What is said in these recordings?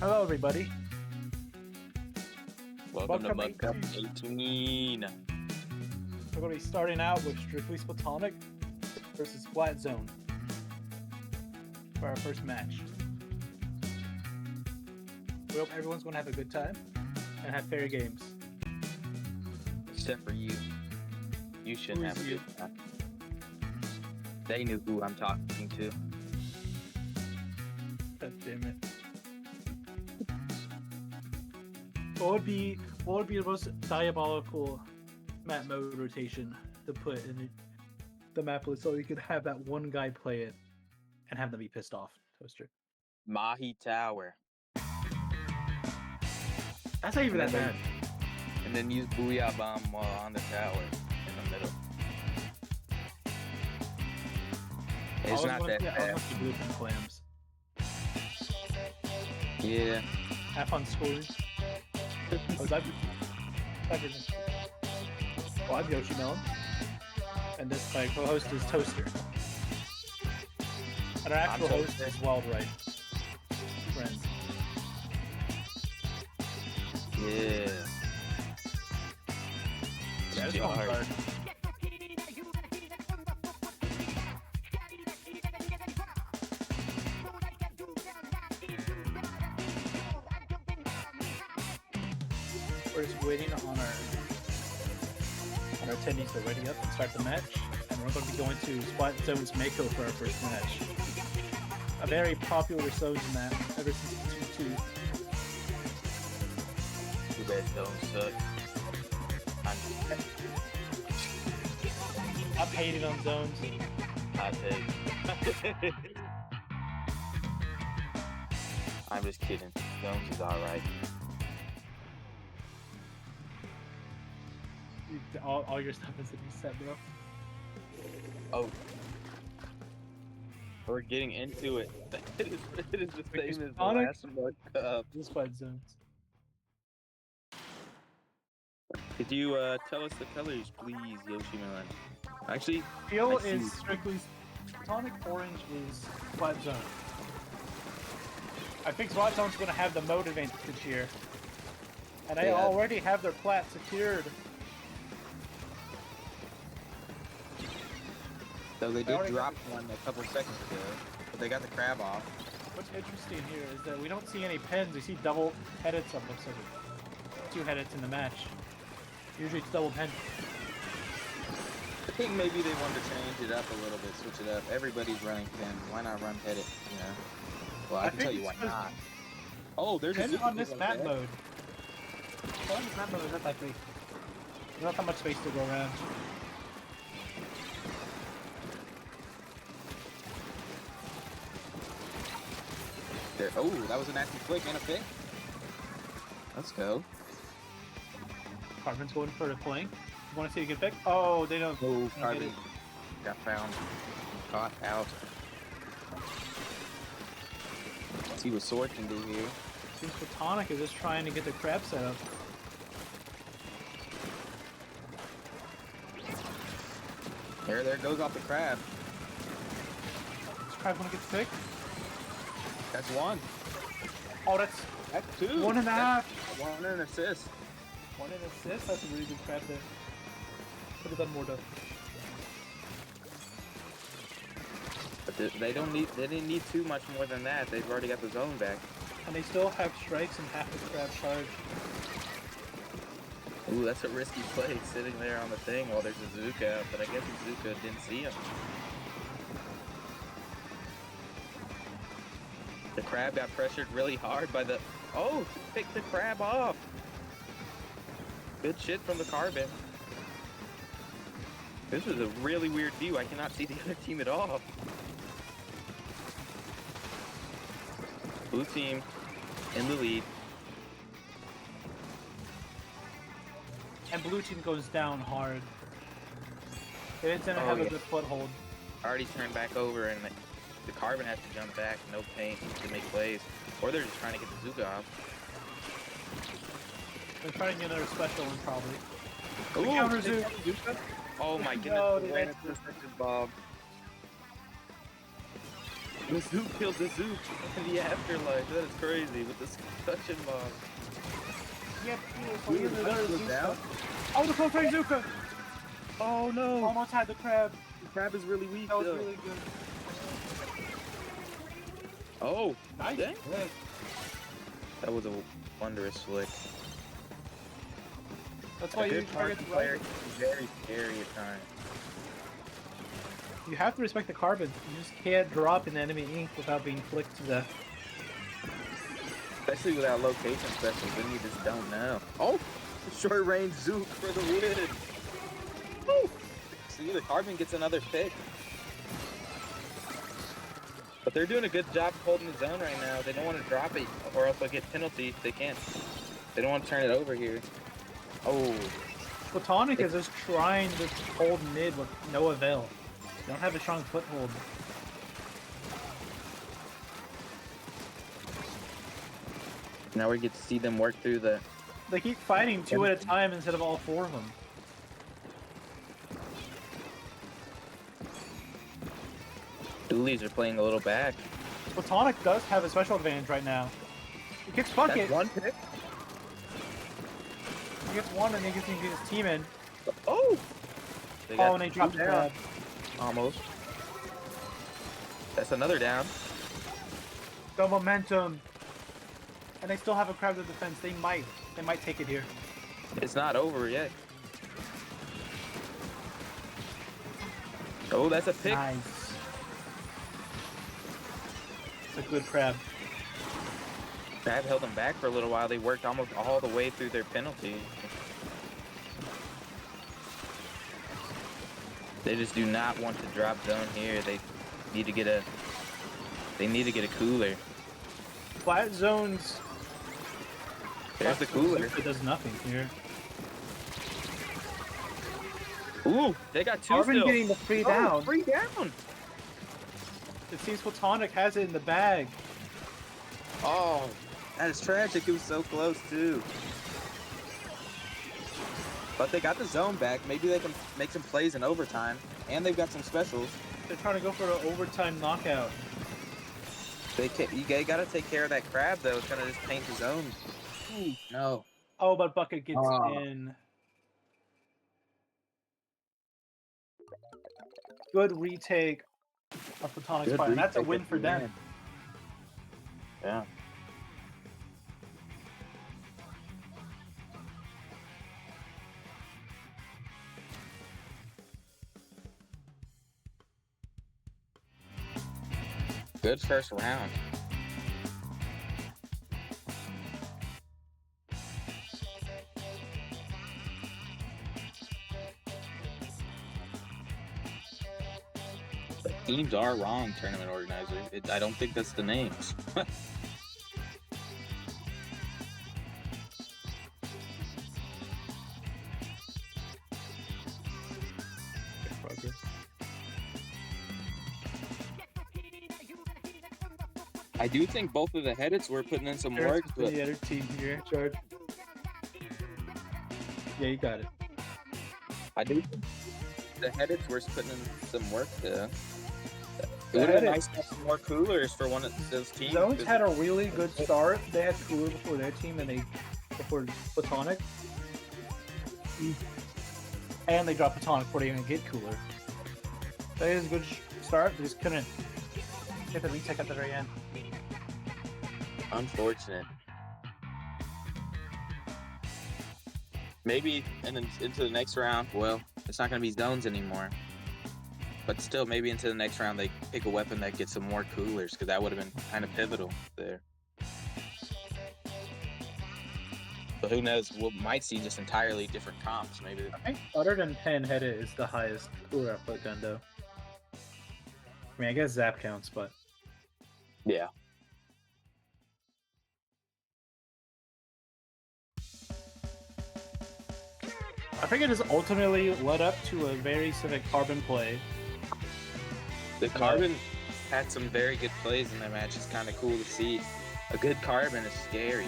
Hello, everybody. Welcome to Mud Cup 18. We're going to be starting out with Strictly Platonic versus Flat Zone for our first match. We hope everyone's going to have a good time and have fair games. Except for you. You shouldn't have a you? good time. They knew who I'm talking to. God damn it. What would be the most diabolical map mode rotation to put in the map list so you could have that one guy play it and have them be pissed off, Toaster? Mahi Tower. That's not even that bad. And then use Booyah Bomb while on the tower in the middle. It's not that bad. I was blueprint clams. Yeah. Have fun scoring. Oh, I'm Yoshimelon, and this my co-host is Toaster, and our actual host is Wildright. Friends. Yeah. Yeah, it's hard. We're just waiting on our attendees to ready up and start the match, and we're going to be going to Splat Zone's Mako for our first match. A very popular Zones map ever since 2.2. Too bad don't suck. I'm hating on Zones. I take. I'm just kidding. Zones is alright. All your stuff is to be set, bro. Oh. We're getting into it. It is the same as the last Mud Cup. This Splat Zones. Could you tell us the colors, please, Yoshimelon? Actually, Teal is strictly Platonic, orange is Flat Zone. I think Flat Zone's going to have the mode advantage here. And they already have their plat secured. So they did drop one a couple seconds ago, but they got the crab off. What's interesting here is that we don't see any pens. We see double headeds of them, so 2 headeds in the match. Usually it's double pen. I think maybe they wanted to change it up a little bit, switch it up. Everybody's running pen. Why not run headed, you know? Well, I can tell you why not. Oh, there's a on this map mode. On this map mode, there's not that big. There's not that much space to go around. There. Oh, that was a nasty flick and a pick. Let's go. Cartman's going for the flank. You want to see a good pick? Oh, they don't. Oh, Cartman got found. Caught out. Let's see what Sword can do here. Seems Platonic is just trying to get the crab set up. There goes off the crab. This crab want to get picked? That's one. Oh, that's 2. 1.5. One and an assist. 1 and assist? That's a really good crab there. Could have done more though. But they didn't need too much more than that. They've already got the zone back. And they still have strikes and half the crab charge. Ooh, that's a risky play, sitting there on the thing while there's a Zuka out, but I guess the Zuka didn't see him. The crab got pressured really hard by the... Oh, pick the crab off! Good shit from the carbon. This is a really weird view. I cannot see the other team at all. Blue team in the lead. And blue team goes down hard. They didn't have a good foothold. Already turned back over, and the carbon has to jump back. No paint to make plays. Or they're just trying to get the Zuka off. They're trying to get another special one, probably. Ooh, counter Zuka. Oh my goodness. No, Bob. The Zook killed the Zook in the afterlife. That is crazy with this concussion bomb. Yeah, Dude, the Zook was down. Oh, the Kokai Zuka! Oh no! Almost had the crab. The crab is really weak. That was though. really good. Oh, Nice. dang. That was a wondrous flick. That's why A you good target the player right. is very scary at times. You have to respect the carbon. You just can't drop an enemy ink without being flicked to death. Especially without location specials, then you just don't know. Oh, short range Zook for the win. Woo! See, the carbon gets another pick. But they're doing a good job holding the zone right now. They don't want to drop it, or else they'll get penalty. They can't. They don't want to turn it over here. Oh. Platonic is just trying to hold mid with no avail. They don't have a strong foothold. Now we get to see them work through the... They keep fighting two at a time instead of all four of them. Doolies are playing a little back. Platonic does have a special advantage right now. He kicks bucket. That's one pick. He gets one and he gets his team in. Oh! And they dropped the down. crab. Almost. That's another down. The momentum. And they still have a crowd to defense. They might take it here. It's not over yet. Oh, that's a pick. Nice. It's a good crab. Crab held them back for a little while. They worked almost all the way through their penalty. They just do not want to drop zone here. They need to get a cooler. Flat zones. There's the cooler. It does nothing here. Ooh, they got two Carbon still. getting the free down. Free down. It seems Platonic has it in the bag. Oh, that is tragic. It was so close too. But they got the zone back. Maybe they can make some plays in overtime. And they've got some specials. They're trying to go for an overtime knockout. You gotta take care of that crab though. It's gonna just paint the zone. Ooh, no. Oh, but Bucket gets in. Good retake of Platonic's fire. And that's a win for them. Yeah. Good first round. The teams are wrong, tournament organizer. I don't think that's the names. I do think both of the headeds were putting in some work, but the other team here, Charge. Yeah, you got it. I do think the headeds were putting in some work there. It would have been nice to have some more coolers for one of those teams. Zones had a really good start. They had cooler before their team and before Platonic. And they dropped Platonic before they even get cooler. That is a good start. They just couldn't get the retake at the very end. Unfortunate. Maybe into the next round, well, it's not going to be zones anymore. But still, maybe into the next round, they pick a weapon that gets some more coolers, because that would have been kind of pivotal there. But who knows? We might see just entirely different comps, maybe. I think other than Pen Headed is the highest cooler output gun, though. I mean, I guess Zap counts, but... Yeah. I think it has ultimately led up to a very civic Carbon play. The Carbon had some very good plays in that match. It's kind of cool to see. A good Carbon is scary.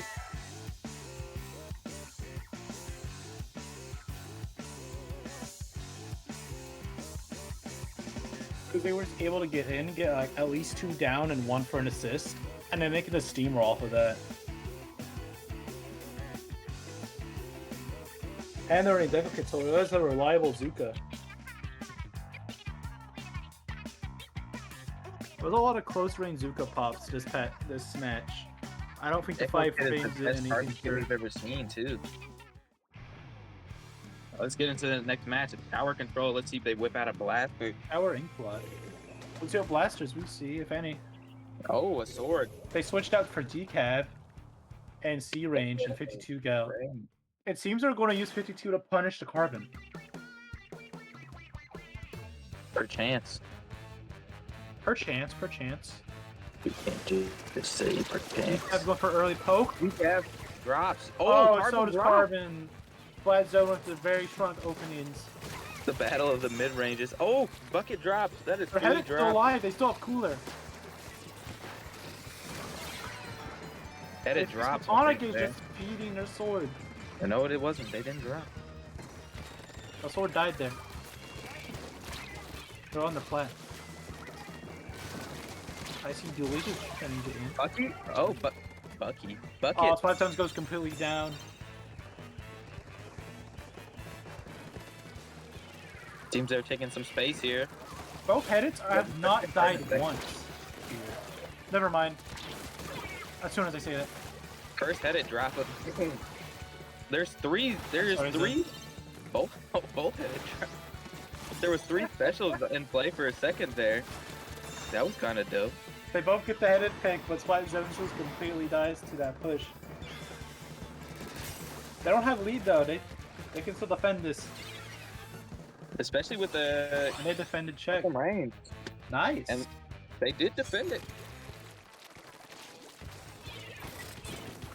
they were able to get like at least 2 down and 1 for an assist, and then making a steamer off of that. And they're in Deca, so that's a reliable Zuka. There's a lot of close range Zuka pops this match. I don't think the 5 frames did anything for we've ever seen too. Let's get into the next match. Tower control. Let's see if they whip out a blaster. Tower Inkblot. Let's see what blasters we see, if any. Oh, a sword. They switched out for decab and C range and 52 gal. It seems they're going to use 52 to punish the carbon. Perchance. Perchance. We can't do this. Say perchance. Decab going for early poke. Decab drops. Oh, so does carbon. Flat zone with the very strong openings. The battle of the mid ranges. Oh, bucket drops. That is Their head is still alive. They still have cooler. Headed drops. Sonic is just feeding their sword. No, it wasn't. They didn't drop. The sword died there. They're on the plat. I see Dooley just trying to get in. Bucky? Oh, Bucky. Bucket. Oh, Splat Zones goes completely down. Seems they're taking some space here. Both Headeds have not died once. Never mind. As soon as I say that. First headed drop of. There's three. Both headed drop. There was 3 specials in play for a second there. That was kind of dope. They both get the headed pick, but Splat Zones just completely dies to that push. They don't have lead though. They can still defend this. Especially with the. And they defended check. Range. Nice. And they did defend it.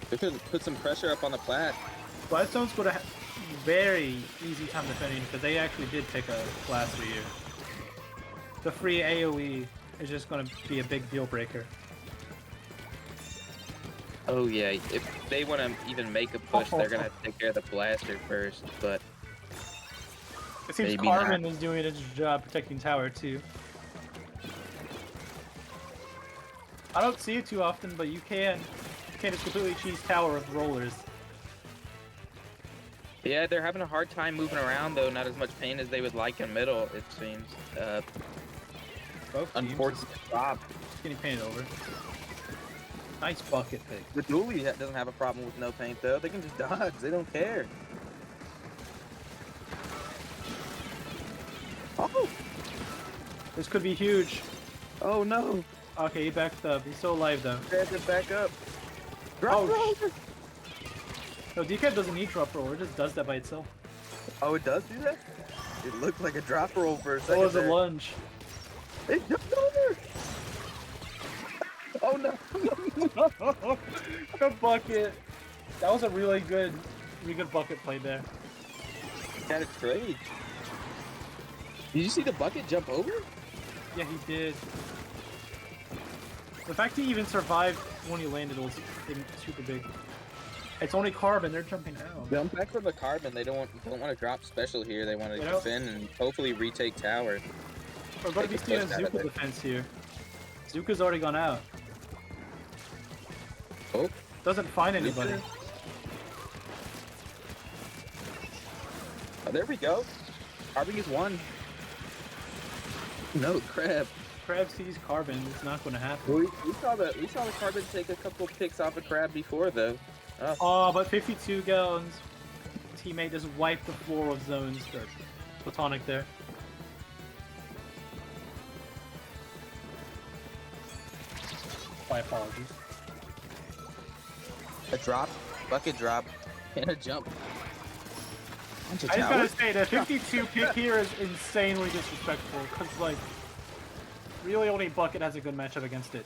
They could put some pressure up on the plat. Splat Zones would have very easy time defending because they actually did pick a blaster here. The free AoE is just going to be a big deal breaker. Oh yeah, if they want to even make a push, they're going to take care of the blaster first, but... It seems Carmen is doing its job protecting tower too. I don't see it too often, but you can just completely cheese tower with rollers. Yeah, they're having a hard time moving around though, not as much pain as they would like in middle, it seems. Unfortunate drop. Getting painted over. Nice bucket pick. The Dooley doesn't have a problem with no paint though, they can just dodge, they don't care. Oh! This could be huge. Oh no! Okay, he backed up. He's still alive though. They have to back up. Drop roller! No, DK doesn't need drop roller, it just does that by itself. Oh, it does do that? It looked like a drop roll for a second. It was a lunge. It jumped over! Oh no! The bucket! That was a really good bucket play there. Had a trade. Did you see the bucket jump over? Yeah, he did. The fact he even survived when he landed was super big. It's only carbon, they're jumping out. Jump back from the carbon, they don't want to drop special here, they want to defend and hopefully retake tower. We're going to be seeing a Zuka defense here. Zuka's already gone out. Oh. Doesn't find anybody. Oh, there we go. Carbon is 1. No, Crab. Crab sees carbon, it's not going to happen. We saw the carbon take a couple picks off of Crab before though. Oh, but 52 gallons. Teammate just wiped the floor with zones. Or platonic there. My apologies. A drop, bucket drop, and a jump. I just gotta say, the 52 pick here is insanely disrespectful, because, like, really only Bucket has a good matchup against it.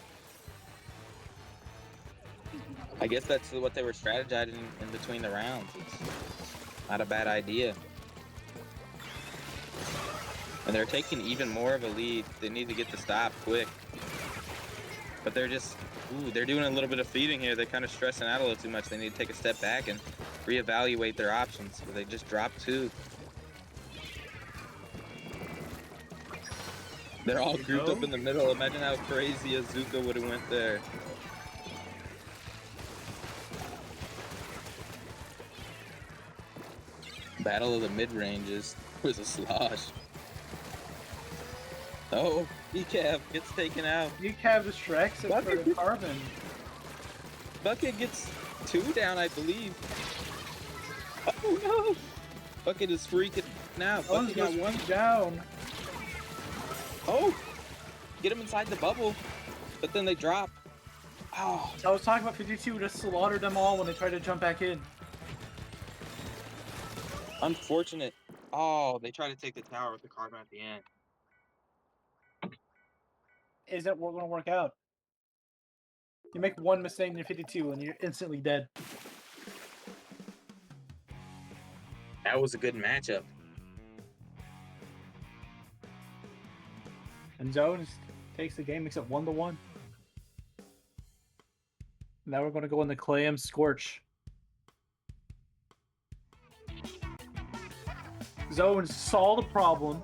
I guess that's what they were strategizing in between the rounds. It's not a bad idea. And they're taking even more of a lead. They need to get the stop quick. But they're just, they're doing a little bit of feeding here. They're kind of stressing out a little too much. They need to take a step back and reevaluate their options. They just dropped 2. They're all grouped up in the middle. Imagine how crazy Azuka would have went there. Battle of the mid-ranges was a slosh. Oh, Decaf gets taken out. Decaf distracts it for the Carbon. Bucket gets 2 down, I believe. Oh no! Bucket is freaking now. Bucket got 1 down. Oh! Get him inside the bubble, but then they drop. Oh. I was talking about 52 just slaughtered them all when they tried to jump back in. Unfortunate. Oh, they tried to take the tower with the Carbon at the end. Is that going to work out? You make one mistake in your 52 and you're instantly dead. That was a good matchup. And Zone takes the game, makes it 1-1. Now we're going to go in the Clam Scorch. Zone saw the problem,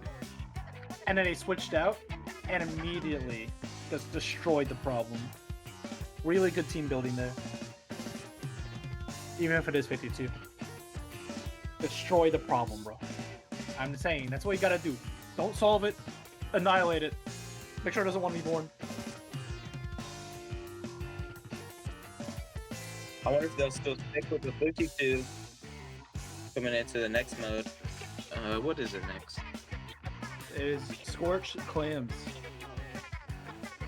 and then he switched out, and immediately just destroyed the problem. Really good team building there. Even if it is 52. Destroy the problem, bro. I'm saying, that's what you gotta do. Don't solve it, annihilate it. Make sure it doesn't want to be born. I wonder if they'll still stick with the 52 coming into the next mode. What is it next? It is Scorched Clams.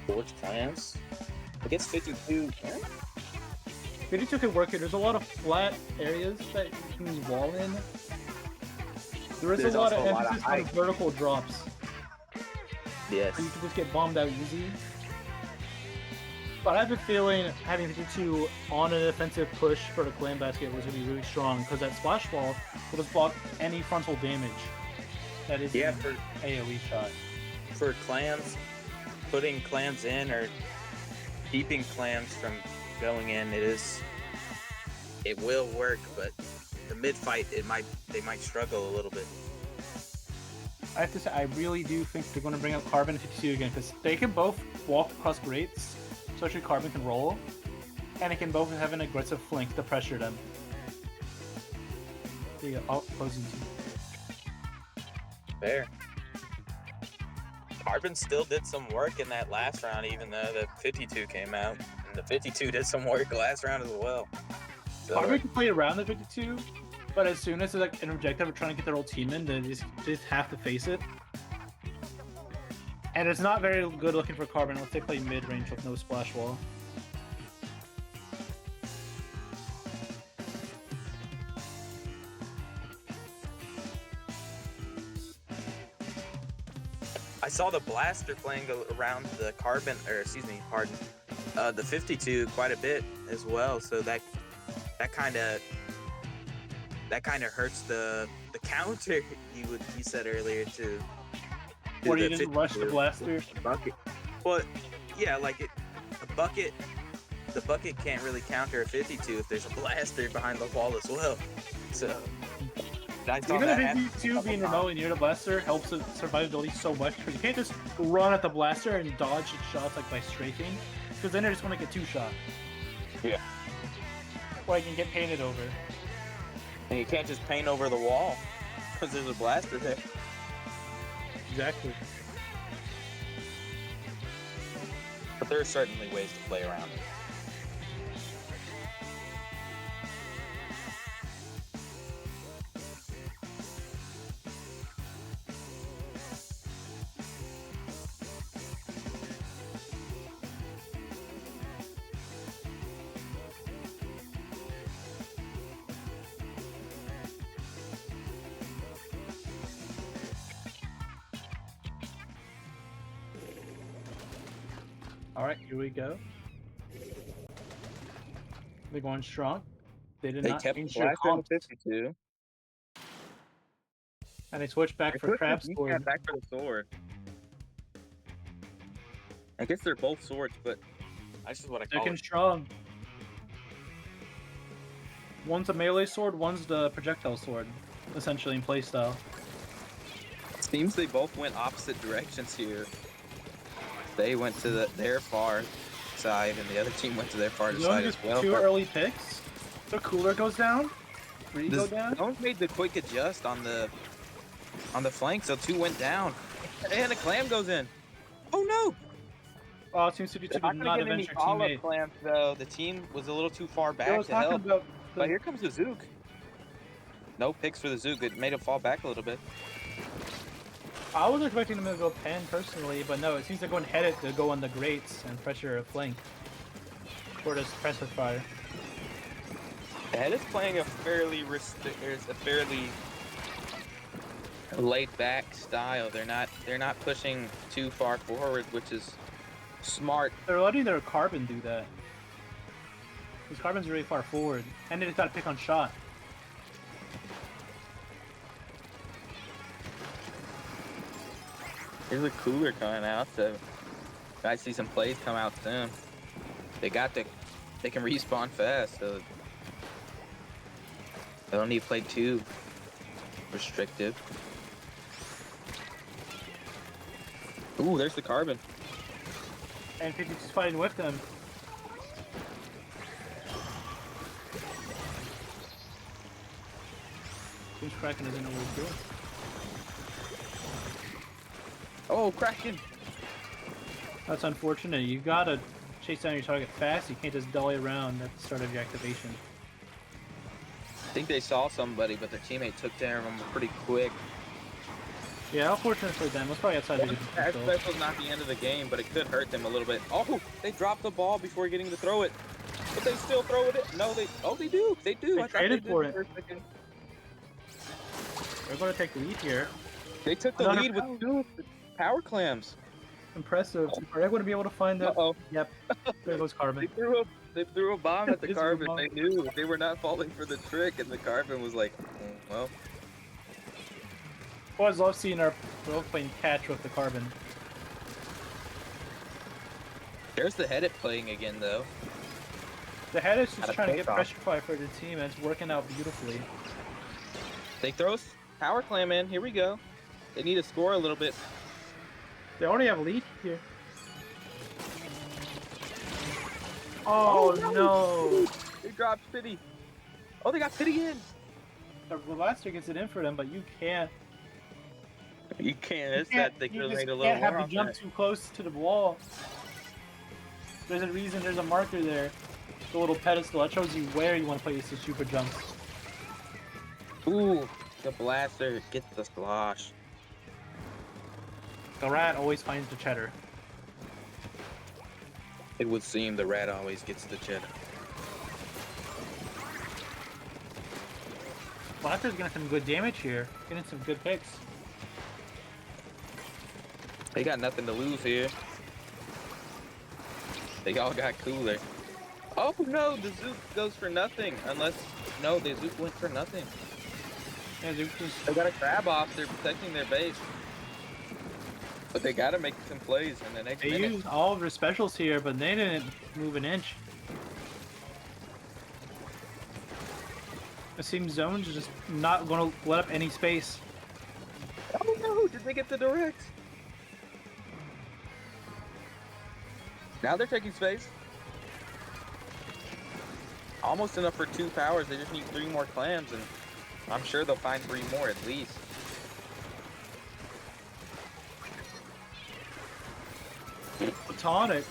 Scorched Clams? I guess 52. 52 could work here. There's a lot of flat areas that you can wall in. There's a lot of emphasis on vertical drops. Yes. So you can just get bombed out easy. But I have a feeling having 52 on an offensive push for the clam basket was going to be really strong because that splash wall will just block any frontal damage that is for AoE shot. For clams, putting clams in or keeping clams from going in, it will work, but the mid fight they might struggle a little bit. I have to say, I really do think they're going to bring up Carbon 52 again because they can both walk across grates. Especially Carbon can roll, and it can both have an aggressive flank to pressure them. The opposing team. Fair. Carbon still did some work in that last round, even though the 52 came out, and the 52 did some work last round as well. So, Carbon can play around the 52, but as soon as there's like an objective of trying to get their whole team in, they just have to face it. And it's not very good looking for Carbon unless they play mid-range with no splash wall. I saw the blaster playing around the Carbon, or excuse me, pardon, the 52 quite a bit as well. So that kind of hurts the counter you said earlier too. Or you didn't rush the blaster? Bucket. Well, yeah, like the bucket can't really counter a 52 if there's a blaster behind the wall as well. So even the 52 being remotely near the blaster helps with survivability so much because you can't just run at the blaster and dodge its shots like by strafing, because then they're just going to get 2-shot. Yeah. Or you can get painted over. And you can't just paint over the wall because there's a blaster there. Exactly. But there are certainly ways to play around it. Alright, here we go. They're going strong. They They kept blasting the 52. And they switched back for Crab Sword. Back for the sword. I guess they're both swords, but that's just what I call They're it. strong. One's a melee sword, one's the projectile sword, essentially in playstyle. Seems they both went opposite directions here. They went to their far side, and the other team went to their far Zone side as just well. two but early picks. So Cooler goes down. Three go down. Zone made the quick adjust on the flank, so 2 went down, and a clam goes in. Oh no! Oh, Team 62 They're did not not gonna get any avenge their follow-up teammate. clams though. The team was a little too far I back was to talking help. about But the. here comes the Zook. No picks for the Zook. It made him fall back a little bit. I was expecting them to go pen personally, but no, it seems they're going headed to go on the grates and pressure a flank. Or just pressure fire. Head is playing a fairly laid back style. They're not pushing too far forward, which is smart. They're letting their Carbon do that. Because Carbon's really far forward. And they just gotta pick on shot. Here's a Cooler coming out, so I see some plays come out soon. They can respawn fast, so they don't need to play too restrictive. Ooh, there's the Carbon. And 52's fighting with them. Seems Kraken doesn't know what he's doing. Oh, Kraken! That's unfortunate. You gotta chase down your target fast. You can't just dolly around at the start of your activation. I think they saw somebody, but their teammate took care of them pretty quick. Yeah, unfortunate for them. It's probably outside the That control. special's not the end of the game, but it could hurt them a little bit. Oh, they dropped the ball before getting to throw it. But they still throw it. No, they do. They do. They traded for it. For a second. They're gonna take the lead here. They took the Another lead with 2 power clams. Impressive. Are they gonna be able to find that? Uh-oh. Yep. There goes Carbon. They threw a bomb at the It's Carbon. a bomb. They knew they were not falling for the trick, and the Carbon was like, well. Always love seeing our both playing catch with the Carbon. There's the Headit playing again, though. The head is just Had a trying to get takeoff. pressure fire for the team, and it's working out beautifully. They throw power clam in. Here we go. They need to score a little bit. They already have a lead here. Oh, no! They dropped Pity. Oh, they got Pity in. The blaster gets it in for them, but you can't. You can't. It's You can't- that they you could have just made a little can't have more to on jump that. too close to the wall. There's a reason. There's a marker there. The little pedestal that shows you where you want to place the super jumps. Ooh, the blaster gets the slosh. The rat always finds the cheddar. It would seem the rat always gets the cheddar. Blaster's getting some good damage here. Getting some good picks. They got nothing to lose here. They all got Cooler. Oh no, the Zook goes for nothing. Unless, no, the Zook went for nothing. Yeah, they're just They got a grab off. They're protecting their base. But they gotta make some plays in the next They minute. used all of their specials here, but they didn't move an inch. It seems Zone's just not going to let up any space. Oh no, did they get the direct? Now they're taking space. Almost enough for 2 powers. They just need 3 more clams, and I'm sure they'll find 3 more at least. Tonic.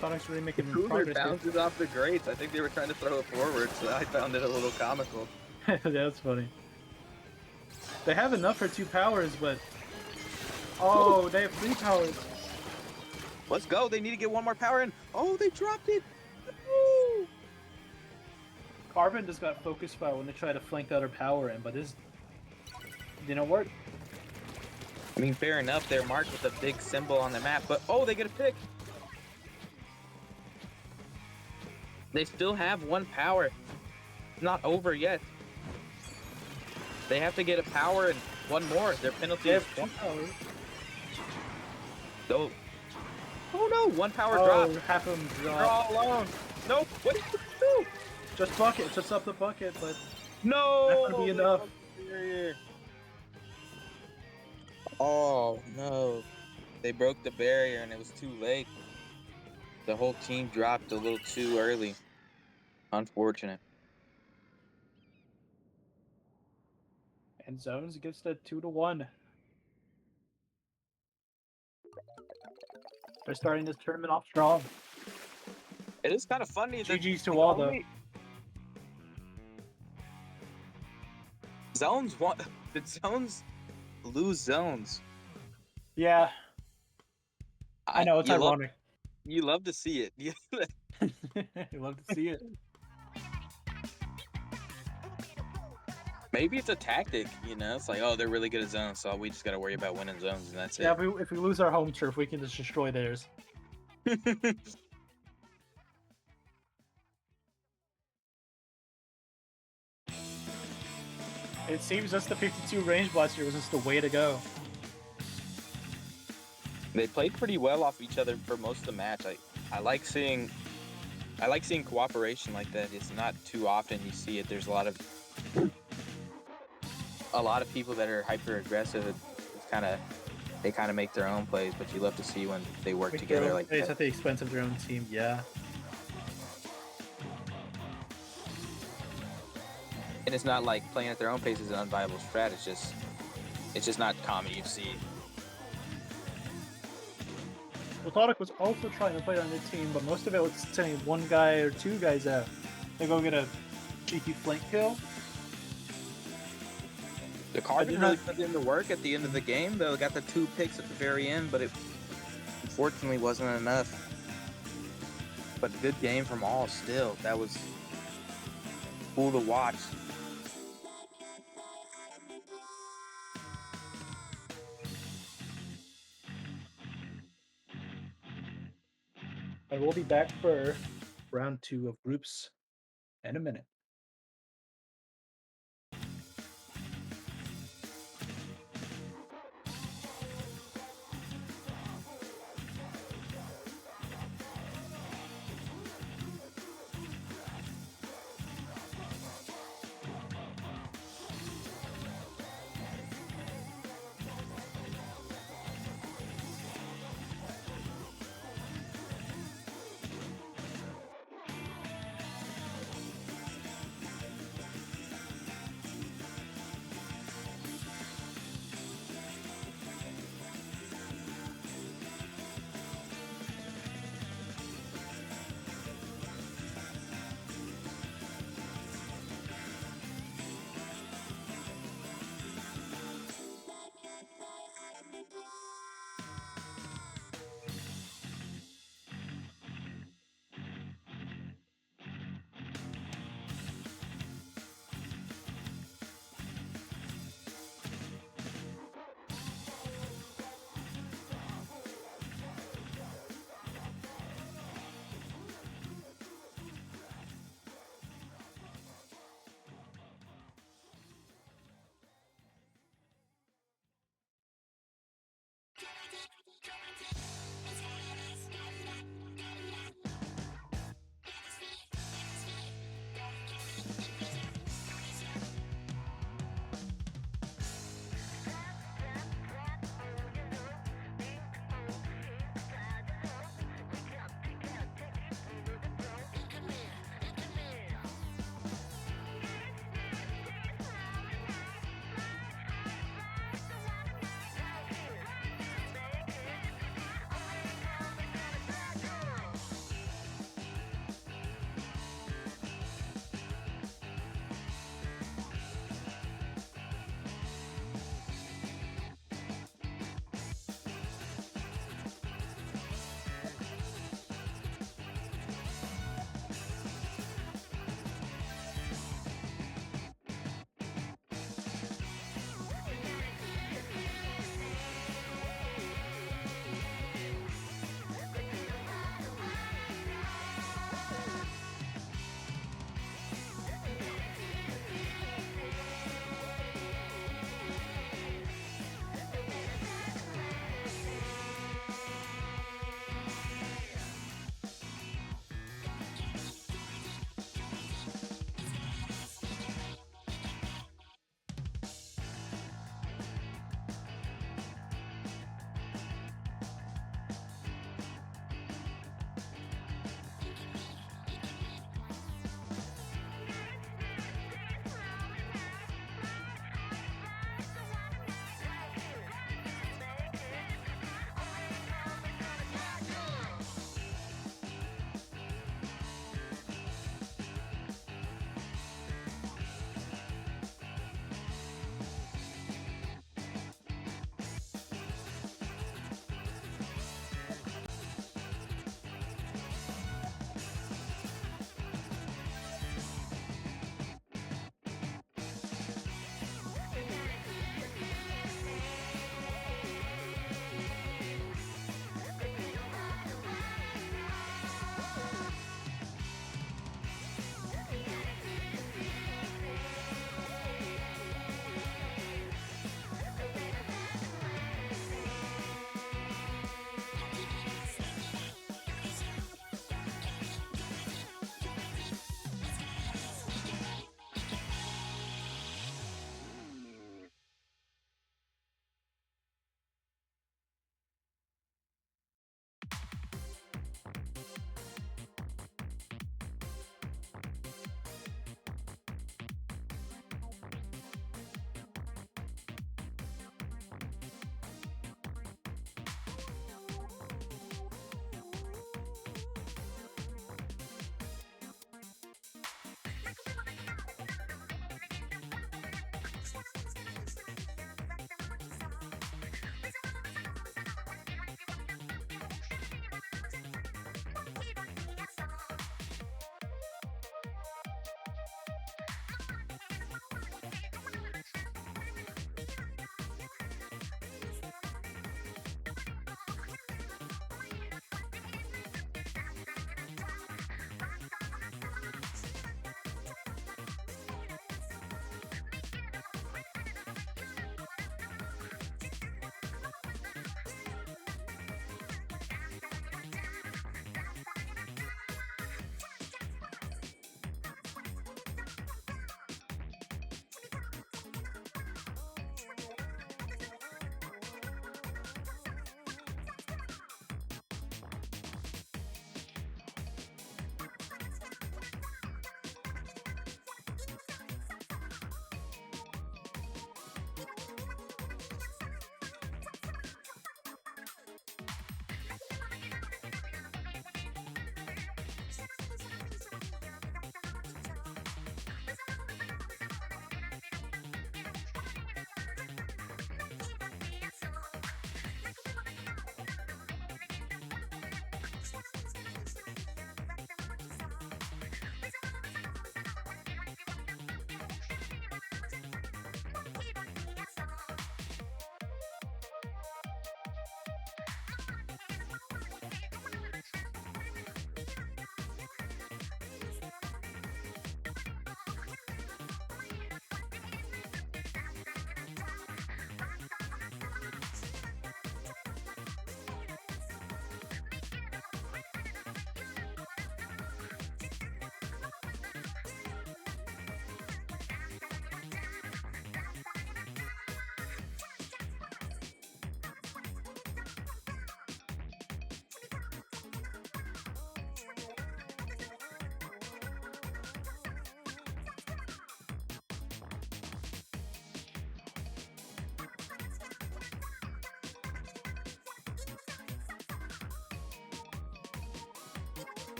Tonic's really making Cooler progress here. bounces off the grates. I think they were trying to throw it forward, so I found it a little comical. That's funny. They have enough for 2 powers, but... Oh, they have 3 powers. Let's go. They need to get 1 more power in. Oh, they dropped it. Woo! Carbon just got focus fire when they tried to flank the other power in, but this didn't work. I mean, fair enough. They're marked with a big symbol on the map, but oh, they get a pick. They still have 1 power. It's not over yet. They have to get a power and 1 more. Their penalty They is have 2 powers. So, oh no, 1 power Oh, drop. half of them They're drop. all alone. Nope. What did you do? Just bucket, just up the bucket, but No. not gonna be enough. Oh no. They broke the barrier and it was too late. The whole team dropped a little too early. Unfortunate. And Zones gets the 2-1. They're starting this tournament off strong. It is kind of funny that GG's to all, though. Zones want. Did Zones lose zones? Yeah, I know, it's ironic. You love to see it. You love to see it. Maybe it's a tactic, you know? It's like, oh, they're really good at zones, so we just got to worry about winning zones, and that's Yeah, it. if we lose our home turf, we can just destroy theirs. It seems just the 52 range blaster was just the way to go. They played pretty well off each other for most of the match. I like seeing cooperation like that. It's not too often you see it. There's a lot of people that are hyper aggressive. They kind of make their own plays, but you love to see when they work together like that. At the expense of their own team, yeah. And it's not like playing at their own pace is an unviable strat. It's just not common you see. Platonic was also trying to play on the team, but most of it was sending one guy or two guys out. They go get a cheeky flank kill. The card didn't really put in the work at the end of the game, though. Got the 2 picks at the very end, but it unfortunately wasn't enough. But good game from all still. That was cool to watch. And we'll be back for round 2 of groups in a minute.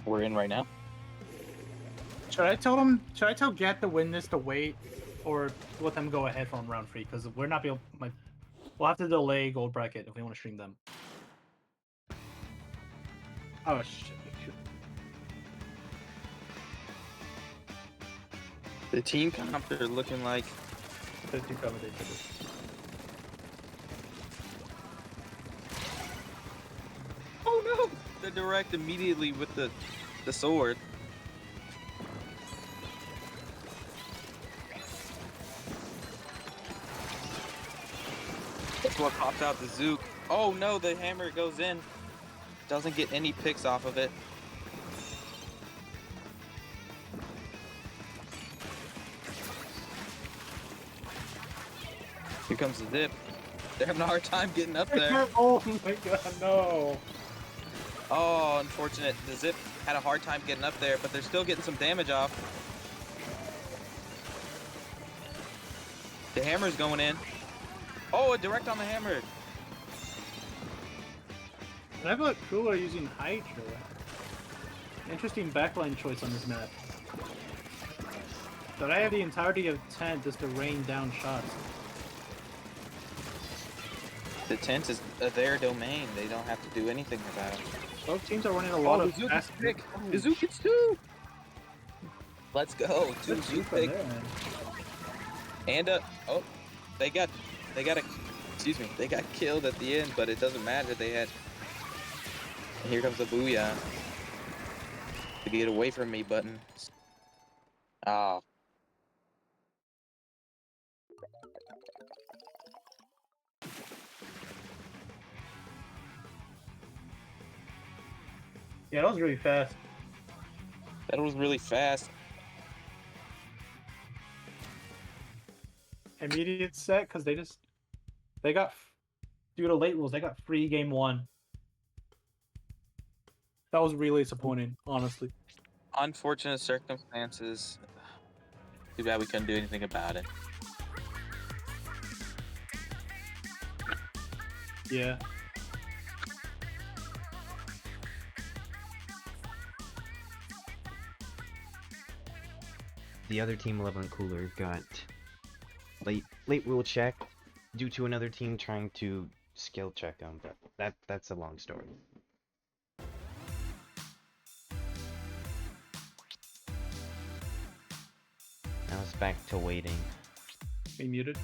We're in right now. Should I tell Gat to win this to wait, or let them go ahead from round 3? Because we're not be able, we'll have to delay gold bracket if we want to stream them. Oh shit! The team comp are looking like 50 commentators. oh no! The direct immediately with the sword. That's what pops out the Zook. Oh no, the hammer goes in. Doesn't get any picks off of it. Here comes the Zip. They're having a hard time getting up there. Oh my god, no! Oh, unfortunate. The Zip had a hard time getting up there, but they're still getting some damage off. The hammer's going in. Oh, a direct on the hammer. And I feel like Cooler using Hydra. Interesting backline choice on this map. But I have the entirety of tent just to rain down shots. The tent is their domain. They don't have to do anything about it. Both teams are running a lot of Zook fast pick. The Zook gets 2. Let's go. 2 Good Zook from pick. there, man. And oh, they got they got killed at the end, but it doesn't matter. They had. And here comes the booyah. The get away from me button. Oh. Yeah, that was really fast. That was really fast. Immediate set because they got due to late rules they got free game 1. That was really disappointing, honestly. Unfortunate circumstances. Too bad we couldn't do anything about it. Yeah. The other team 11 Cooler got late rule check due to another team trying to skill check them, but that's a long story. Now it's back to waiting. Be muted.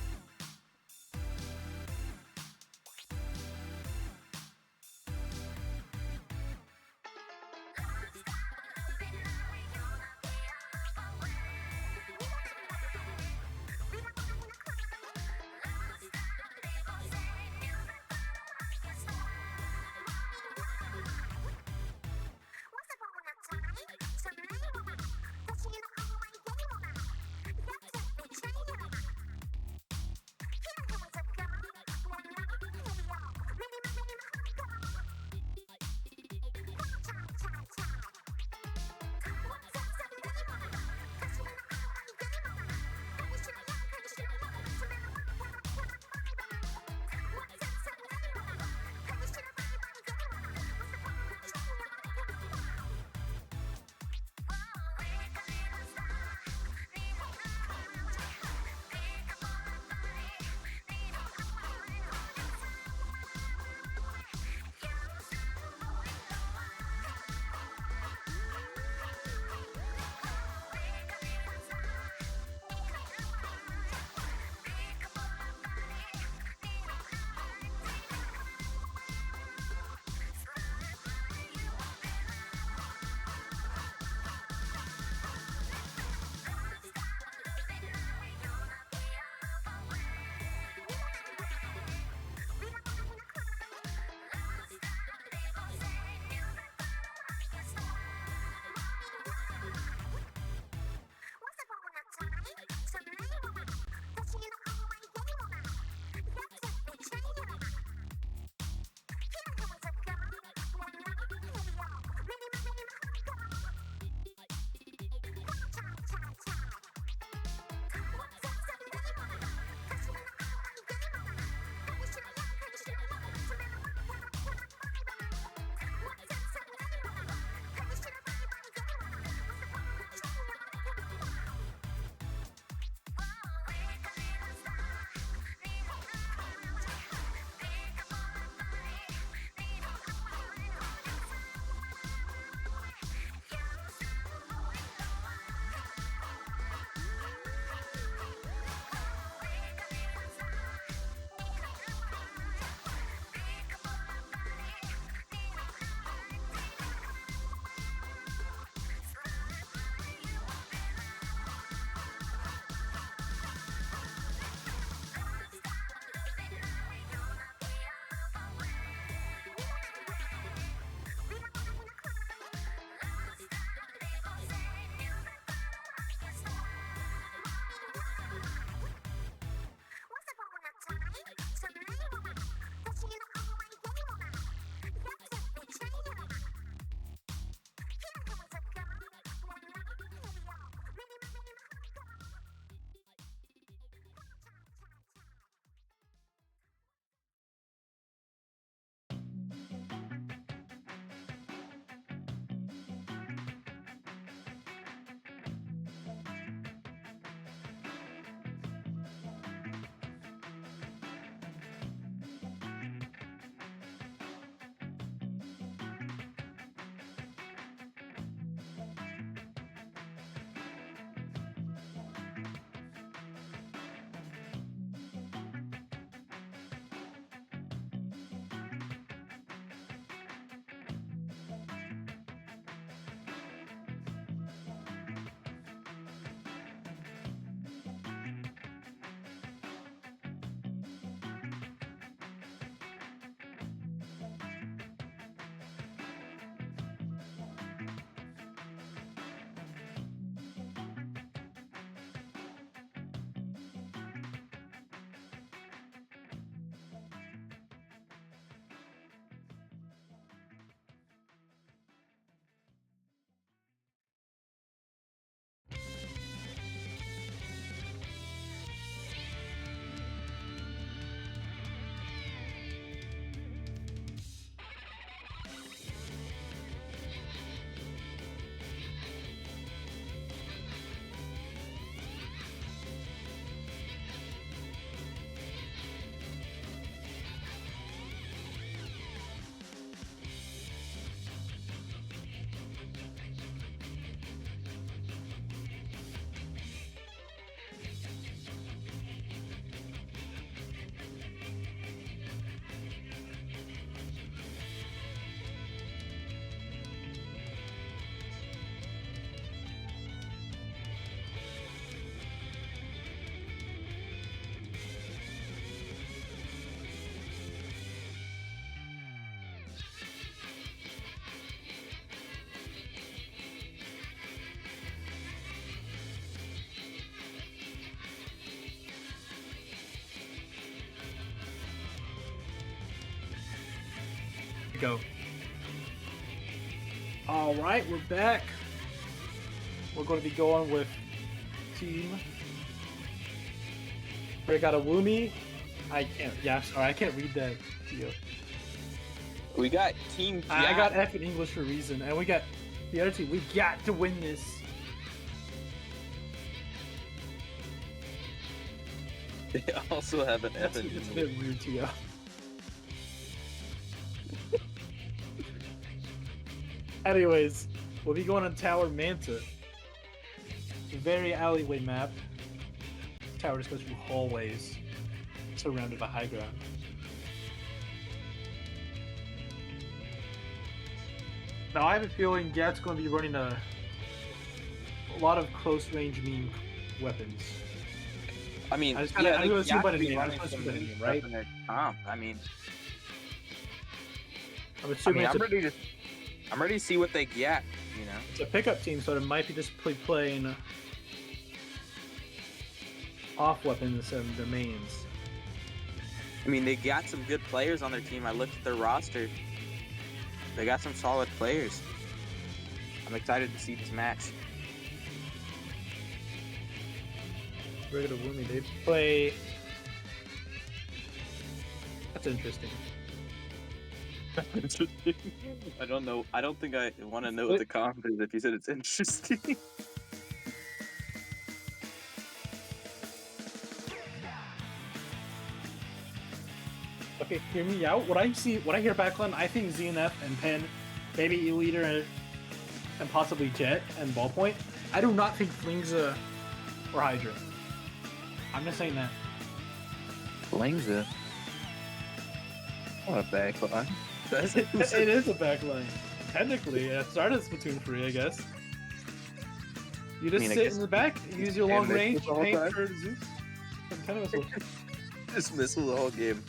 Go. All right, we're back. We're going to be going with team. We got a Woomy. I can't. Yeah, I'm sorry. I can't read that. Geo. We got Team I got F in English for a reason, and we got the other team. We got to win this. They also have an F in It's a bit weird, Geo. Anyways, we'll be going on Tower Manta. It's a very alleyway map. Tower just goes through hallways, surrounded by high ground. Now I have a feeling Gat's going to be running a lot of close range meme weapons. I mean, I just kinda, yeah, I'm they going to assume by got the to be name. I'm running just some going to assume by the name, stuff right? in their comp. I mean, I'm I'm ready to see what they get. You know, it's a pickup team, so it might be just playing off weapons and the mains. I mean, they got some good players on their team. I looked at their roster. They got some solid players. I'm excited to see this match. Regular Woomy, they play. That's interesting. I don't know. I don't think I want to know what the comp is if you said it's interesting. Okay, hear me out. When I hear backline, I think ZNF and Pen, maybe E-Leader and possibly Jet and Ballpoint. I do not think Flingza or Hydra. I'm just saying that. Flingza? What a backline. It is a backline. Technically, it started as Splatoon 3, I guess. You just sit in the back, use your long range, paint for Zeus, and kind of just missile the whole game.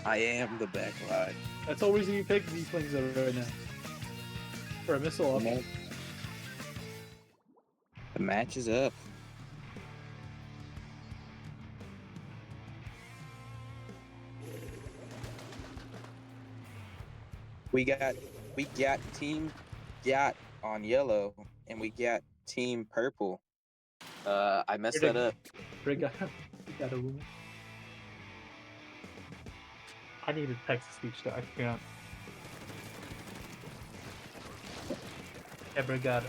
I am the backline. That's the whole reason you picked these Flingza right now. For a missile off. The match is up. We got Team Gat on yellow, and we got Team Purple. I messed that up. We got a room. I need a text-to-speech though. I can't. Yeah, Brigada.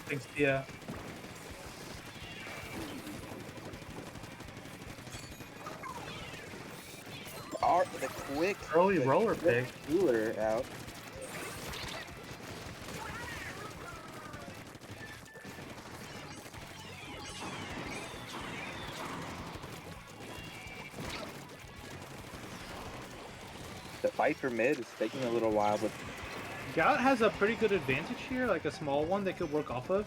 Thanks, Tia. The quick Early roller pick. Cooler out. The fight for mid is taking a little while, but Gout has a pretty good advantage here, like a small one they could work off of,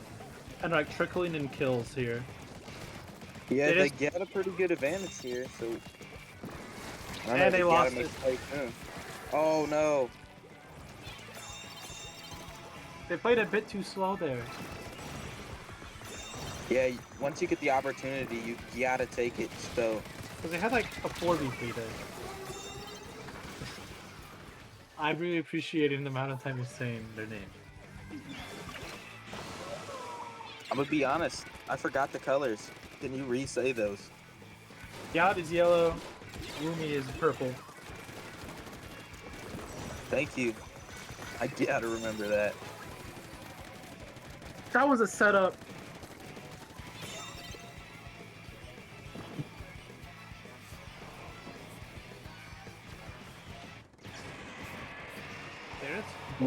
and like trickling in kills here. yeah, they get a pretty good advantage here. So and they lost it. Oh no! They played a bit too slow there. Yeah, once you get the opportunity, you gotta take it. So Because they had like a 4v3 there. I'm really appreciating the amount of time you're saying their name. I'm gonna be honest. I forgot the colors. Can you re-say those? Gout is yellow, Woomy is purple. Thank you. I gotta remember that. That was a setup.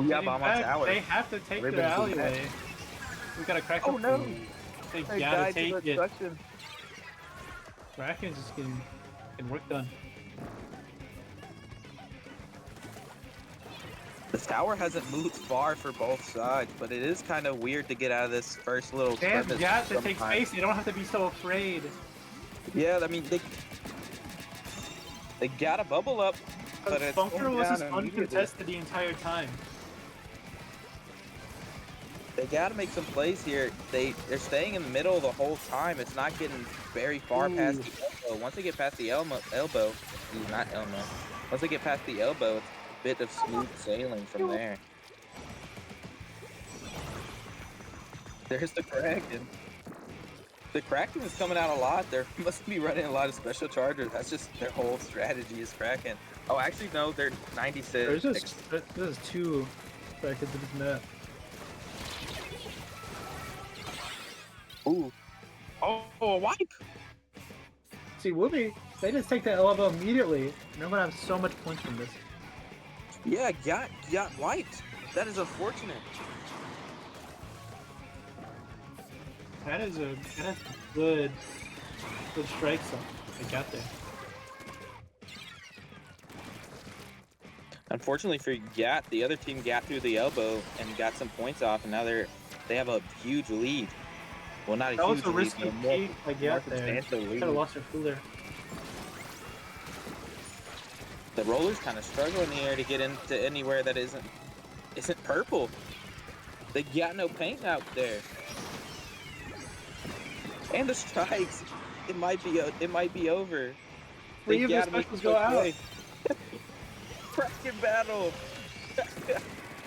Yeah, bomb on tower. They have to take their alleyway. We gotta crack up. No! They gotta take it. Bracken's just getting work done. The tower hasn't moved far for both sides, but it is kind of weird to get out of this first little They have crevice got to take sometimes. space. They don't have to be so afraid. Yeah, I mean, they gotta bubble up, but it's Bunker was just immediately. uncontested the entire time. They gotta make some plays here. They're staying in the middle the whole time. It's not getting very far past the elbow. Once they get past the elbow, once they get past the elbow, bit of smooth sailing from there. There's the Kraken. The Kraken is coming out a lot. They must be running a lot of special chargers. That's just their whole strategy is Kraken. Oh, actually, no, they're 96. There's 2 Krakens in this map. Ooh. Oh, a wipe. See, Whoopi, they just take that elbow immediately, and they're gonna have so much points from this. Yeah, got wiped. That is unfortunate. That is good strike zone they got there. Unfortunately for Gat, the other team got through the elbow and got some points off, and now they have a huge lead. Well, not a that huge was a lead, risky but more peek by Gat there. substantial lead. Could have lost her cooler. The rollers kind of struggle in the air to get into anywhere that isn't purple. They got no paint out there. And the strikes, it might be over. They Three of the gotta make specials a go quick out. play. Kraken battle.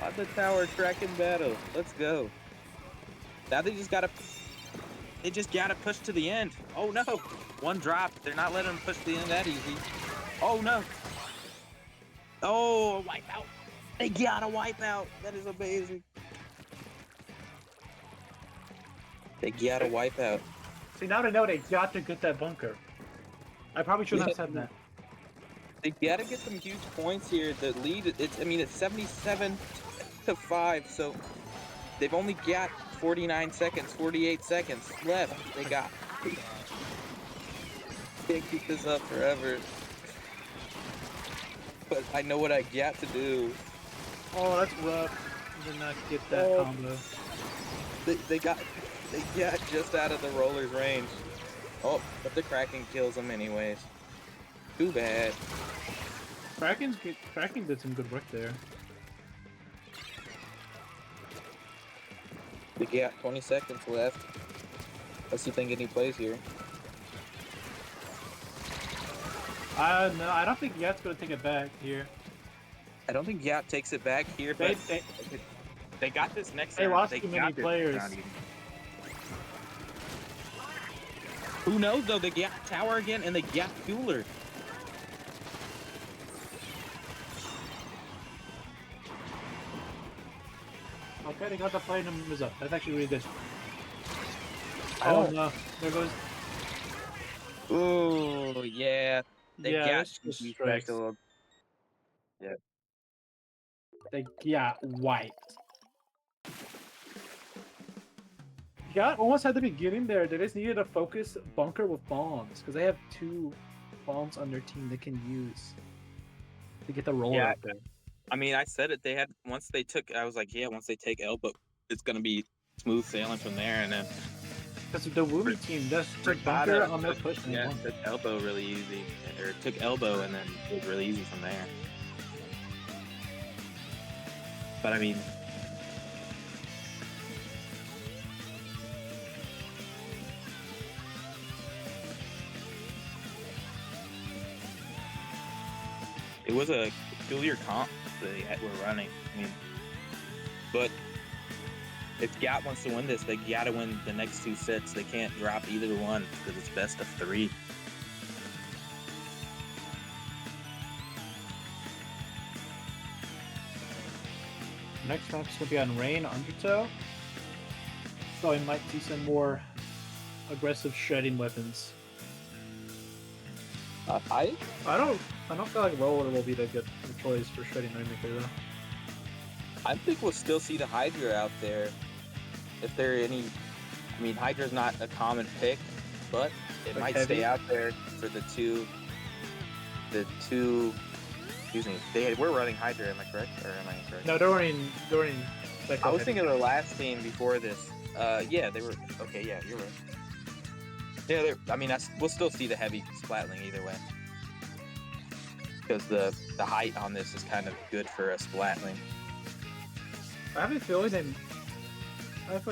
On the tower, Kraken battle. Let's go. Now they just gotta push to the end. Oh no, one drop. They're not letting them push to the end that easy. Oh no. Oh, a wipeout. They got a wipeout. That is amazing. They got a wipeout. See, now they know they got to get that bunker. I probably shouldn't have said that. They gotta get some huge points here. The lead, it's 77-5, so they've only got 49 seconds, 48 seconds left. They can't keep this up forever. But I know what I got to do. Oh, that's rough. You did not get that combo. They got just out of the roller's range. Oh, but the Kraken kills them anyways. Too bad. Kraken did some good work there. We got 20 seconds left. Let's see if they can get any plays here. No, I don't think Yat's gonna take it back here. I don't think Yat takes it back here, but they got this next They round. lost too many players. Who knows though? They got tower again and they got cooler. Okay, they got the play numbers up. That's actually really good. Oh no, there goes. Oh yeah, they got that's just strikes. Yeah. They got wiped. Got almost at the beginning there. They just needed to focus bunker with bombs because they have 2 bombs on their team they can use to get the roller out there. I mean, I said it. They had once they take elbow, it's gonna be smooth sailing from there, and then Because the Woomy team just took bunker on their push. Yeah, took elbow really easy, or took elbow and then it was really easy from there. But I mean, it was a peculiar comp they were running. I mean, but if Gat wants to win this, they gotta win the next 2 sets. They can't drop either one because it's best of 3. Next match is gonna be on Rain Undertow. So we might see some more aggressive shredding weapons. I don't feel like Roller will be the good choice for shredding Rainmaker though. I think we'll still see the Hydra out there. If there are any, I mean, Hydra's not a common pick, but it Like might heavy? stay out there for the two. Excuse me. We're running Hydra. Am I correct or am I incorrect? No, they're running I was thinking of the last team before this. Yeah, they were. Okay, yeah, you're right. Yeah, I mean, we'll still see the heavy splatling either way. Because the height on this is kind of good for a splatling. I have a feeling they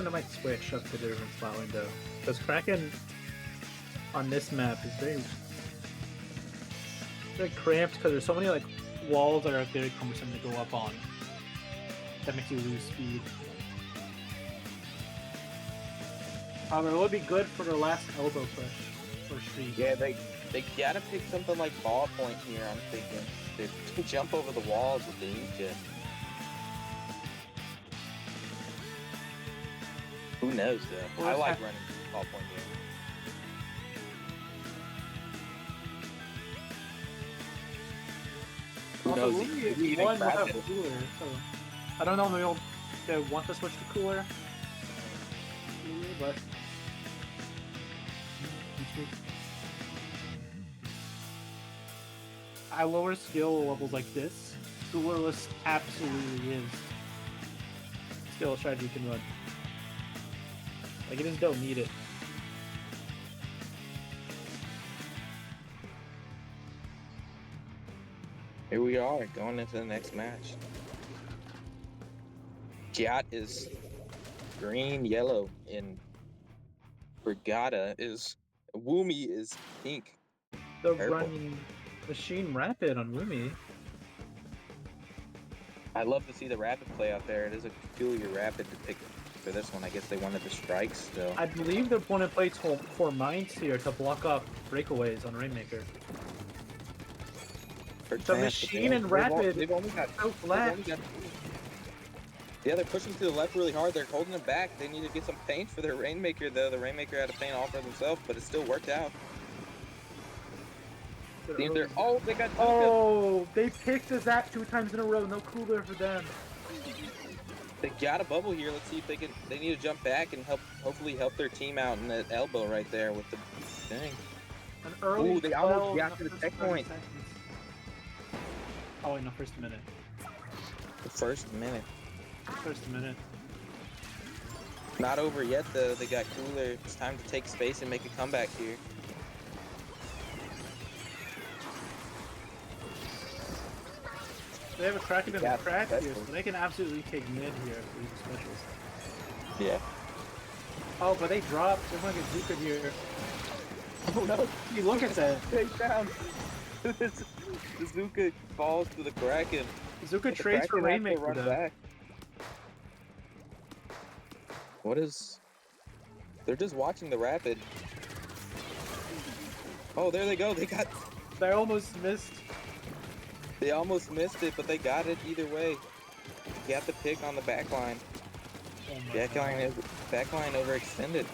might switch up to different splat window. Because Kraken on this map is very cramped because there's so many like walls that are very cumbersome to go up on. That makes you lose speed. However, it would be good for the last elbow push or streak. Yeah, they gotta pick something like ballpoint here, I'm thinking. To jump over the walls with the ninja. Who knows, though? Or I it's like ha- running ballpoint here. Who Also, knows? Luigi You even won grab without it. cooler, so I don't know if they want to switch to cooler, but at lower skill levels like this, coolerless absolutely is still a strategy you can run. Like, you just don't need it. Here we are, going into the next match. Giat is green, yellow, and Brigada is... Woomy is pink. The Purple. running Machine Rapid on Rumi. I love to see the rapid play out there. It is a peculiar rapid to pick for this one. I guess they wanted the strikes still. I believe the opponent plays for mines here to block off breakaways on Rainmaker. The Machine and Rapid They've only got... so flat. Yeah, they're pushing to the left really hard. They're holding it back. They need to get some paint for their Rainmaker, though. The Rainmaker had to paint all for themselves, but it still worked out. Oh, they got Zuka. Oh, they picked the Zap 2 times in a row. No cooler for them. They got a bubble here. Let's see if they can. They need to jump back and hopefully help their team out in that elbow right there with the thing. An early. Ooh, they almost got to the tech point. Oh, in the first minute. The first minute. First minute. Not over yet, though. They got cooler. It's time to take space and make a comeback here. They have a Kraken in Yeah, the crack that's here, cool. so they can absolutely take mid here for these specials. Yeah. Oh, but they dropped. They're gonna get Zuka here. Oh no! Hey, look at that. Take down. The Zuka falls to the Kraken. Zuka The trades for Kraken has to Rainmaker run though. back. What is... They're just watching the rapid. Oh, there they go. They almost missed. They almost missed it, but they got it either way. You have to pick on the back line. Oh my God. Back line overextended.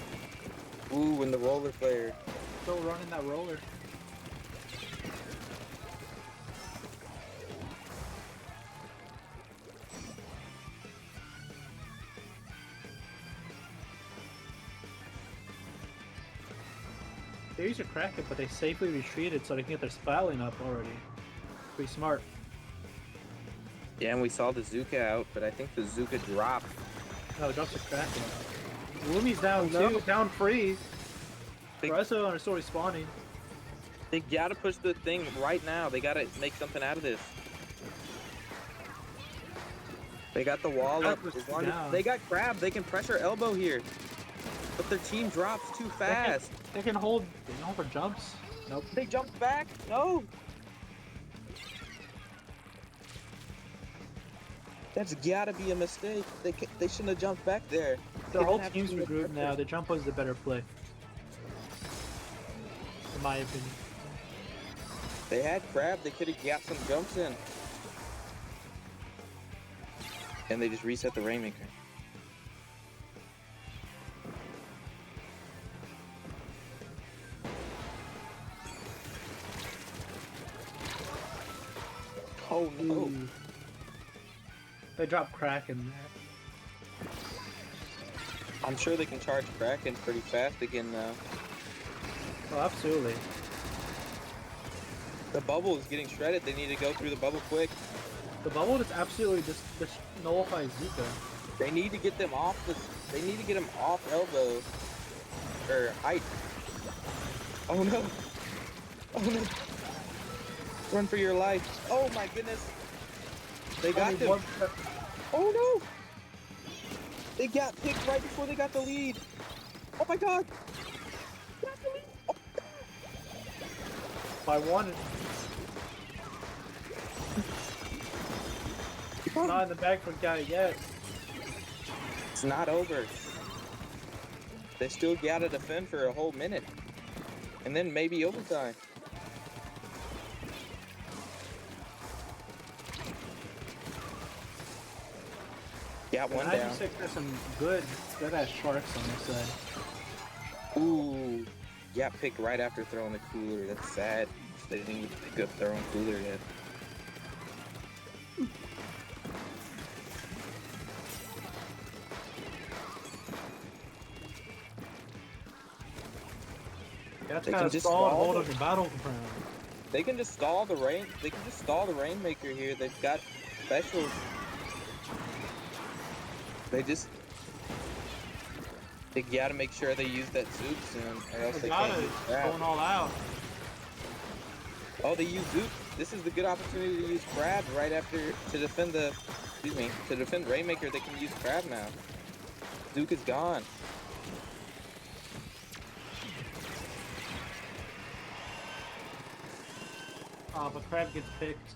Ooh, and the roller player. Still running that roller. They used a Kraken, but they safely retreated so they can get their spiraling up already. Pretty smart. Yeah, and we saw the Zuka out, but I think the Zuka dropped. No, it drops the Kraken. Lumi's down Oh, no. too, down free. Big- Resto are still respawning. They gotta push the thing right now. They gotta make something out of this. They got the wall up. Crab was As long down. as they got Crab, they can pressure elbow here. But their team drops too fast. They can hold for jumps. Nope. They jumped back. No. That's gotta be a mistake. They shouldn't have jumped back there. Their They whole didn't have team's to do regrouped it. now. The jump was the better play. In my opinion. They had Crab. They could have got some jumps in. And they just reset the Rainmaker. Oh no. Ooh. They dropped Kraken there. I'm sure they can charge Kraken pretty fast again now. Oh, absolutely. The bubble is getting shredded. They need to go through the bubble quick. The bubble just absolutely just nullifies Zuka. They need to get them off they need to get them off elbow or height. Oh no. Oh no. Run for your life. Oh my goodness. They got Only them. one- Oh no. They got picked right before they got the lead. Oh my god. They got the lead. Oh, by one. Not in the bag for guy yet. It's not over. They still gotta defend for a whole minute. And then maybe overtime. Got one down. 96 has some good ass sharks on this side. Ooh. Got picked right after throwing the cooler. That's sad. They didn't even pick up throwing cooler yet. That's They kind can of just stalled stall hold the- of the battleground. They can just stall the rain. They can just stall the Rainmaker here. They've got specials. They gotta make sure they use that Zoop soon, or else They they got can't it. use Crab. Going all out. Oh, they use Zoop. This is the good opportunity to use Crab right after to defend the. Excuse me. To defend Rainmaker, they can use Crab now. Zook is gone. But Crab gets picked.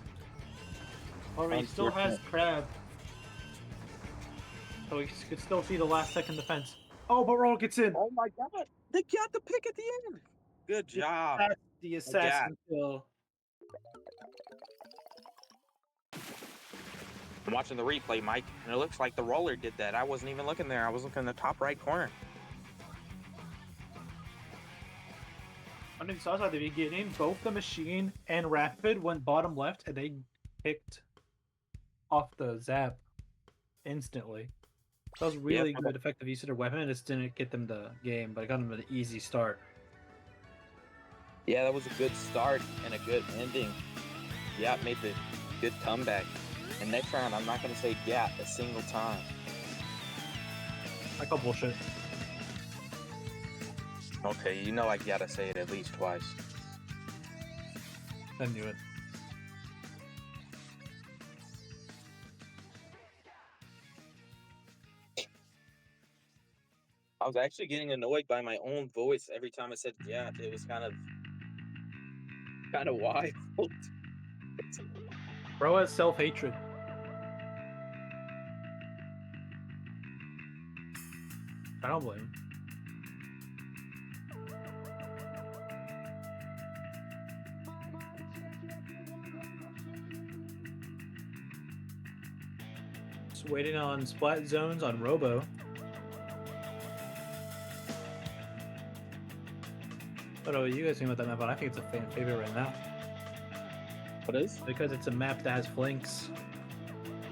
Or he still has Crab. So he could still see the last second defense. Oh, but Roll gets in. Oh my God! They got the pick at the end. Good job. That's the assassin kill. I'm watching the replay, Mike, and it looks like the roller did that. I wasn't even looking there. I was looking in the top right corner. I think so. At the beginning, both the machine and Rapid went bottom left, and they picked off the zap instantly. That was really good, effective use of their weapon. It just didn't get them the game, but it got them an easy start. Yeah, that was a good start and a good ending. Yeah, it made the good comeback. And next round, I'm not going to say yeah a single time. I call bullshit. Okay, you know I gotta say it at least twice. I knew it. I was actually getting annoyed by my own voice every time I said yeah. It was kind of wild. Bro has self-hatred. I don't blame him. Just waiting on splat zones on Robo. I don't know what you guys think about that map, but I think it's a fan favorite right now. What is? Because it's a map that has flanks.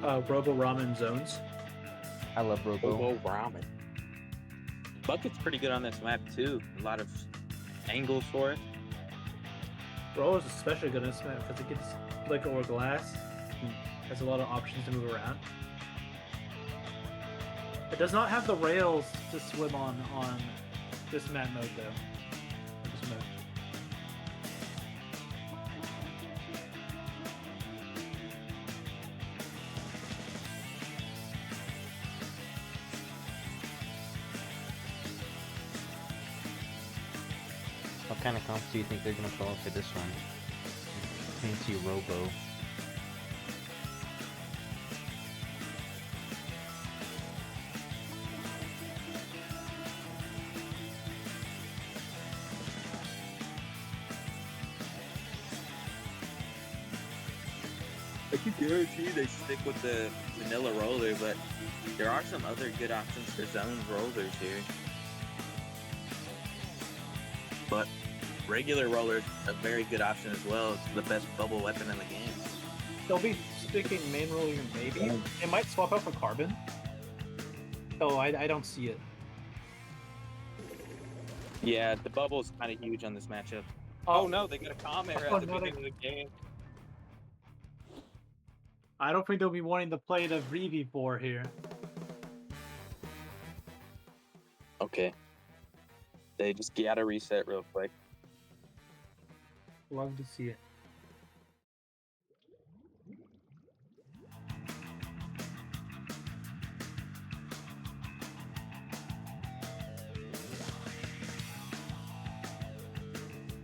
Robo Ramen zones. I love Robo. Ramen. Bucket's pretty good on this map too. A lot of angles for it. Robo is especially good on this map because it gets liquor or glass. Has a lot of options to move around. It does not have the rails to swim on this map mode though. This mode. What kind of comps do you think they're gonna pull up for this one? Fancy Robo. I can guarantee they stick with the vanilla roller, but there are some other good options for zone rollers here. But regular roller is a very good option as well. It's the best bubble weapon in the game. They'll be sticking main roller maybe. It might swap out for carbon. Oh, I don't see it. Yeah, the bubble's kind of huge on this matchup. Oh no, they got a calm error at the beginning of the game. I don't think they'll be wanting to play the VV4 here. Okay. They just gotta reset real quick. Love to see it.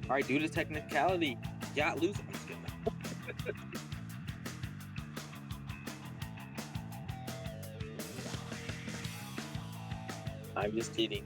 All right, due to technicality, got lose. I'm just kidding. I'm just kidding.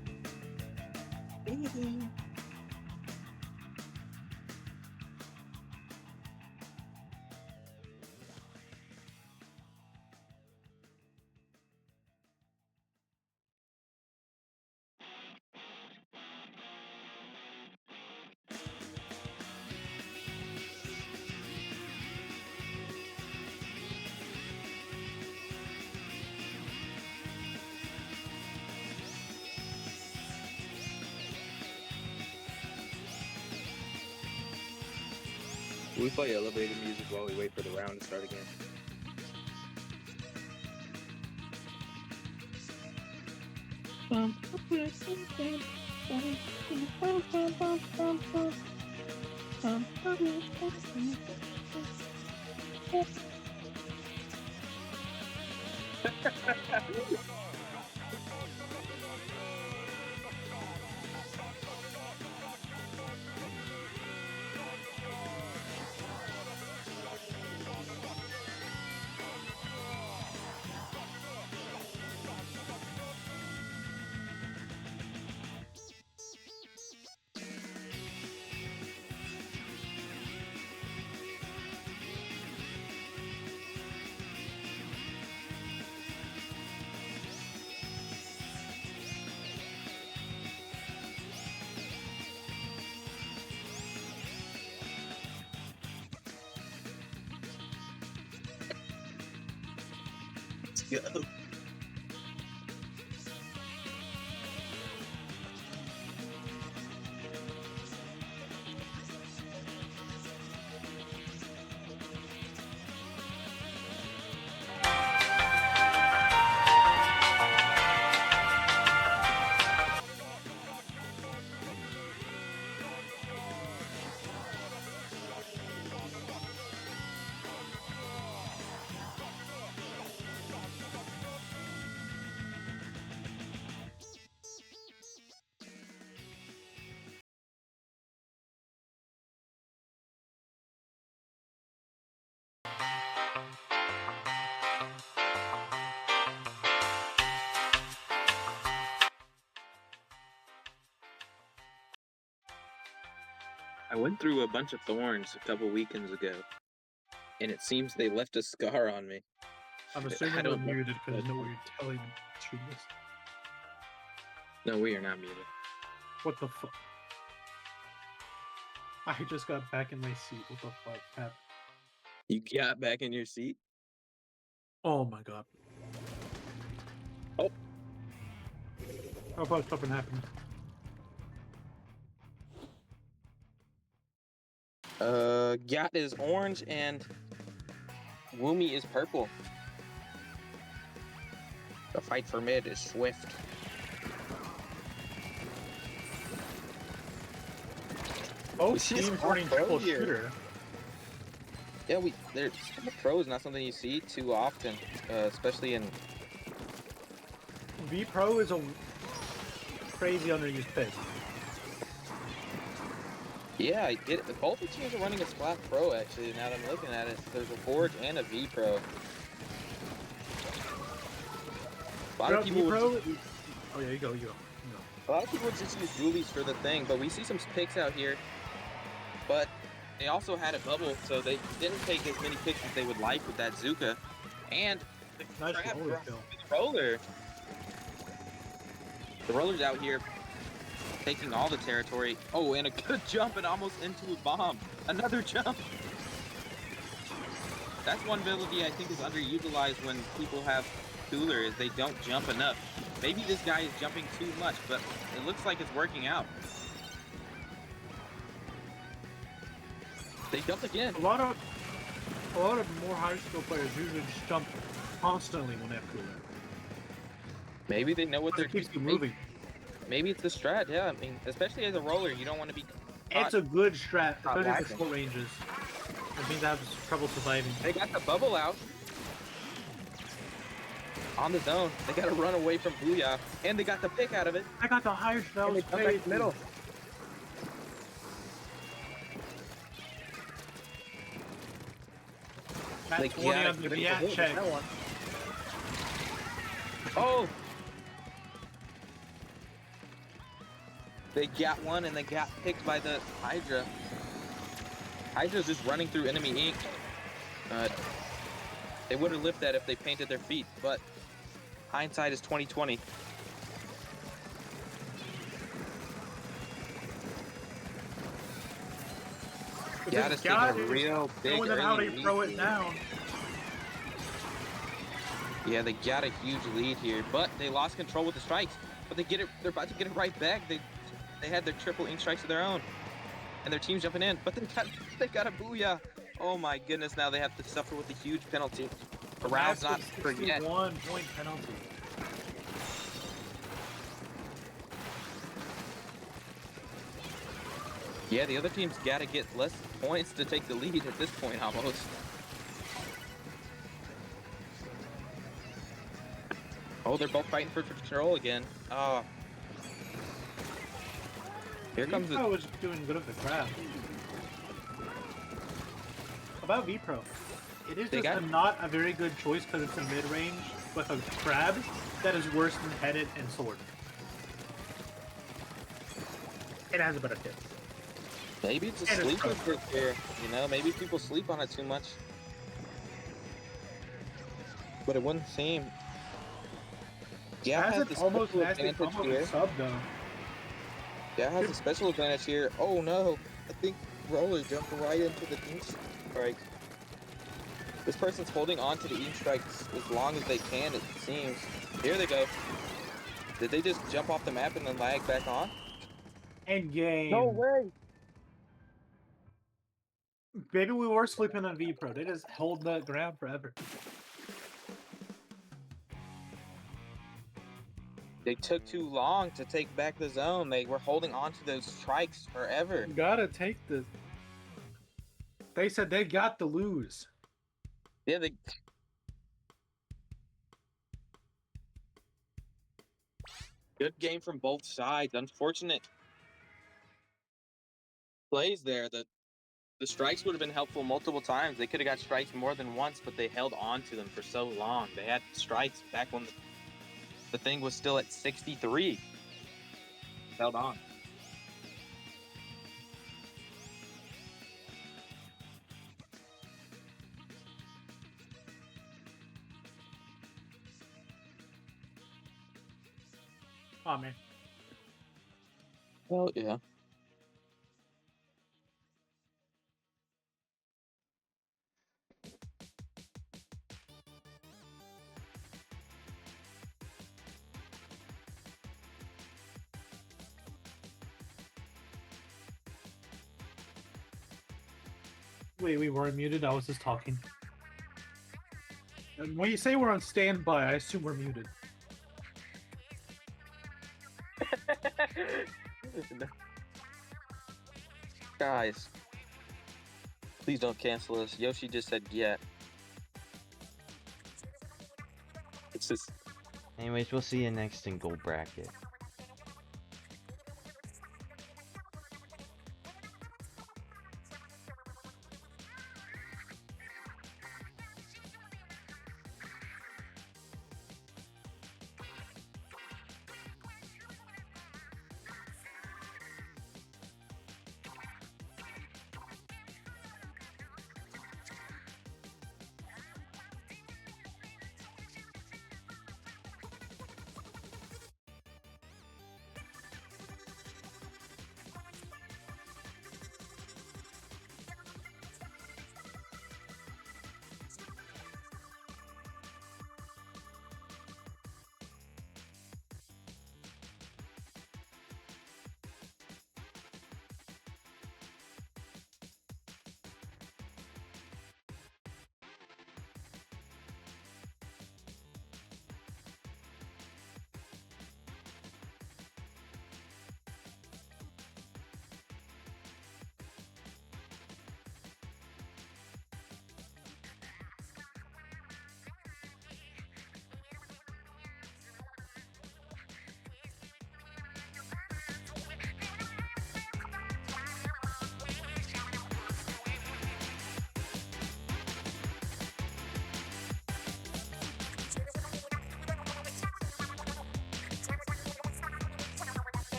We play elevator music while we wait for the round to start again. Let's go. I went through a bunch of thorns a couple weekends ago, and it seems they left a scar on me. I'm I assuming we're don't know. muted because I know what you're telling me to this. No, we are not muted. What the fuck? I just got back in my seat. What the fuck happened? You got back in your seat? Oh my god. Oh. How about something happened? Yacht is orange and Woomy is purple. The fight for mid is swift. Both see teams some running pro triple here. shooter. Yeah, there's pro is not something you see too often, especially in. V Pro is a crazy underused pick. Yeah, I get it. Both the teams are running a Splat Pro actually. Now that I'm looking at it, there's a Forge and a V Pro. A lot of people would just, Oh yeah, you go. a lot of people would just use dualies for the thing, but we see some picks out here. But they also had a bubble, so they didn't take as many picks as they would like with that Zuka. And Nice Crab roller dropped kill. the roller. The roller's out here taking all the territory. Oh, and a good jump and almost into a bomb. Another jump. That's one ability I think is underutilized when people have cooler is they don't jump enough. Maybe this guy is jumping too much, but it looks like it's working out. They jumped again. A lot of more high school players usually just jump constantly when they have cooler. Maybe they know what they're It keeps you moving. Maybe it's the strat, yeah. I mean, especially as a roller, you don't want to be caught. It's a good strat, especially lagging. for short ranges. It means I have trouble surviving. They got the bubble out. On the zone. They got to run away from Booyah. And they got the pick out of it. I got the higher that And they was come back to the middle. Matt Like, 20 yeah, on the good Viat hit, check. that one. Oh! They got one and they got picked by the Hydra. Hydra's just running through enemy ink. They would have lived that if they painted their feet, but hindsight is 2020. Gotta take a real big showing them how early they lead. throw it down. Yeah, they got a huge lead here, but they lost control with the strikes. But they get it. They're about to get it right back. They had their triple ink strikes of their own, and their team's jumping in. But they got a booyah. Oh my goodness! Now they have to suffer with a huge penalty. The round's not forget. 1-point penalty. Yeah, the other team's got to get less points to take the lead at this point, almost. Oh, they're both fighting for control again. Oh. Here comes V-Pro was doing good with the crab. About V-Pro, it is just not a very good choice because it's a mid-range with a crab that is worse than headed and sword. It has a better hit. Maybe it's a sleeper pick here, you know? Maybe people sleep on it too much. But it wouldn't seem. Yeah, has the almost nasty advantage combo here. sub though. Yeah, has a special advantage here. Oh no, I think Roller jumped right into the ink strike. This person's holding on to the ink strikes as long as they can, it seems. Here they go. Did they just jump off the map and then lag back on? End game. No way. Maybe we were sleeping on V-Pro. They just hold the ground forever. They took too long to take back the zone. They were holding on to those strikes forever. You gotta take this. They said they got to lose. Yeah, they. Good game from both sides. Unfortunate plays there. The strikes would have been helpful multiple times. They could have got strikes more than once, but they held on to them for so long. They had strikes back when the thing was still at 63. Held on. Oh man. Well, yeah. Wait, we weren't muted. I was just talking. And when you say we're on standby, I assume we're muted. Guys, please don't cancel us. Yoshi just said yeah. It's just. Anyways, we'll see you next in gold bracket.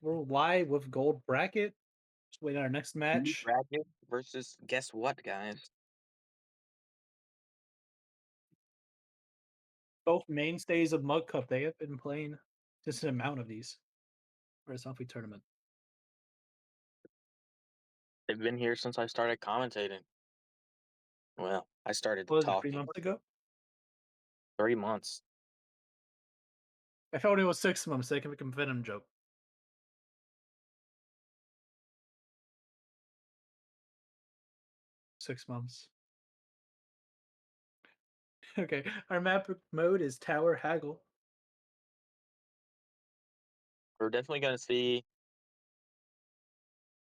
we're live with Gold Bracket. Just waiting on our next match. Bracket versus guess what, guys? Both mainstays of Mug Cup. They have been playing just an amount of these for a Selfie tournament. They've been here since I started commentating. Well, I started What was it, 3 talking months ago? 3 months. I felt it was 6 months. They can make a Venom joke. Six months. Okay, our map mode is Tower Haggle. We're definitely going to see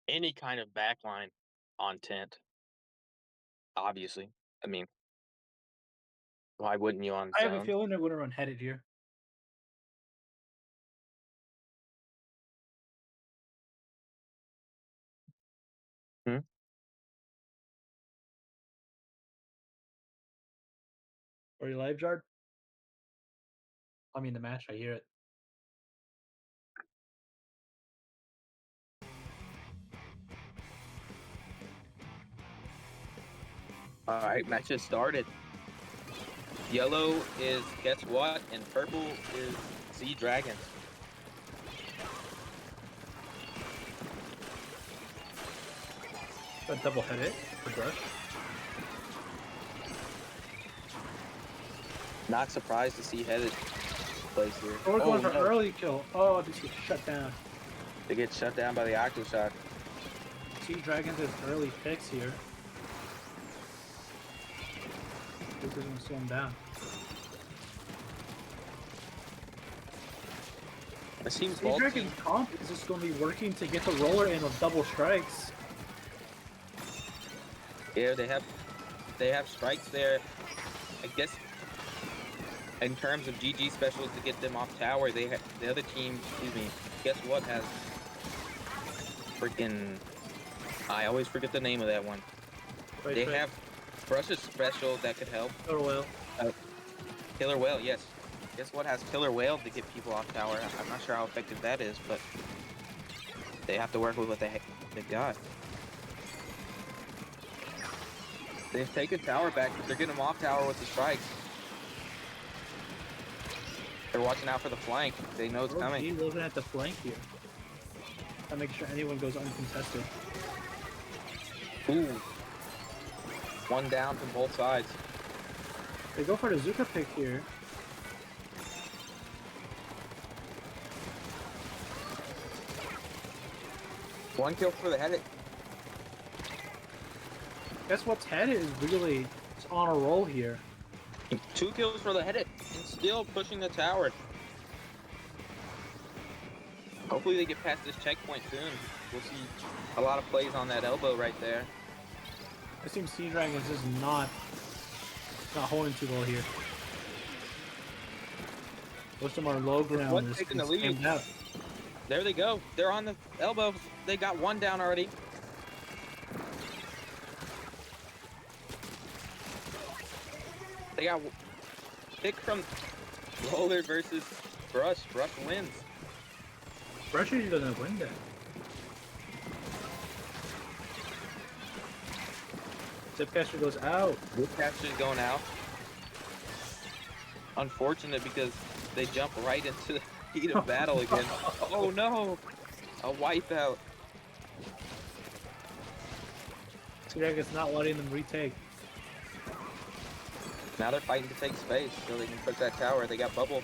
any kind of backline on tent. Obviously. I mean, why wouldn't you on I have a zone? feeling they're going to run headed here. Hmm? Are you live, Jard? I mean, the match. I hear it. All right, match has started. Yellow is guess what, and purple is Sea Dragons. A double head it for Brush. Not surprised to see headed place here. Oh, we're going for no. early kill. Oh, this gets shut down. They get shut down by the Octo Shock. Sea Dragons is early picks here. This is going to slow him down. It seems Sea Dragon's comp is just going to be working to get the roller in with double strikes. Yeah, they have strikes there. I guess in terms of GG specials to get them off tower, the other team, guess what has freaking, I always forget the name of that one. Right, they have Brush's special that could help. Killer Whale. Killer Whale, yes. Guess what has Killer Whale to get people off tower? I'm not sure how effective that is, but they have to work with what they got. They've taken tower back, but they're getting them off tower with the strikes. They're watching out for the flank. They know it's coming. He's looking at the flank here. To make sure anyone goes uncontested. Ooh. One down from both sides. They go for the Zuka pick here. One kill for the head. Guess what's head is really on a roll here. 2 kills for the head and still pushing the tower. Hopefully they get past this checkpoint soon. We'll see a lot of plays on that elbow right there. It seems Sea Dragon's just not holding too well here. Most of them are low ground. One's taking the lead. There they go. They're on the elbow. They got one down already. They got pick from Roller versus Brush. Brush wins. Brush usually doesn't win that. Zipcaster goes out. Zipcaster's going out. Unfortunate because they jump right into the heat of battle again. Oh no! A wipeout. Sea Dragon's not letting them retake. Now they're fighting to take space so they can push that tower. They got bubble.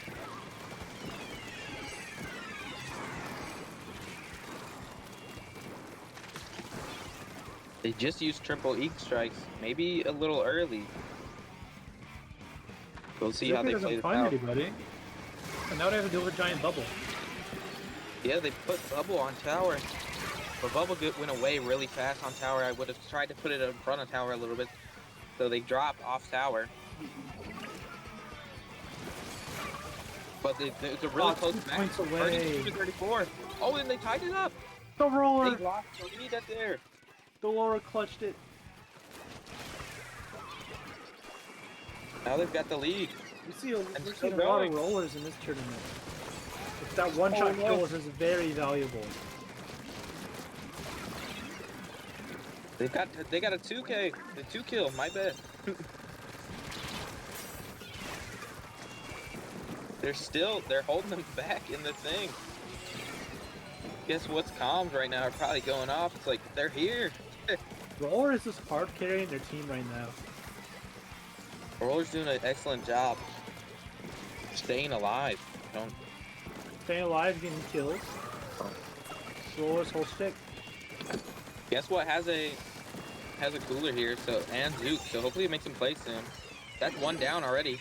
They just used triple E strikes, maybe a little early. We'll see how they play this out. Anybody. And now they have to deal with a giant bubble. Yeah, they put bubble on tower. But bubble went away really fast on tower. I would have tried to put it in front of tower a little bit. So they dropped off tower. But it's a really close match. 32 to 34. Oh, and they tied it up. The roller. They lost the lead up there. The roller clutched it. Now they've got the lead. We're seeing a lot of rollers in this tournament. That one-shot no. kill is very valuable. They got a 2K, the 2 kill. My bad. they're holding them back in the thing. Guess what's comms right now are probably going off. It's like they're here. Roller is just hard carrying their team right now. Roller's doing an excellent job staying alive. Don't Staying alive, getting kills. Roller's whole stick. guess what has a cooler here, so and Zook, so hopefully it makes him play soon. That's one down already.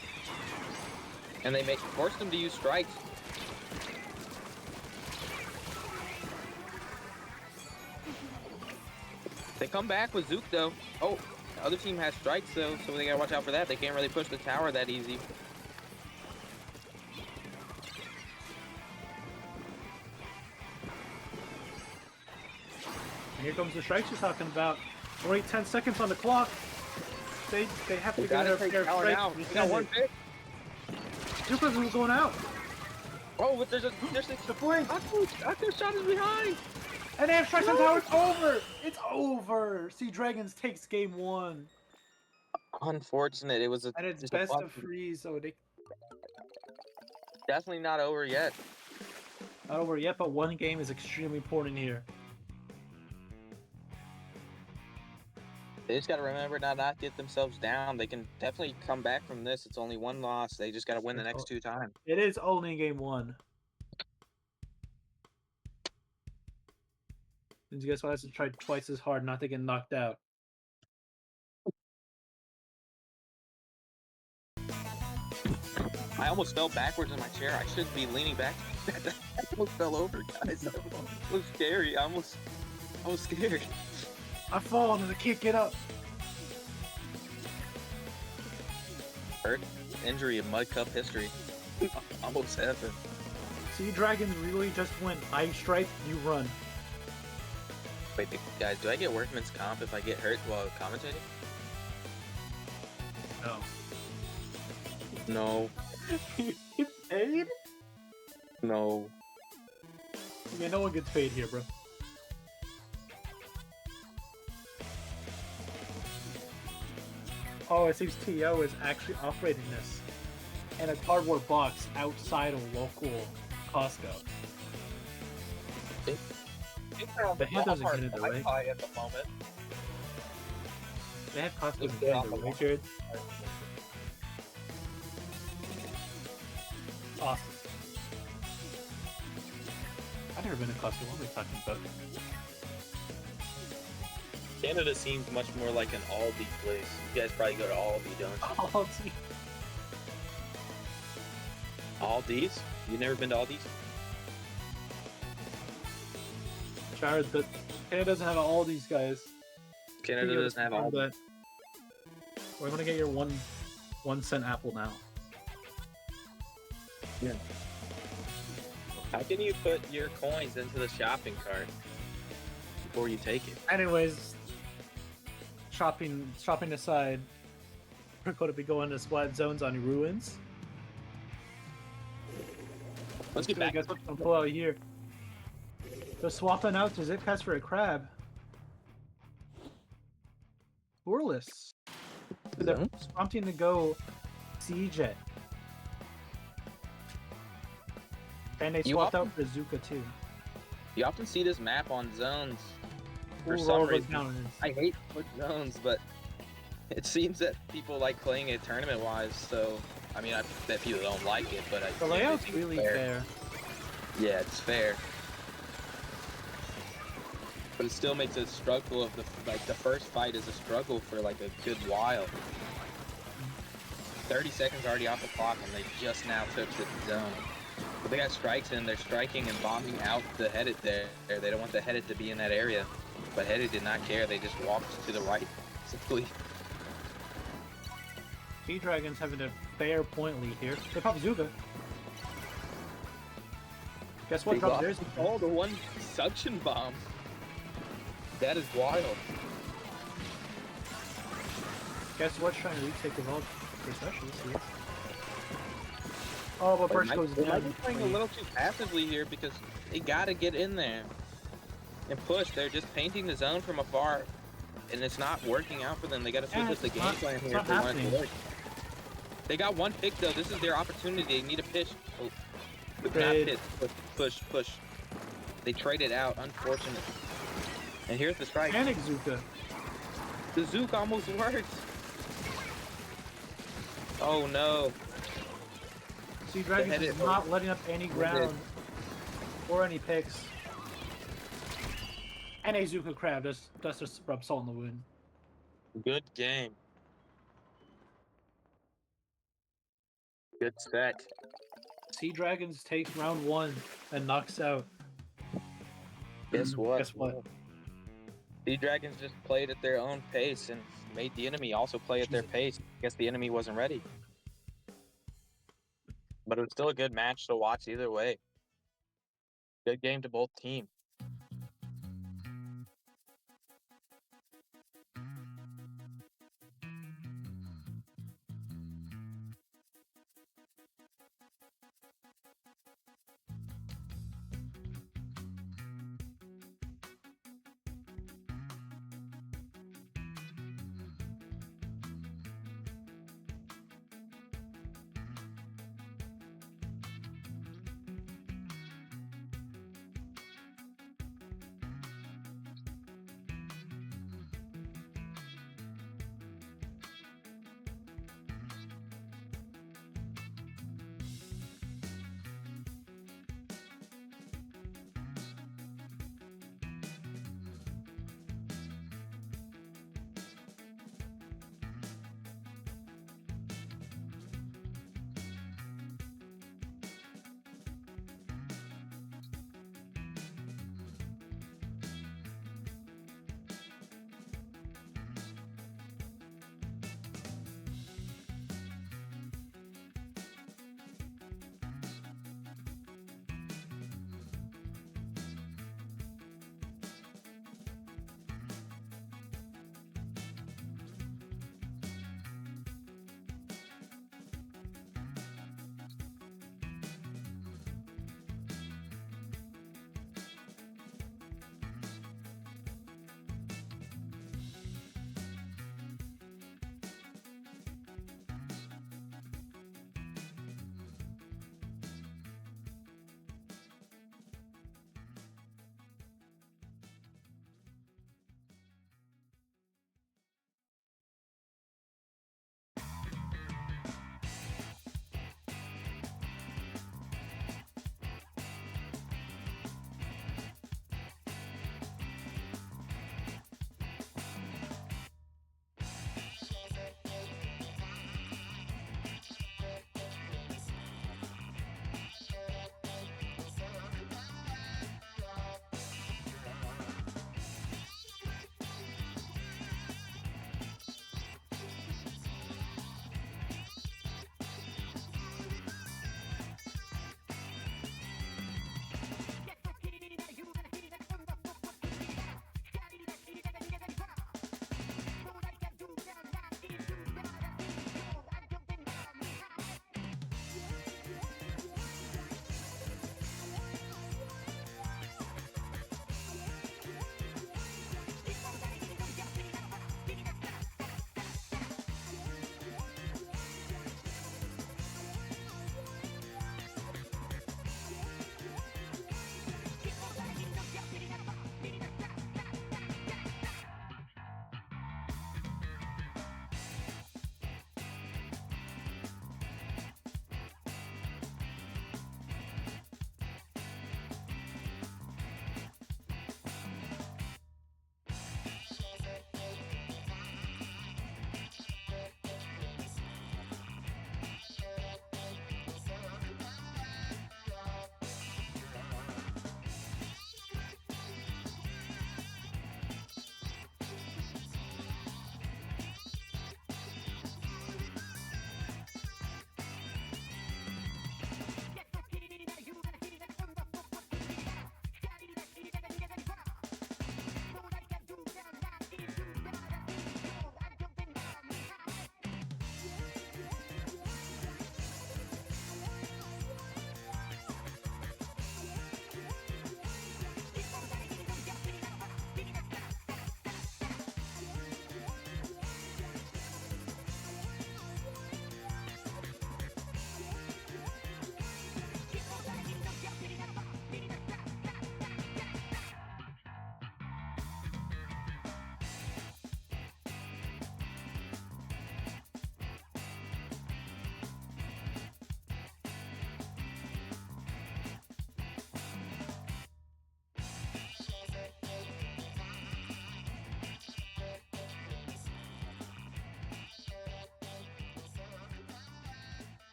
And they forced him to use strikes. They come back with Zook though. Oh, the other team has strikes though, so they gotta watch out for that. They can't really push the tower that easy. And here comes the strikes you're talking about. Only 10 seconds on the clock. They have to get their tower now. We got one pick. Zuka's going out. Oh, but there's The blink. Akko's shot is behind. And they have strikes on tower. It's over. It's over. Sea Dragons takes game 1. Unfortunate. It was And it's just a best bust. of 3, so they Definitely not over yet. not over yet, but one game is extremely important here. They just got to remember not get themselves down. They can definitely come back from this. It's only one loss. They just got to win the next 2 times. It is only game 1. And you guys will have to try twice as hard not to get knocked out. I almost fell backwards in my chair. I shouldn't be leaning back. I almost fell over, guys. That was scary. I was scared. I've fallen and I can't get up. Hurt injury in Mud Cup history. Almost happened. Sea Dragons really just went. I strike, you run. Wait, guys, do I get workman's comp if I get hurt while commentating? No. No. You paid? No. Yeah, no one gets paid here, bro. Oh, it seems TO is actually operating this in a cardboard box outside a local Costco. The hand doesn't get in the way. At the moment. They have Costco in Canada, right, Jared? Awesome. I've never been to Costco. What are we talking about? Canada seems much more like an Aldi place. You guys probably go to Aldi, don't you? Aldi's? You've never been to Aldi's? Jared, but Canada doesn't have all these guys. Canada doesn't have all that. We're gonna get your 1 cent apple now. Yeah. How can you put your coins into the shopping cart before you take it? Anyways, shopping aside, we're going to be going to splat zones on ruins. Let's get So I back. guess what's gonna pull out here? They're swapping out the zip pass for a crab. Scoreless. They're prompting to go Jet. And they swapped out for Zuka too. You often see this map on zones. For Ooh, some roll goes reason, down and I hate put zones, but it seems that people like playing it tournament-wise. So, I mean, I bet people don't like it, but the layout's really fair. Yeah, it's fair. But it still makes a struggle of the first fight is a struggle for like a good while. 30 seconds already off the clock and they just now took the zone. But they got strikes in, they're striking and bombing out the headed there. They don't want the headed to be in that area. But headed did not care, they just walked to the right, simply. Sea Dragons having a fair point lead here. They pop Zuka. Guess what? Drop theirs. Oh, the one suction bomb. That is wild. Guess what's trying to retake the vault for specialists here. Oh, but first goes They might down. be playing a little too passively here because they gotta get in there and push. They're just painting the zone from afar, and it's not working out for them. They gotta switch up the game plan It's here not if they want it to happening. work. They got one pick though. This is their opportunity. They need a pitch. Oh, not Trade. pitch. Push. They traded out. Unfortunate. And here's the strike. Panic Zuka. The Zook almost worked. Oh no. Sea Dragons headed- is not letting up any ground or any picks. And a Zuka Crab does just rub salt in the wound. Good game. Good set. Sea Dragons takes round 1 and knocks out. Guess what? Guess what? The Dragons just played at their own pace and made the enemy also play at their pace. Guess the enemy wasn't ready. But it was still a good match to watch either way. Good game to both teams.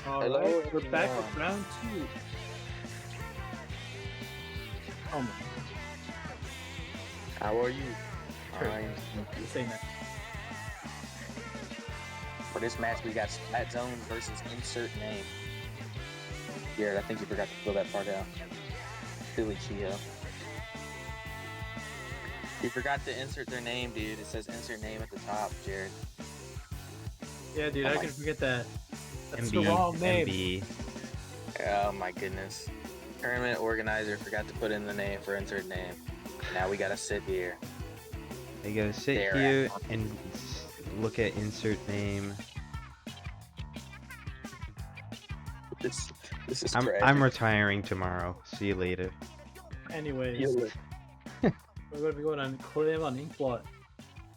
All Hello, right, we're back everyone. with round 2. Oh my, How are you? Sure. I'm you're saying that. For this match, we got Splat Zone versus Insert Name. Jared, I think you forgot to fill that part out. Billy Chio. You forgot to insert their name, dude. It says insert name at the top, Jared. Yeah, dude, Oh I my- can forget that. That's the MB, wrong name. MB. Oh my goodness. Tournament organizer forgot to put in the name for insert name. Now we gotta sit here. I gotta sit There. here and look at insert name. This is I'm retiring tomorrow. See you later. Anyways, we're going to be going on Clem on Inkblot,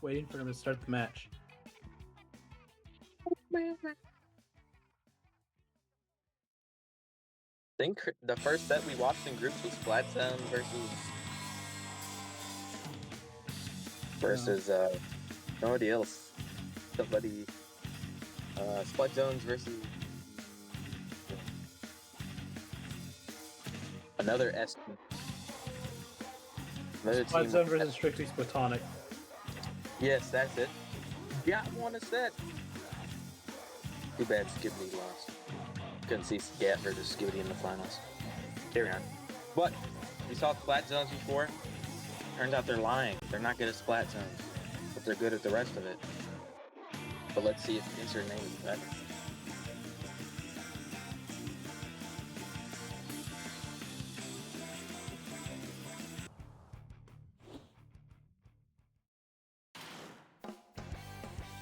waiting for him to start the match. I think the first set we watched in groups was Splat Zone versus nobody else. Somebody Splat Zones versus another S team. Another Splat team. Zone versus Strictly Splatonic. Yes, that's it. Got one a set. Too bad Skibbity lost. Couldn't see Scat versus Skibbity in the finals. Carry on. But we saw Splat Zones before. Turns out they're lying. They're not good at Splat Zones, but they're good at the rest of it. But let's see if insert name is better.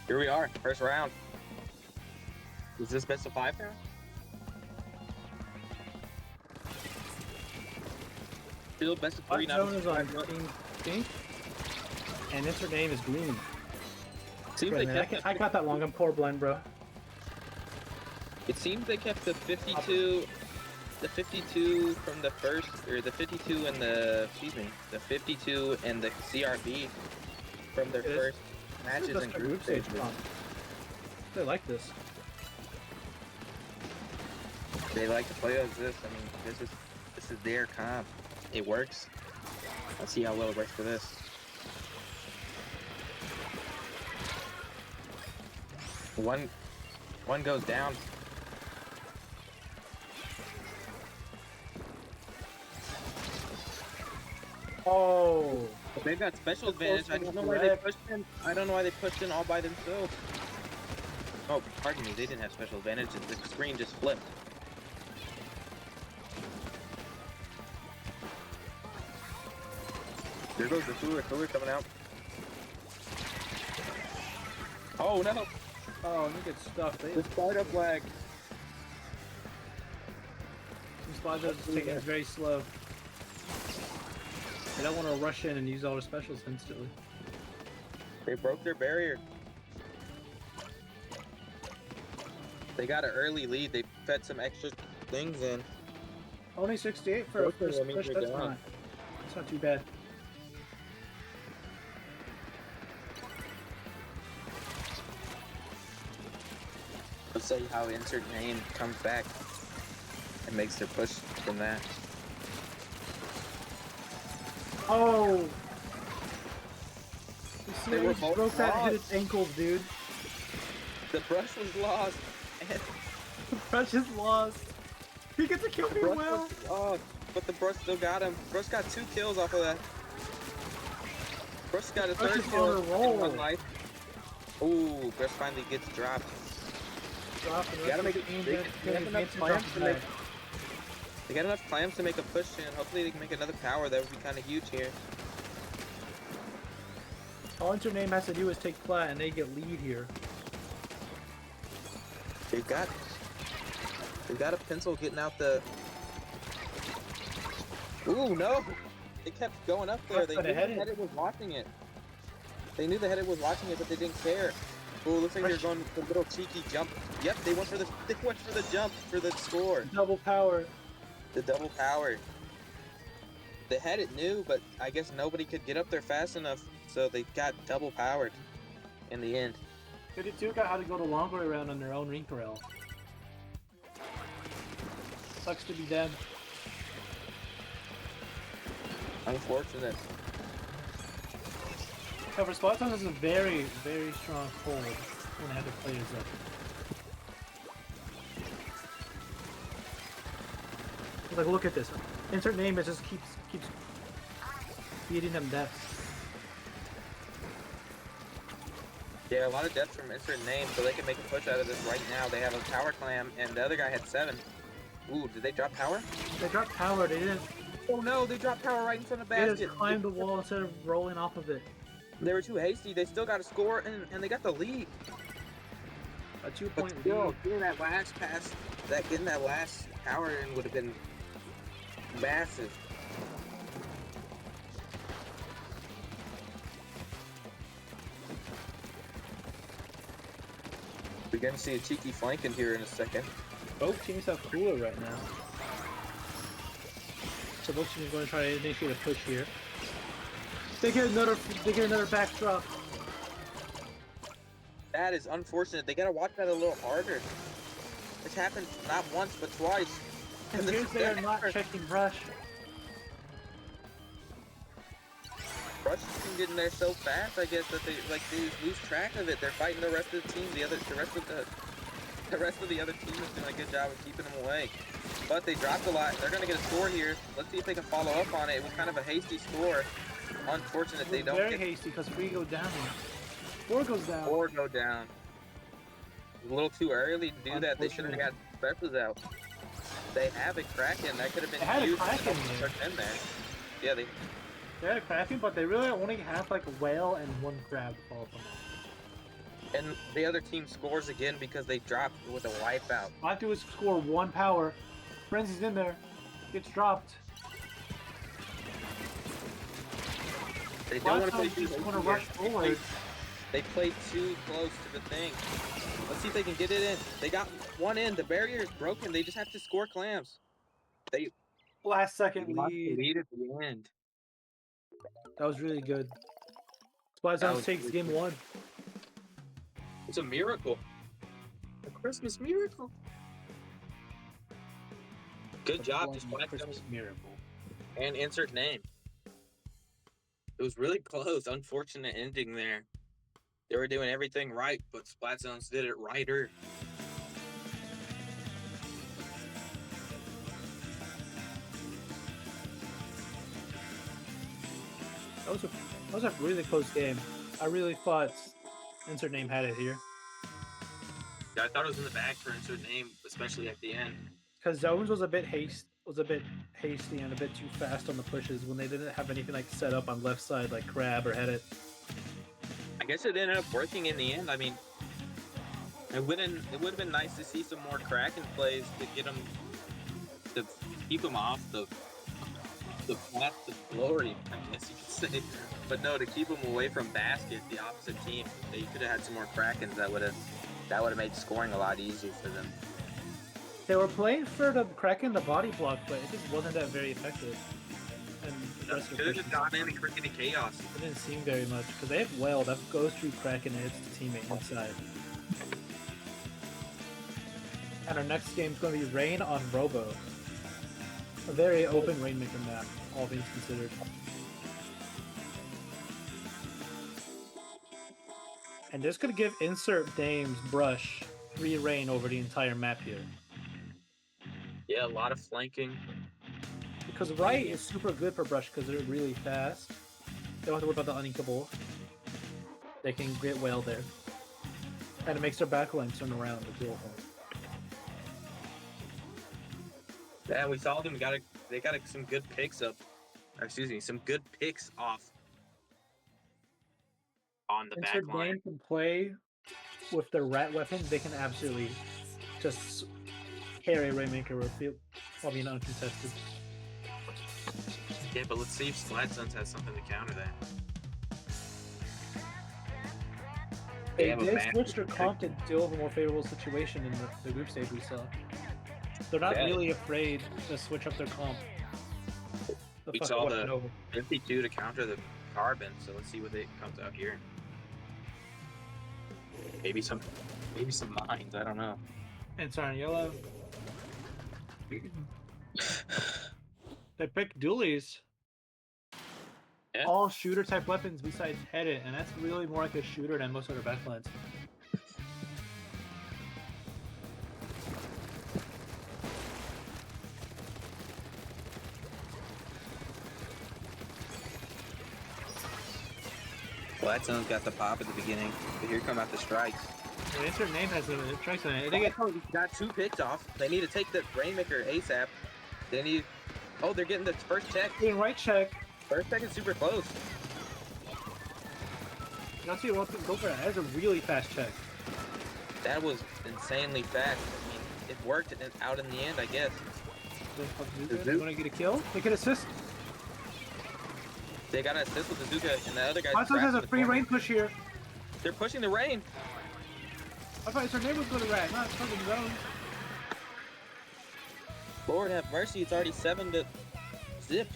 Here we are, first round. Is this best of 5 now? Still best of 3 Splat now. Zone is on Team Pink, and insert name is green. Seems Wait a they minute, kept I got that wrong. I'm colorblind, bro. It seems they kept the 52 from the first, or the 52 and the CRB from their It is. first matches That's in the group stage. stages. They like this. They like to play as this. I mean, this is their comp. It works. Let's see how well it works for this. One goes down. Oh, They've got special advantage. I don't know why they pushed in all by themselves. Oh, pardon me. They didn't have special advantage. The screen just flipped. There goes the cooler coming out. Oh no! oh, look at stuff. The spider flag. Splat Zone is taking it very slow. They don't want to rush in and use all their specials instantly. They broke their barrier. They got an early lead. They fed some extra things in. Only 68 for a Both of first them push. are That's down. not. That's not too bad. Let's see how insert name comes back and makes their push from that. Oh! You see They how were he both broke that and hit lost. its ankles, dude. The brush was lost. And Precious lost. He gets to kill me brush well. was lost, but the brush still got him. Brush got 2 kills off of that. Brush got a Brush 3rd is kill on a in roll. 1 life. Ooh, Brush finally gets dropped. Drop and You gotta make it. They got enough clams to make. They got enough clams to make a push in. Hopefully they can make another tower. That would be kind of huge here. All insert name has to do is take flat and they get lead here. They've got a pencil getting out the. Ooh no! They kept going up there. They knew the headed was watching it. They knew the headed was watching it, but they didn't care. Ooh, looks like they're going for the little cheeky jump. Yep, they went for the jump for the score. Double power. The double power. The headed knew, but I guess nobody could get up there fast enough, so they got double powered in the end. 52 got how to go the long way around on their own ring rail. Sucks to be them. Unfortunate. However, Splattown has a very, very strong hold when they have their players up. Like, look at this. Insert name, it just keeps beating them deaths. Yeah, a lot of deaths from insert name, so they can make a push out of this right now. They have a power clam, and the other guy had 7. Ooh, did they drop power? They dropped power, they didn't. Oh no, they dropped power right in front of They basket. just climbed the wall instead of rolling off of it. They were too hasty. They still got a score, and they got the lead. A 2 But point still, lead. getting that last pass, getting that last power in would have been massive. We're gonna see a cheeky flank in here in a second. Both teams have cooler right now. So both teams are going to try to initiate a push here. They get another backdrop. That is unfortunate. They gotta watch that a little harder. It's happened not once but twice. And here's they are not checking Brush. Rush can get in there so fast, I guess, that they lose track of it. They're fighting the rest of the team. The rest of the other team is doing a good job of keeping them away. But they dropped a lot. They're gonna get a score here. Let's see if they can follow up on it. It was kind of a hasty score. Unfortunate they don't Very get hasty because 3 go down. 4 goes down. 4 go down. A little too early to do that. They should have got specials out. They have a Kraken. That could have been They had a huge. Kraken In there. Yeah, they. They had a Kraken, but they really only have like a whale and 1 crab to fall from it. And the other team scores again because they dropped with a wipeout. All I have to do is score 1 power. Frenzy's in there. Gets dropped. They don't want to play Splattown too just want to rush forward. They played too close to the thing. Let's see if they can get it in. They got 1 in. The barrier is broken. They just have to score clams. They Last second lost the lead. lead at the end. That was really good. That Splattown was takes really game good. 1. It's a miracle. A Christmas miracle. Good job to Christmas Splattown miracle. and insert name. It was really close. Unfortunate ending there. They were doing everything right, but Splatzones did it righter. That was a really close game. I really thought insert name had it here. Yeah, I thought it was in the bag for insert name, especially at the end. Because Zones was a bit hasty and a bit too fast on the pushes when they didn't have anything like set up on left side like Crab or Head It. I guess it ended up working in the end. I mean, it would have been nice to see some more Kraken plays to get them to keep them off the path to glory, I guess you could say. But no, to keep them away from basket, the opposite team. They could have had some more Krakens that would have made scoring a lot easier for them. They were playing for the Kraken the body block, but it just wasn't that very effective. And the rest of Could the have just gone in and created chaos. it didn't seem very much because they have Whale that goes through Kraken and hits the teammate inside. And our next game is going to be Rain on Robo. A very open Rainmaker map, all things considered. And this could give insert Dame's Brush free reign over the entire map here. Yeah, a lot of flanking. Because right is super good for Brush because they're really fast. They don't have to worry about the uninkable. They can get Whale there. And it makes their backline turn around to kill them. Yeah, we saw them they got some good picks up. Excuse me, some good picks off on the Insert back line. Dame can play with their rat weapon. They can absolutely just carry Rainmaker while being uncontested. Yeah, but let's see if Splatzones has something to counter that. They have a did back- switch their comp to deal with a more favorable situation in the group stage we saw. They're not Yeah. really afraid to switch up their comp. We fuck saw what the- I know. 52 to counter the carbon, so let's see what comes out here. Maybe some mines, I don't know. And sorry, yellow. They picked dualies. Yeah. All shooter type weapons besides head it, and that's really more like a shooter than most other backlands. Black Zone's got the pop at the beginning, but here come out the strikes. The insert name has a strikes on it. I think it. Got 2 picks off. They need to take the Rainmaker ASAP. They need. Oh, they're getting the first check. Doing right check. First check is super close. You don't see what to go for that. That's a really fast check. That was insanely fast. I mean, it worked out in the end, I guess. They're gonna get a kill. They can assist. They got an assist with the Zuka, and the other guy. Monsters has a free rain push here. They're pushing the rain. I thought her name was going to rat, not fucking zone. Lord have mercy, it's already 7 to zip.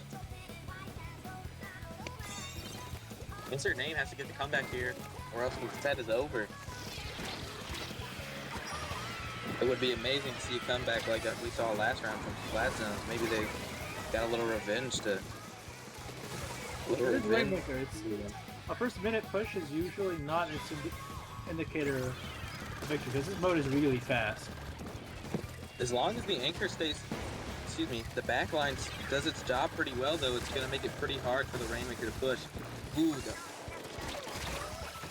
Insert name has to get the comeback here, or else the set is over. It would be amazing to see a comeback like we saw last round from Flat Zones. Maybe they got a little revenge to. It is Rainmaker. It's a first minute push is usually not an indicator of victory because this mode is really fast. As long as the anchor stays, excuse me, the backline does its job pretty well, though, it's going to make it pretty hard for the Rainmaker to push. Ooh, the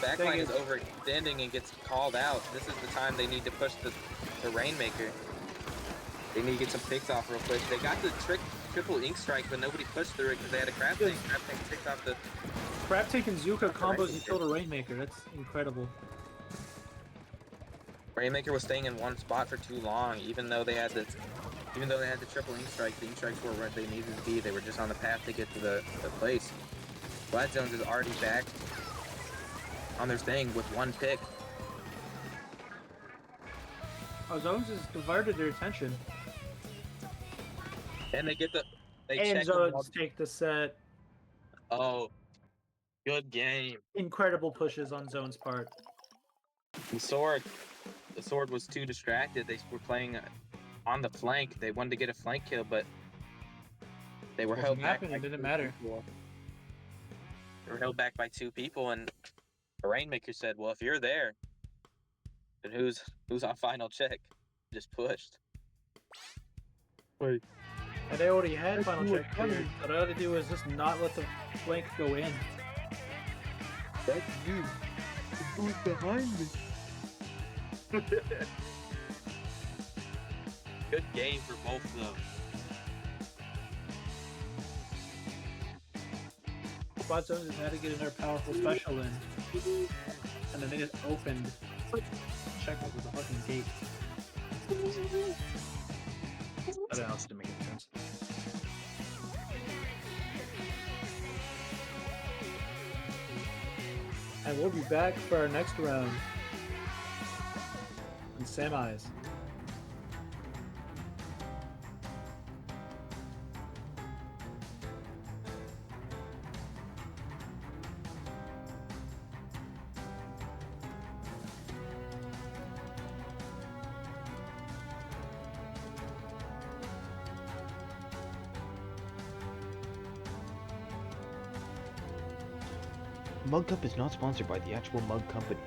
backline is overextending and gets called out. This is the time they need to push the Rainmaker. They need to get some picks off real quick. They got the triple ink strike, but nobody pushed through it because they had a crab tank. Crab tank picked off the... Crab Tank and Zuka combos and killed a Rainmaker. That's incredible. Rainmaker was staying in one spot for too long, even though they had the triple ink strike. The ink strikes were where they needed to be. They were just on the path to get to the place. Black Zones is already back on their thing with 1 pick. Oh, Zones has diverted their attention. And they get the... They And check Zones take the set. Oh, good game. Incredible pushes on Zone's part. The sword was too distracted. They were playing on the flank. They wanted to get a flank kill, but they were held back. It didn't matter. They were held back by 2 people, and the Rainmaker said, "Well, if you're there, then who's on final check?" Just pushed. Wait. And they already had final check cleared. What I had to do is just not let the flank go in. That's you. Who's behind me? Good game for both of them. Spot Zones just had to get in their powerful special in. And then they just opened. Check with the fucking gate. I don't know if it didn't make any sense. And we'll be back for our next round. In semis. Mug Cup is not sponsored by the actual mug company.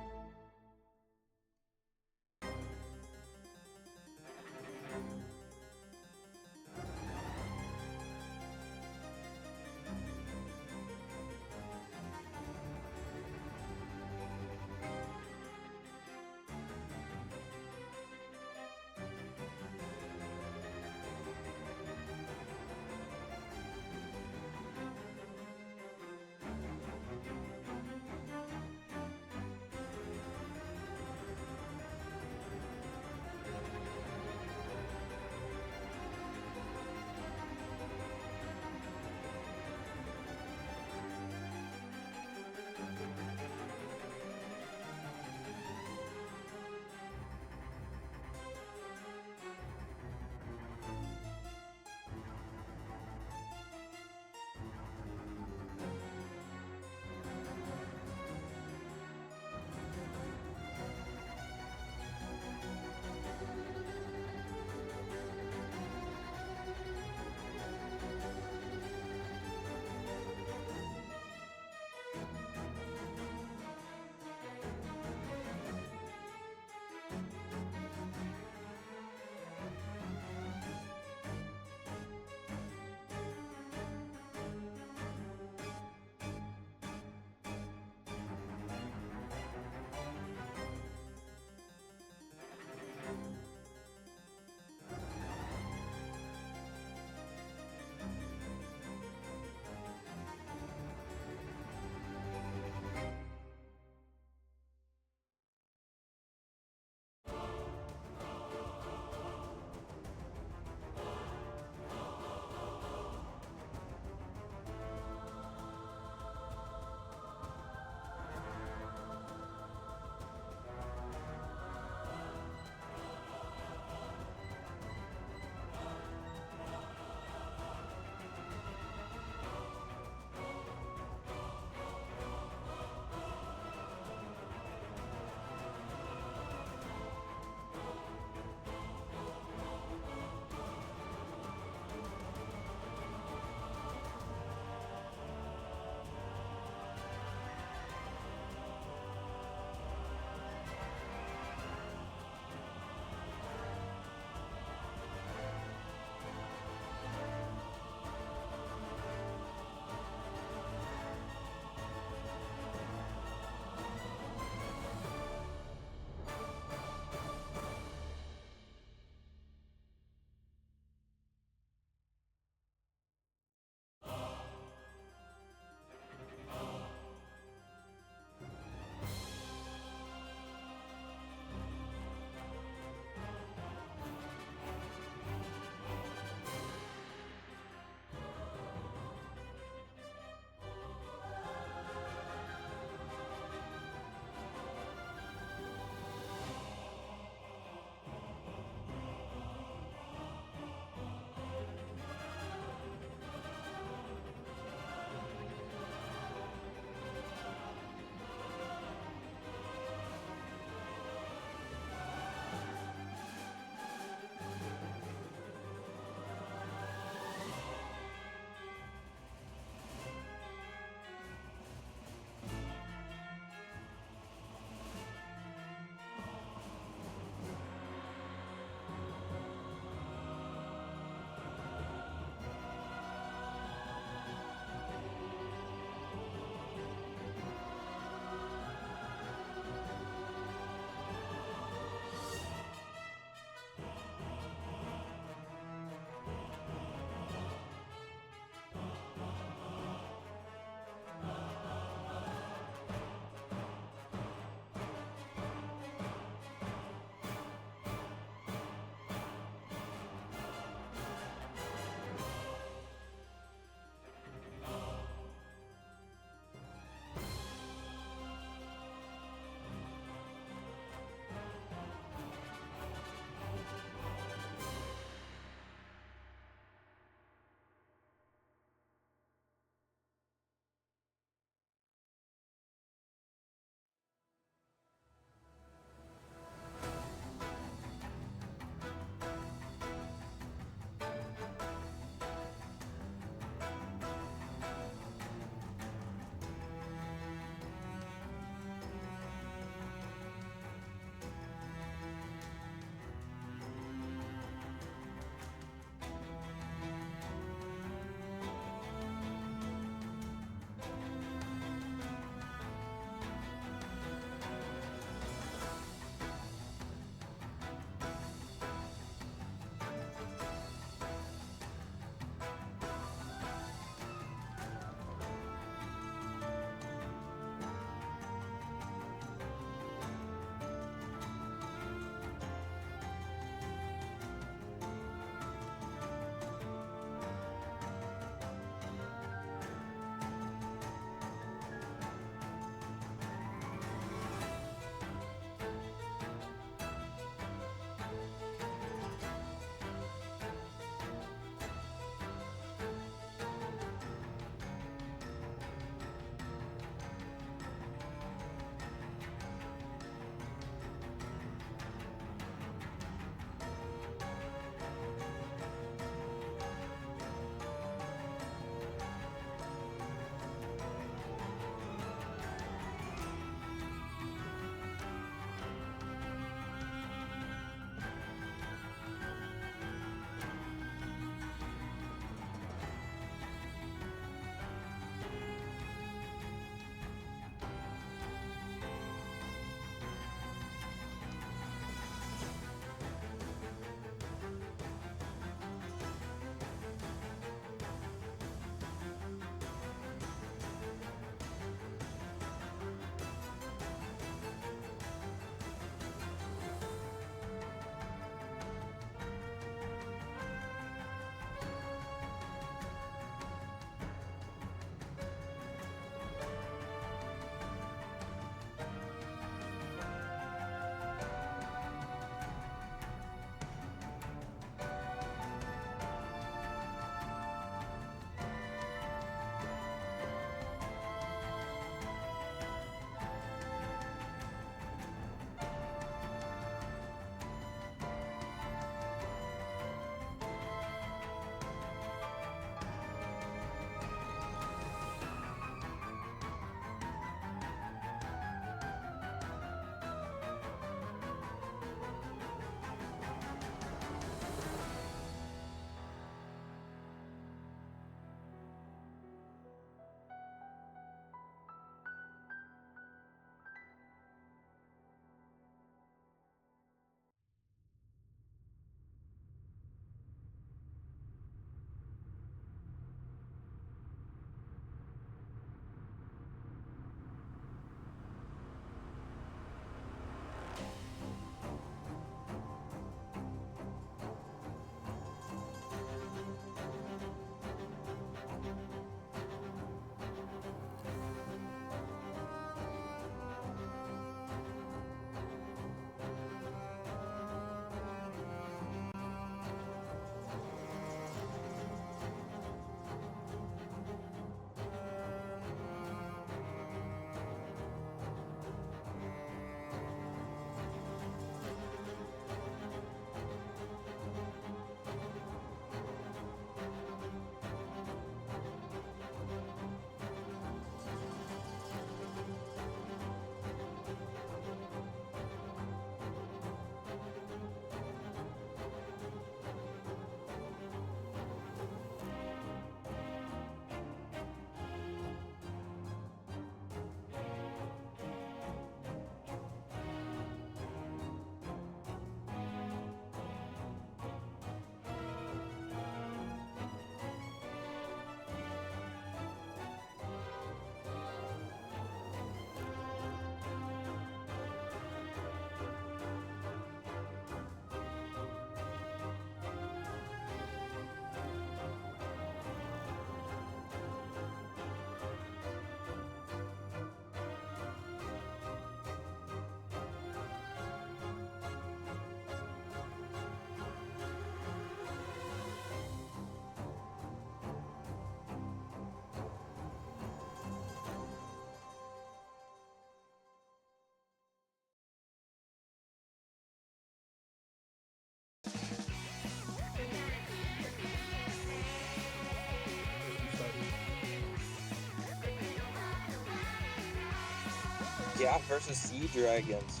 Yacht versus Sea Dragons.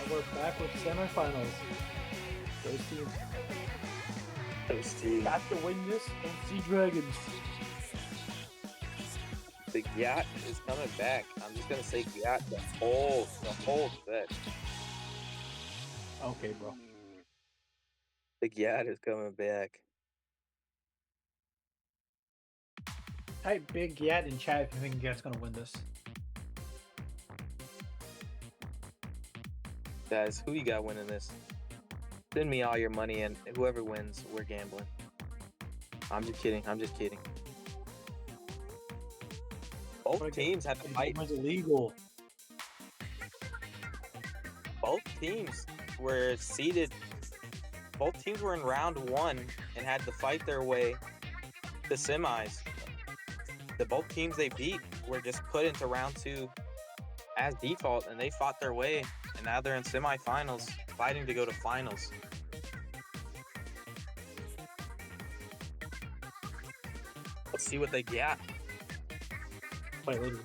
And we're back with semifinals. Those teams Those teams. got to win this and Sea Dragons. The Yacht is coming back. I'm just gonna say Yacht the whole set. Okay, bro. The Yacht is coming back. Type Big Yat in chat if you think Yat's gonna win this. Guys, who you got winning this? Send me all your money, and whoever wins, we're gambling. I'm just kidding. I'm just kidding. Both teams have to fight. It's illegal. Both teams were seeded. Both teams were in round 1 and had to fight their way to semis. Both teams they beat were just put into round 2 as default, and they fought their way, and now they're in semifinals, fighting to go to finals. Let's see what they got. Quite literally.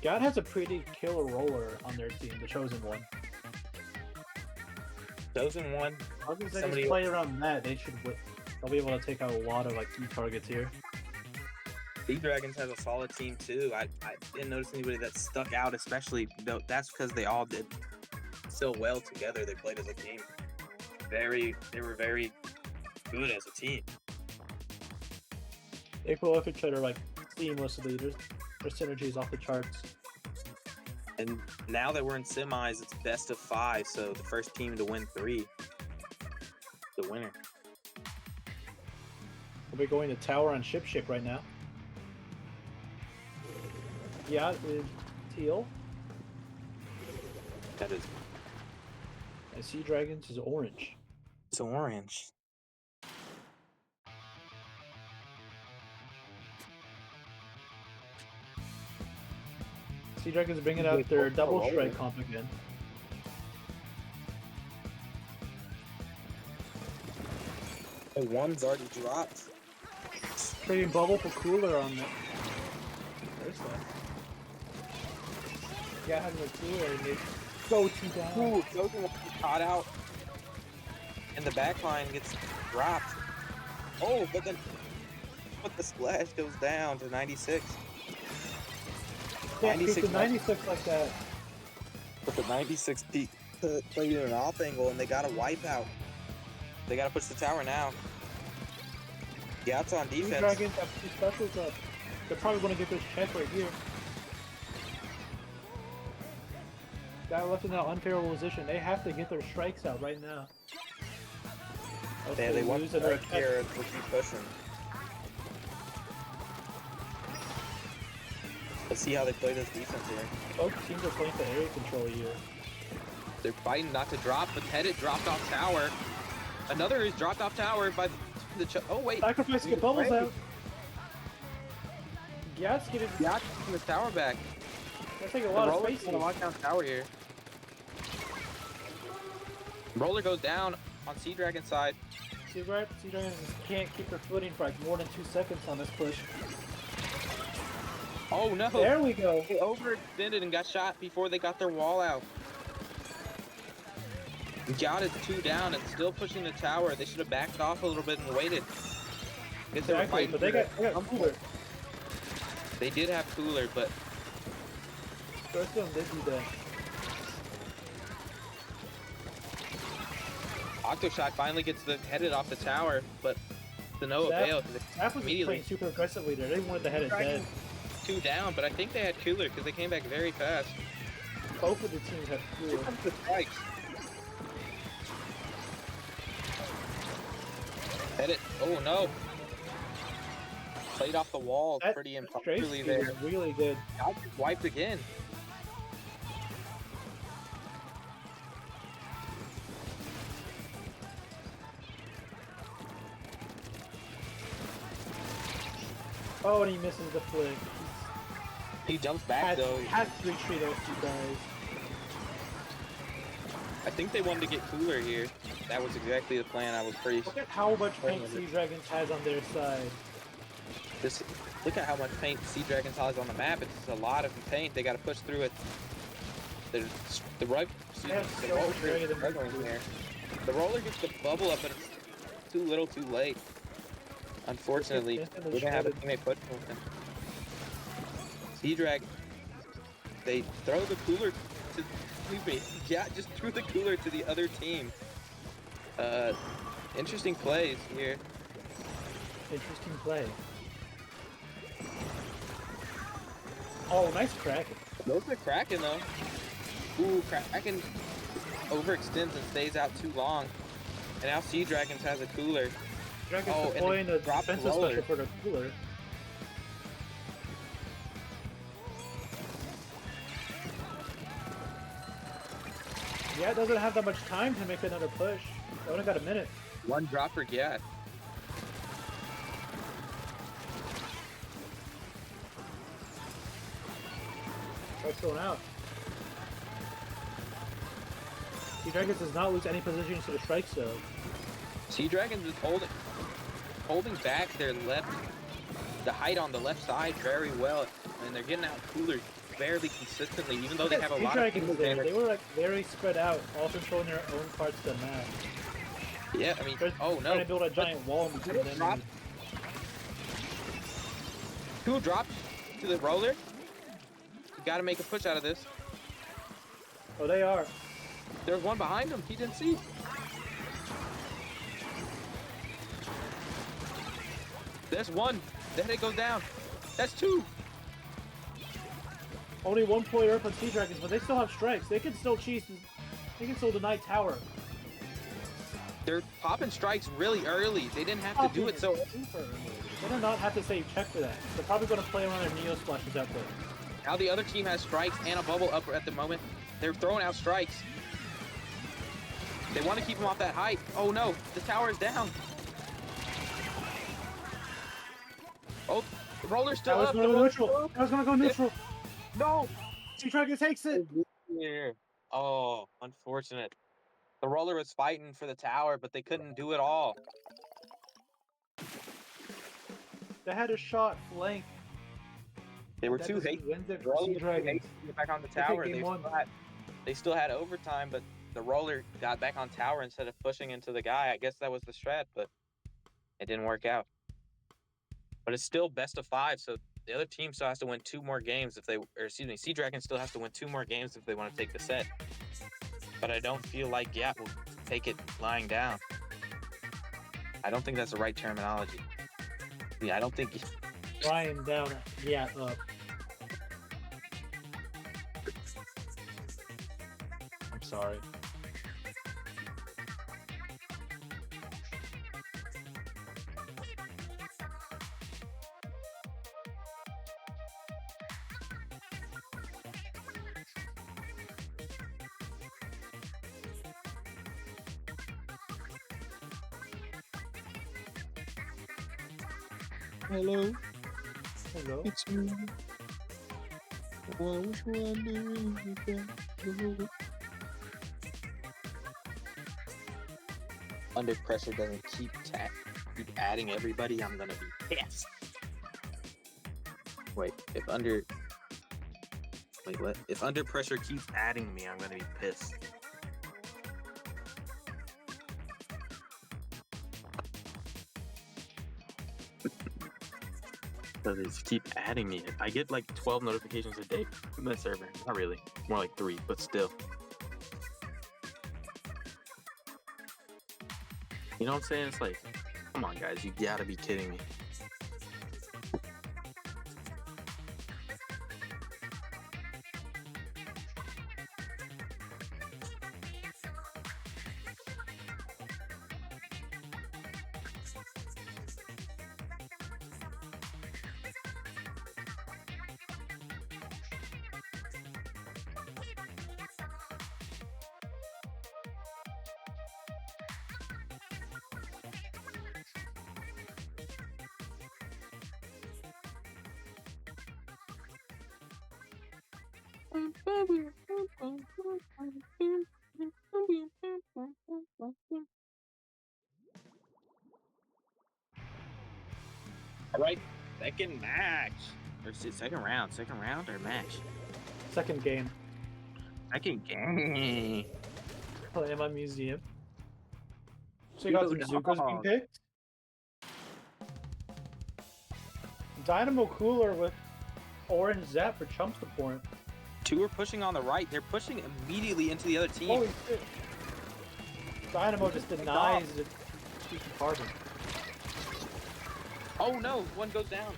God has a pretty killer roller on their team, the Chosen One. Chosen One. I was gonna say, Somebody- just play around that. They'll be able to take out a lot of like key targets here. Sea Dragons has a solid team too. I didn't notice anybody that stuck out, especially though that's because they all did so well together. They played as a team. They were very good as a team. They pull off each other like seamlessly. Their synergy is off the charts. And now that we're in semis, it's best of 5. So the first team to win 3, the winner. We'll be going to tower on ship right now. Yeah, is teal. That is, And Sea Dragons is orange. it's orange. Sea Dragons bringing out their double strike comp again. The one's already dropped. Trading bubble for cooler on that. There's that. Yeah, having a cooler and they go to down. Ooh, Chosen One caught out. And the back line gets dropped. Oh, but the splash goes down to 96. Yeah, 96 96 like that. But the 96 peak played in an off angle, and they got a wipeout. They got to push the tower now. Yacht's on Sea defense. Dragons have 2 specials up. They're probably going to get this check right here. Guy left in that unfavorable position. They have to get their strikes out right now. Yeah, they want lose to and they're here to keep pushing. Let's see how they play this defense here. Both teams are playing for area control here. They're fighting not to drop, but Headed dropped off tower. Another is dropped off tower by oh wait. Sacrifice to get bubbles out. Yat's getting. Yacht taking the tower back. That's like a lot of Roller's space. gonna lock down tower here. Roller goes down on Sea Dragon's side. Sea Dragons can't keep their footing for like more than 2 seconds on this push. Oh no! There we go. They overextended and got shot before they got their wall out. Yacht is 2 down and still pushing the tower. They should have backed off a little bit and waited. Guess they were Exactly, fighting but they for got cooler. They did have cooler, but First of them did do that. Octoshot finally gets the Headed off the tower, but to no avail. That was Immediately. playing super aggressively there. They wanted to head it dead. 2 down, but I think they had cooler because they came back very fast. Both of the teams have Here cooler. comes the strikes. Headed. Oh no! Played off the wall That pretty strafe improperly speed there. is really good. Yacht gets wiped again. Oh, and he misses the flick. He jumps back though. Has to retreat those 2 guys. I think they wanted to get cooler here. That was exactly the plan. I was pretty. Look at how much paint Sea Dragons has on their side. This Look at how much paint Sea Dragon has on the map. It's a lot of paint. They got to push through it. The roller gets the bubble up, but it's too little, too late. Unfortunately, we didn't have a teammate push with him. Sea Dragon, they throw the cooler to. Excuse me. Yeah, just threw the cooler to the other team. Interesting plays here. Interesting play. Oh, nice Kraken. Those are Kraken though. Ooh, Kraken overextends and stays out too long. And now Sea Dragons has a cooler. Dragon's deploying a defensive special for the cooler. Yeah, it doesn't have that much time to make another push. They only got a minute. One drop for Gyat. What's going out? Sea Dragons does not lose any positions to the strike zone. Sea Dragons is holding back their the height on the left side very well, and they're getting out coolers fairly consistently, even though they have a lot of people there. They were like very spread out, all controlling their own parts of the map. Yeah, I mean, trying to build a giant wall between them. Two drops to the roller. You got to make a push out of this. Oh, they are. There's one behind him. He didn't see. There's one. Then it goes down. That's two. Only one player up on Sea Dragons, but they still have strikes. They can still cheese. They can still deny tower. They're popping strikes really early. They didn't have to do it so early. They do not have to save check for that. They're probably going to play around their Neo splashes out there. Now the other team has strikes and a bubble up at the moment. They're throwing out strikes. They want to keep them off that height. Oh no, the tower is down. Oh, the roller's still up. That was going to go neutral. That was going to go neutral. No! Sea Dragon takes it. Oh, unfortunate. The roller was fighting for the tower, but they couldn't do it all. They had a shot flank. They were too hasty. Sea Dragons get back on the tower. They still had overtime, but the roller got back on tower instead of pushing into the guy. I guess that was the strat, but it didn't work out. But it's still best of 5, so the other team still has to win 2 more games Sea Dragon still has to win 2 more games if they want to take the set. But I don't feel like Gyat will take it lying down. I don't think that's the right terminology. Yeah, I don't think lying down, yeah, up. I'm sorry. Hello. Hello. It's me. What was wondering? Under pressure doesn't keep adding everybody, I'm gonna be pissed. Wait, what? If under pressure keeps adding me, I'm gonna be pissed. So they just keep adding me. I get like 12 notifications a day from the server. Not really. More like 3, but still. You know what I'm saying? It's like, come on guys, you gotta be kidding me. All right, Second match. Or second round or match? Second game. Second game. Play in my museum. So you got some Yo, Zukas being dog. picked. Dynamo Cooler with Orange Zap for chump support. Two are pushing on the right. They're pushing immediately into the other team. Holy shit. Dynamo just denies it. Carbon. Oh no, one goes down.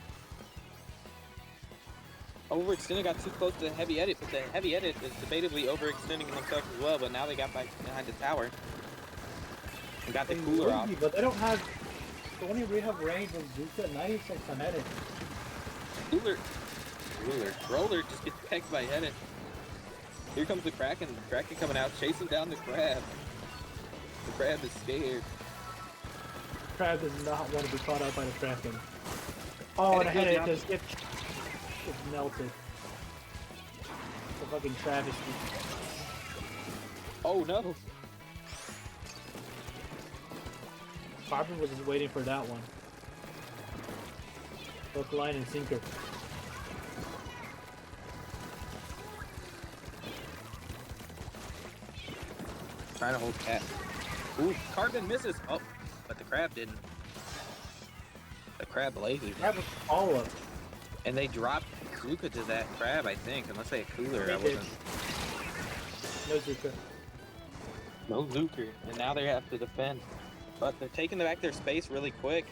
Overextended got too close to the heavy edit, but the heavy edit is debatably overextending themselves as well, but now they got back behind the tower. And got the cooler off. But they don't have... The only we have range with Zuka, 96 on edit. Roller just gets pecked by Edit. Here comes the Kraken. The Kraken coming out, chasing down the crab. The crab is scared. Crab does not want to be caught out by the Kraken. Oh, and Edit it goes just gets melted. The fucking travesty. Oh no! Carbon was just waiting for that one. Hook, line, and sinker. Trying to hold cat. Ooh, Carbon misses. Oh, but the crab didn't. The crab lazy. Crab was all up. And they dropped Zuka to that crab, I think, unless they had cooler. They I did. wasn't. No Zuka. No Zuka, and now they have to defend. But they're taking back their space really quick.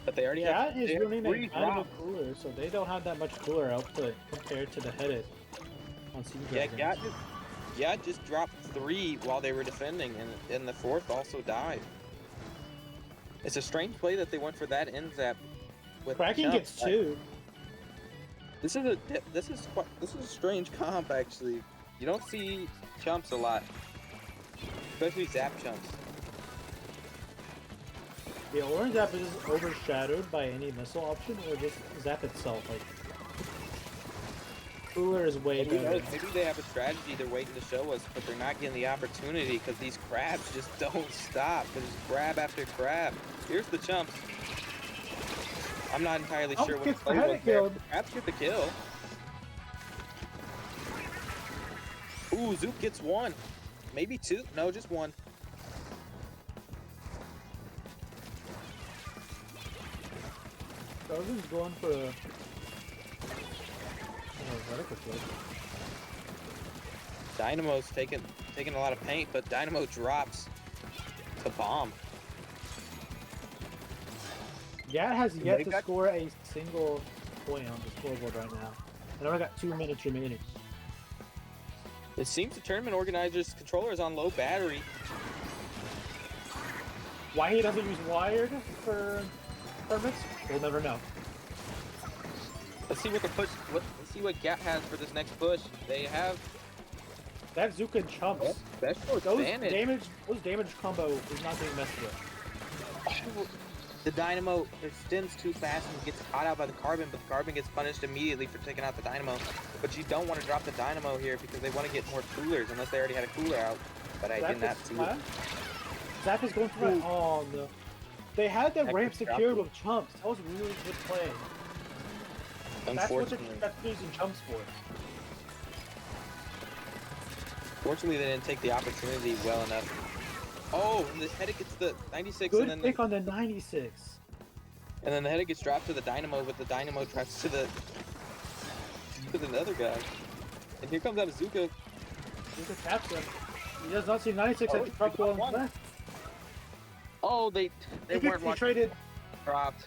But they already Yeah, have. is they have running three a kind of drops. a cooler, so they don't have that much cooler output compared to the headed on Sea Yeah, Dragons. Gat just dropped 3 while they were defending, and the 4th also died. It's a strange play that they went for that end zap. With Kraken Chump. gets 2. This is a strange comp actually. You don't see chumps a lot, especially zap chumps. The orange zap is overshadowed by any missile option or just zap itself. Like cooler is way Maybe better. they have a strategy they're waiting to show us, but they're not getting the opportunity because these crabs just don't stop. There's crab after crab. Here's the chumps. I'm not entirely Oh, sure what gets the play the was head there. killed. The crabs get the kill. Ooh, Zook gets 1. Maybe 2. No, just 1. Frozen's going for a vertical flip. Dynamo's taking a lot of paint, but Dynamo drops the bomb. Gat has yet They to got- score a single point on the scoreboard right now. And only got 2 minutes remaining. It seems the tournament organizer's controller is on low battery. Why he doesn't use wired for permits, we'll never know. Let's see what the push. Let's see what Gat has for this next push. They have That Zuka and chumps. special Those advantage. damage combo is not being messed with. The Dynamo extends too fast and gets caught out by the Carbon, but the Carbon gets punished immediately for taking out the Dynamo. But you don't want to drop the Dynamo here because they want to get more coolers, unless they already had a cooler out. But I Zap did not is see flat. it. Zap is going for it. Oh no. They had that That ramp could drop secured it. with chumps. That was really good play. That's what Unfortunately, they're using chumps for. fortunately, they didn't take the opportunity well enough. Oh, and the headache gets the 96, Good and then pick on the 96. the headache gets dropped to the Dynamo, but the Dynamo drops to the other guy. And here comes out Zuka. Zuka taps him. He does not see 96 Oh, at the truck he got well one. left. Oh, they He weren't watching. traded Dropped.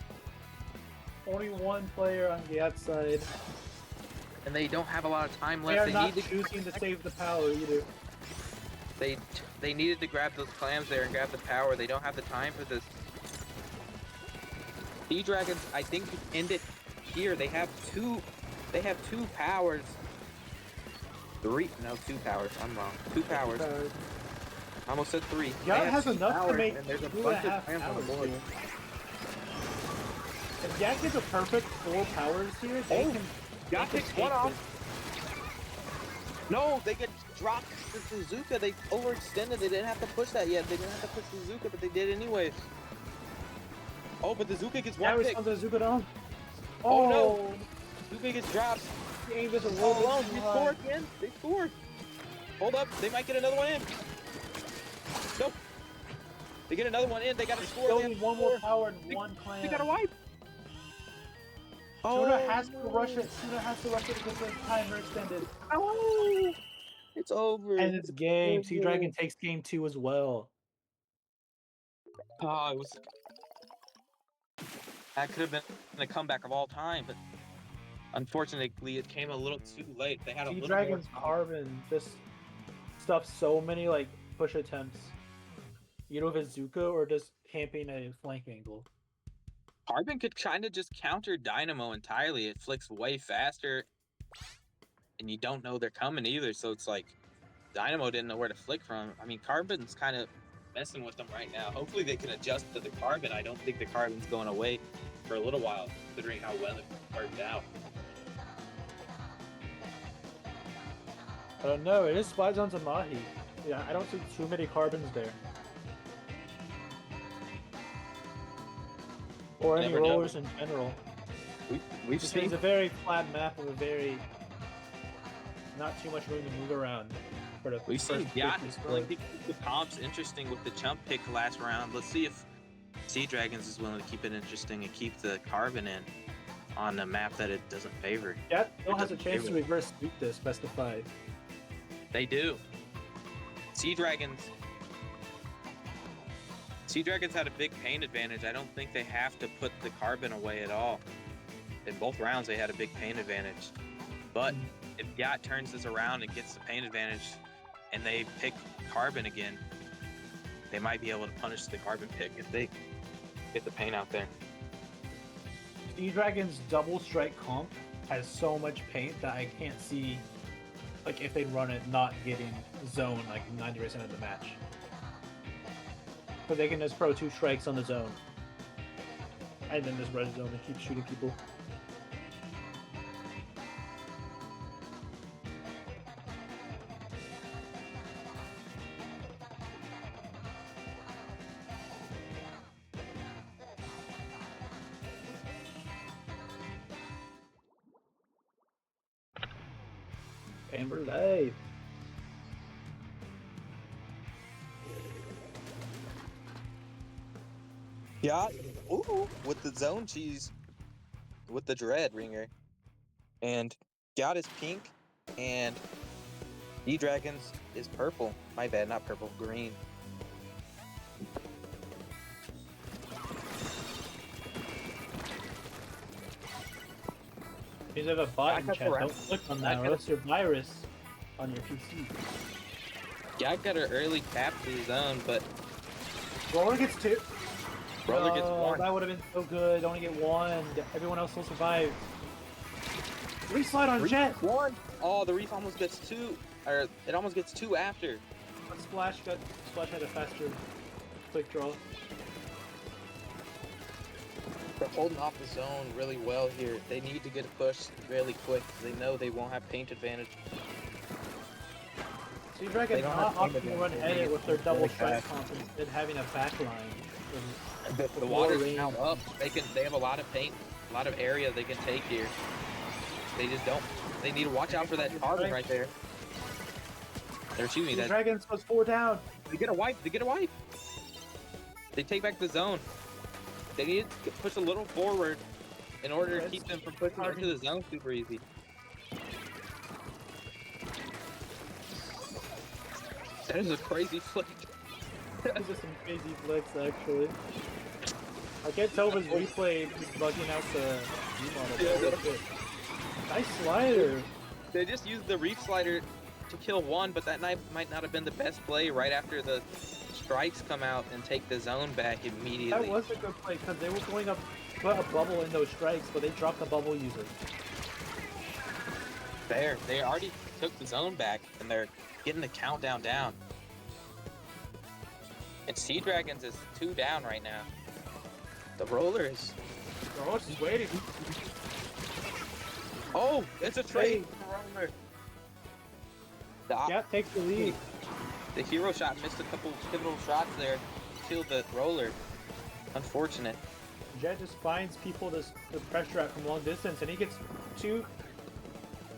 only one player on the outside. And they don't have a lot of time They left. are They not need to choosing to save the power either. they needed to grab those clams there and grab the power. They don't have the time for this. Sea Dragons, I think, end it here. They have two powers. 2 powers. I'm wrong. 2 powers. I almost said 3. They Gat have has 2 enough to powers, make and there's a 2.5 bunch of clams on powers the board. here. If Gat gets a perfect 4 powers here, they Oh, can. Gat they takes can one take off. this. No, they get dropped to Suzuka. They overextended. They didn't have to push that yet. They didn't have to push Suzuka, but they did anyways. Oh, but the Zuka gets That one pick. responds to Zukodon. Oh, no. Zuka gets dropped. The aim is a Oh, little oh, bit they too score high. again. They score. Hold up. They might get another one in. Nope. They get another one in. They got to score. Still They have need to one more score. power and one clan. They got to wipe. Tuna has to rush it. Tuna has to rush it because the timer extended. Oh, it's over. And it's game. over. Sea Dragon takes game 2 as well. Oh, it was. That could have been a comeback of all time, but unfortunately, it came a little too late. They had a Sea little Dragon's more time. Carbon just stuffs so many like push attempts. You know, if it's Zuko or just camping a flank angle. Carbon could kind of just counter Dynamo entirely. It flicks way faster, and you don't know they're coming either. So it's like Dynamo didn't know where to flick from. I mean, Carbon's kind of messing with them right now. Hopefully they can adjust to the Carbon. I don't think the Carbon's going away for a little while, considering how well it worked out. I don't know. It is Spy Zones and Mahi. Yeah, I don't see too many Carbons there. Or any Never know. rollers in general. We've It's seen a very flat map with a very not too much room to move around. For the We've seen first Yacht 50 is scores. keep the comps interesting with the jump pick last round. Let's see if Sea Dragons is willing to keep it interesting and keep the Carbon in on a map that it doesn't favor. Yacht still It has a doesn't chance to favor. reverse sweep this best of 5. They do. Sea Dragons had a big pain advantage. I don't think they have to put the Carbon away at all. In both rounds, they had a big pain advantage. But if Yacht turns this around and gets the pain advantage and they pick Carbon again, they might be able to punish the Carbon pick if they get the pain out there. Sea Dragon's double strike comp has so much paint that I can't see, like, if they run it not getting zone like 90% of the match. But they can just throw 2 strikes on the zone. And then just red zone and keep shooting people. And we're live. Yeah, ooh, with the zone cheese, with the dread ringer, and Yacht is pink, and E-Dragons is purple. My bad, not purple, green. You have a bot in got chat. the Don't click on that, or else your virus on your PC. Yacht got an early tap to the zone, but Roller gets 2. Roller gets No, 1. that would have been so good. Only get 1. Everyone else will survive. Reslide on Jet. 1. Oh, the Reef almost gets 2, or it almost gets 2 after. But Splash had a faster quick draw. They're holding off the zone really well here. They need to get a push really quick. They know they won't have paint advantage. Sea Dragon They don't not have opting to time run to edit with their really double strike fast. comp instead having a backline. The water's now up. They have a lot of paint, a lot of area they can take here. They just don't. They need to watch out for that Carbon right there. They're shooting Sea that. Dragons goes 4 down. They get a wipe. They get a wipe. They take back the zone. They need to push a little forward in order to keep them from pushing into the zone super easy. That is a crazy flick. These are some crazy flicks, actually. I can't tell if his replay is bugging out the view model. Yeah, but it's good. Nice slider. They just used the Reef Slider to kill 1, but that might not have been the best play right after the strikes come out and take the zone back immediately. That was a good play because they were going up, put a bubble in those strikes, but they dropped the bubble user. There, they already took the zone back, and they're getting the countdown down. And Sea Dragons is 2 down right now. The roller is... Oh, just waiting. Oh, it's a trade. Roller. Yeah, takes the lead. The hero shot missed a couple pivotal shots there. Killed the roller. Unfortunate. Jet just finds people to pressure at from long distance, and he gets two.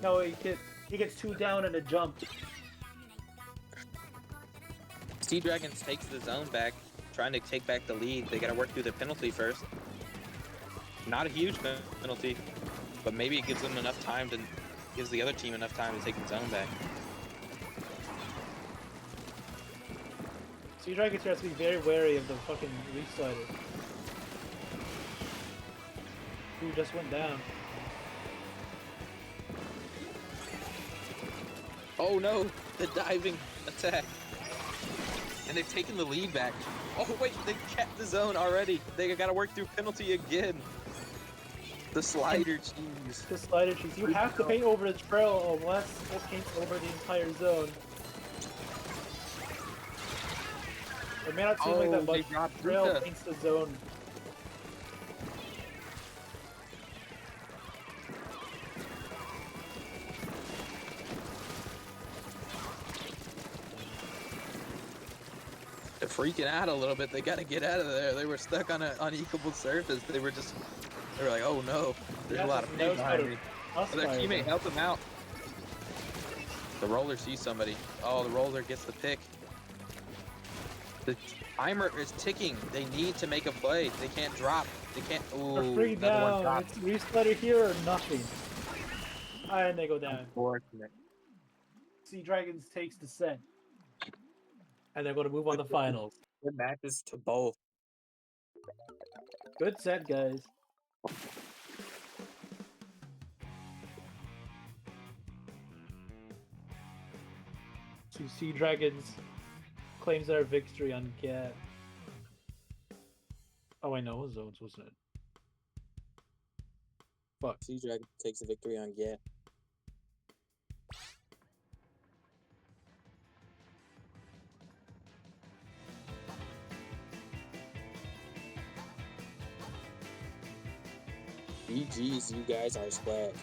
No, he gets two down and a jump. Sea Dragons takes the zone back, trying to take back the lead. They got to work through the penalty first. Not a huge penalty, but maybe it gives them enough time to gives the other team enough time to take the zone back. Sea Dragons here has to be very wary of the fucking leaf slider. Who just went down. Oh no, the diving attack. And they've taken the lead back. Oh wait, they kept the zone already. They gotta work through penalty again. The slider cheese. The slider cheese. You have to paint over the trail unless it paints over the entire zone. It may not seem like that, they but dropped trail Ruka. paints the zone. They're freaking out a little bit. They gotta get out of there. They were stuck on an unequal surface. They were like, oh no, there's a lot of paint behind me. But their teammate helped them out. The roller sees somebody. Oh, the roller gets the pick. The timer is ticking. They need to make a play. They can't drop. They can't. Ooh, They're free another one down. dropped. It's leaf slider here or nothing. And they go down. Unfortunate. Sea Dragons takes the set. And they're going to move on to finals. Good matches to both. Good set, guys. So Sea Dragons claims their victory on Gat. Oh, I know, it was zones, wasn't it? Fuck. Sea Dragon takes the victory on Get. GG's, you guys are swag.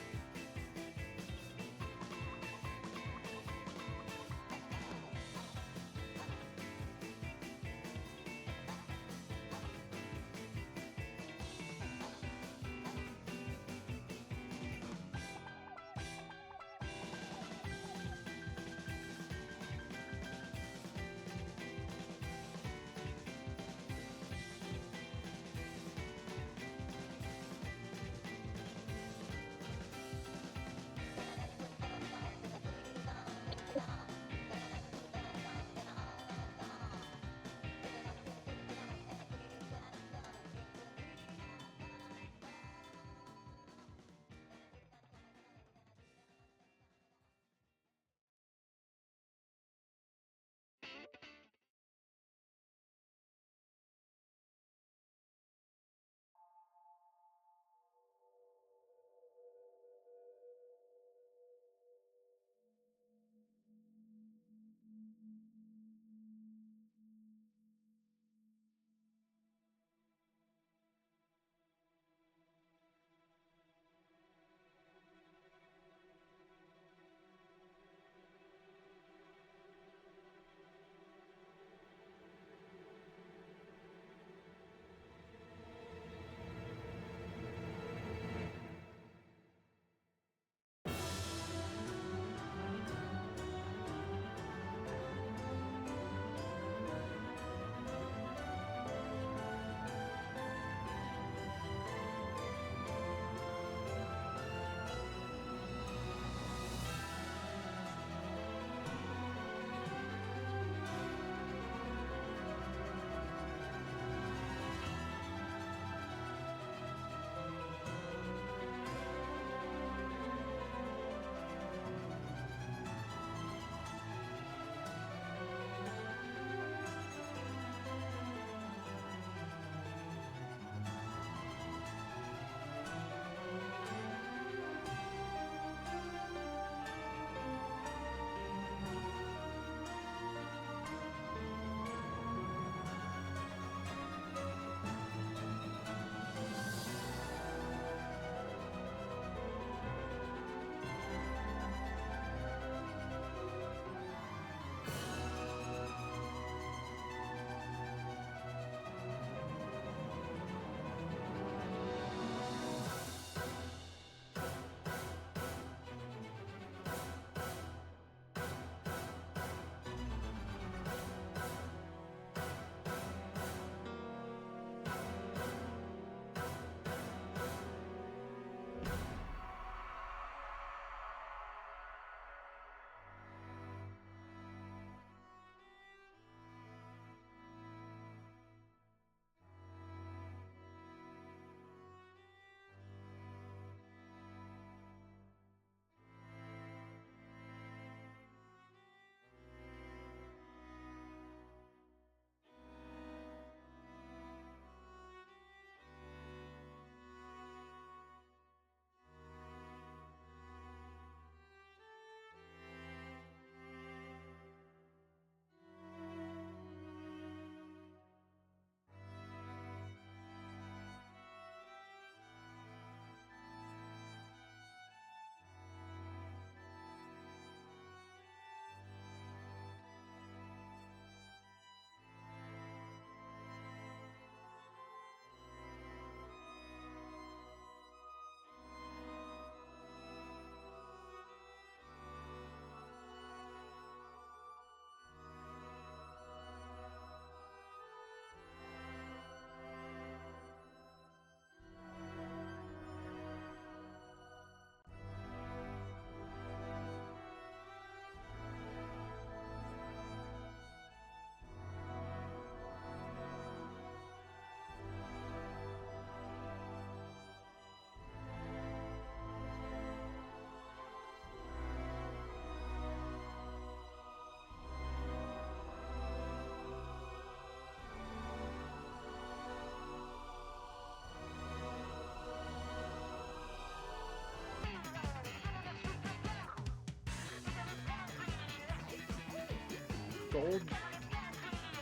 gold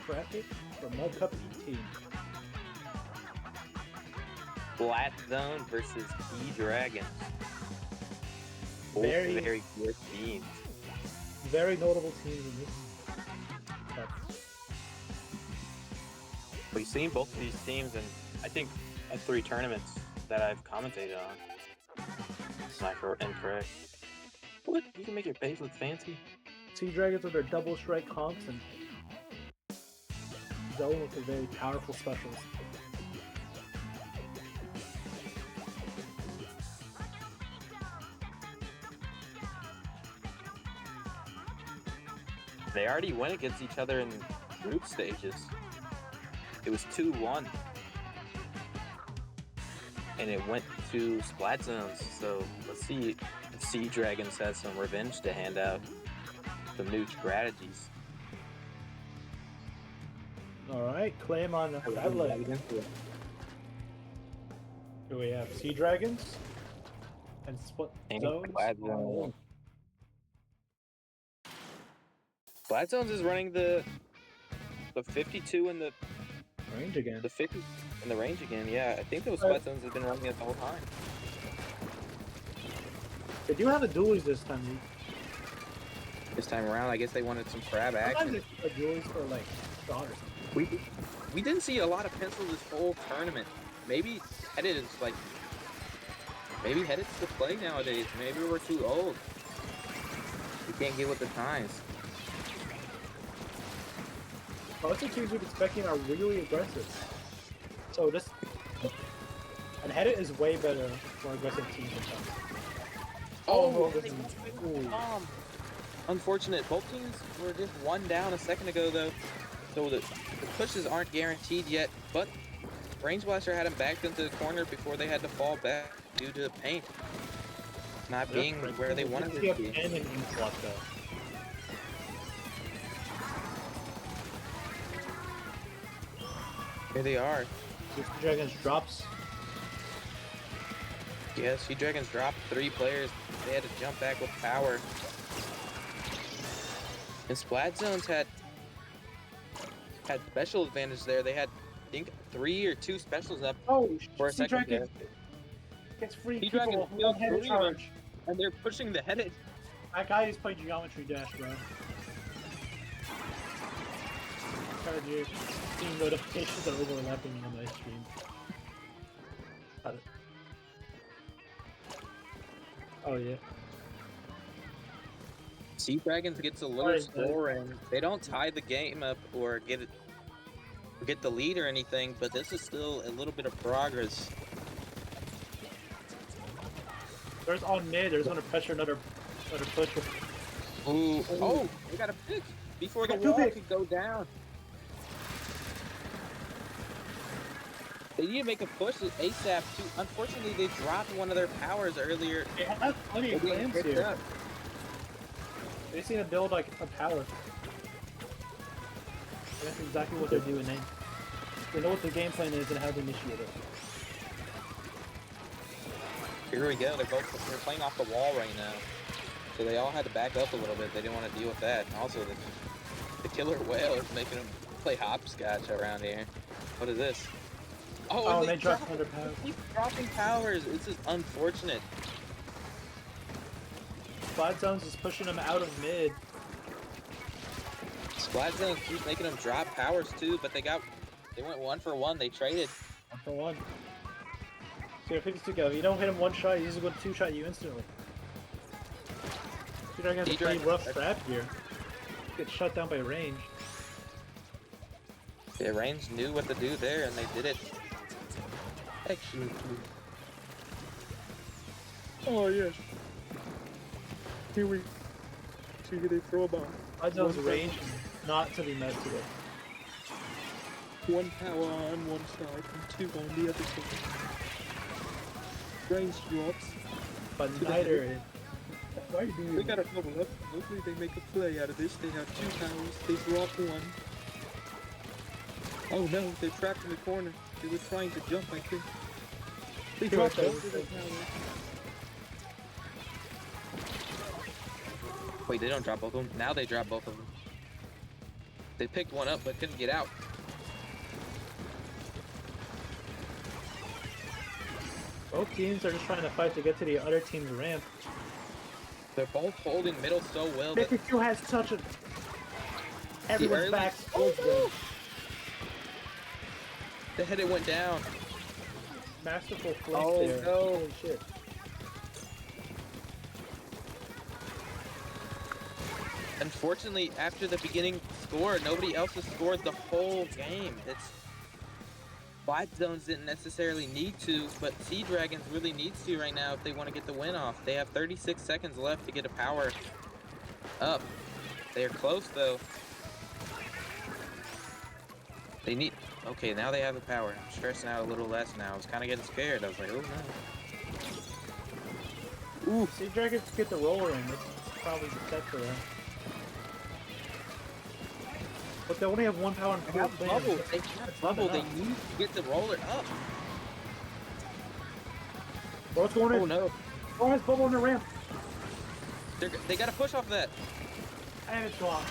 bracket for Mud Cup team. Flat Zone versus E-Dragons. Both Very- very good teams. Very notable teams in this cup. We've seen both of these teams in, I think, 3 tournaments that I've commentated on. Sniper and correct. What? You can make your face look fancy? Sea Dragons with their double strike comps and Zone with their very powerful specials. They already went against each other in group stages. It was 2-1. And it went to Splat Zones. So let's see if Sea Dragons has some revenge to hand out. Some new strategies. Alright, claim on that leg. Here we have Sea Dragons and Split And Zones. Splat Zones. Splat Zones is running the 52 and the Range again. 50 in the range again. Yeah, I think those Splat Zones have been running it the whole time. They do have a dualies this time. This time around, I guess they wanted some crab Sometimes action. they put dualies for like shot or something. We didn't see a lot of pencil this whole tournament. Maybe headed is like maybe headed to play nowadays. Maybe we're too old. We can't get with the times. Most of the teams we're expecting are really aggressive. So this and Headed is way better, more aggressive team than us. Oh, this they is- both ooh. made bomb. Unfortunate. Both teams were just one down a second ago, though. So the pushes aren't guaranteed yet, but Range Blaster had him backed into the corner before they had to fall back due to the paint not being where they wanted it to be. And an ink slot though. Here they are. Sea Dragons drops. Yeah, Sea Dragons dropped 3 players. They had to jump back with power. And Splat Zones had special advantage there. They had, I think, 3 or 2 specials up Oh, for a Sea second Dragon gets free Sea people Dragon with killed one headed 3 of them. charge. and they're pushing the headed. That guy is playing Geometry Dash, bro. Card your Steam notifications are overlapping on my stream. Got it. Oh yeah. Sea Dragons gets a little Alright, score and they don't tie the game up or get the lead or anything, but this is still a little bit of progress. There's on mid. There's gonna pressure another push. Ooh, oh, they got a pick before the Got two wall picks. could go down. They need to make a push ASAP too. Unfortunately, they dropped one of their powers earlier. They have plenty They of didn't claims pick it here. up. They just need to build like a power. That's exactly what they're doing. They know what the game plan is and how to initiate it. Here we go. They're playing off the wall right now. So they all had to back up a little bit. They didn't want to deal with that. And also, the killer whale is making them play hopscotch around here. What is this? Oh, and they dropped drop- another power. they keep dropping powers. It's just unfortunate. Splat Zones is pushing them out of mid. Splat Zone keeps making them drop powers too, but they went 1 for 1. They traded. 1 for 1. So you're 52 go. If you don't hit him one shot, he's going to 2-shot you instantly. Sea Dragon has a pretty rough strat here. Get shut down by range. The Range knew what to do there, and they did it. Excellent. Oh yes. Here we see they throw a bomb. Splat Zone's range is not to be met today. 1 power on one side and 2 on the other side. Range drops. But neither is. Why are you doing They gotta double up. Hopefully they make a play out of this. They have 2 powers. They drop 1. Oh no, they're trapped in the corner. They were trying to jump, I think. They Two dropped powers. both of their powers. Wait, they don't drop both of them. Now they drop both of them. They picked one up but couldn't get out. Both teams are just trying to fight to get to the other team's ramp. They're both holding middle so well. That 52 has such a... Everyone's early- back towards them. the head it went down. Masterful flank Oh, there. no. Holy shit. Unfortunately, after the beginning score, nobody else has scored the whole game. It's Five Zones didn't necessarily need to, but Sea Dragons really needs to right now if they want to get the win off. They have 36 seconds left to get a power up. They're close though. They need. Okay, now they have the power. I'm stressing out a little less now. I was kind of getting scared. I was like, oh no. Ooh. Sea Dragons get the roller in. It's probably the set for them. But they only have one power and They four have plans. bubble. They have bubble. They enough. need to get the roller up. Oh, what's going Oh in? no. Oh, has bubble on the ramp. They got to push off that. And it's blocked.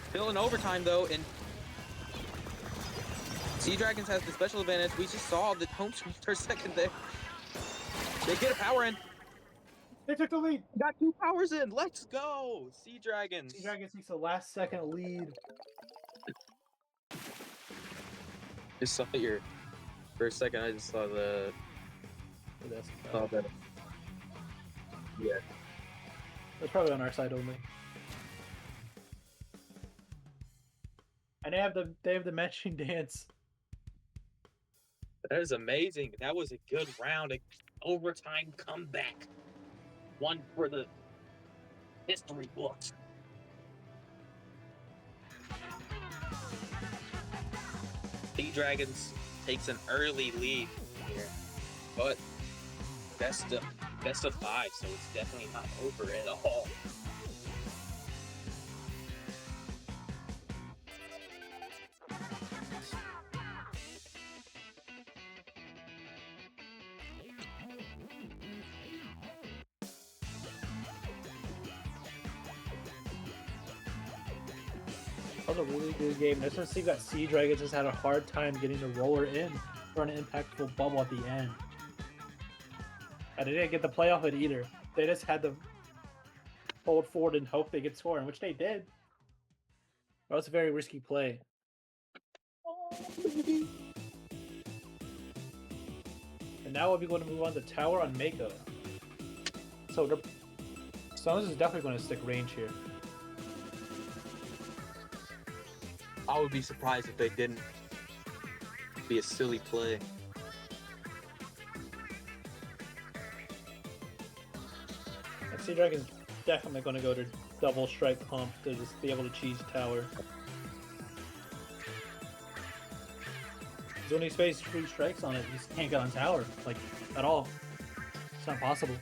Still in overtime though, and Sea Dragons has the special advantage. We just saw the home screen for a second there. They get a power in. They took the lead. Got 2 powers in. Let's go, Sea Dragons. Sea Dragons takes the last second lead. Just saw your. For a second, I just saw the. Saw that. Yeah. That's probably on our side only. And they have the matching dance. That is amazing. That was a good round. An overtime comeback. One for the history books. Sea Dragons takes an early lead here, but best of 5, so it's definitely not over at all. That was a really good game. This one seems that Sea Dragons has had a hard time getting the roller in for an impactful bubble at the end. And they didn't get the play off it either. They just had to hold forward and hope they could score, and which they did. That was a very risky play. And now we'll be going to move on to Tower on Mako. So Stones is definitely going to stick range here. I would be surprised if they didn't. Be a silly play. And Sea Dragon's definitely going to go to double strike pump to just be able to cheese tower. Because when he space 3 strikes on it, he just can't get on tower, like, at all. It's not possible.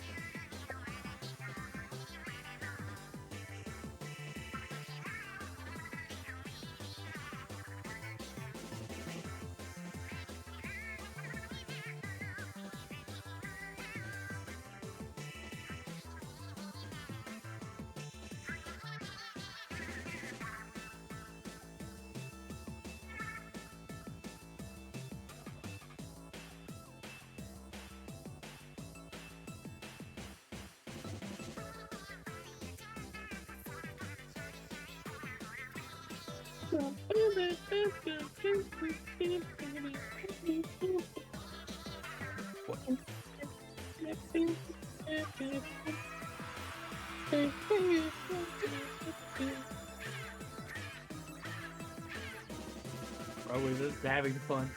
Bro, we're just having fun.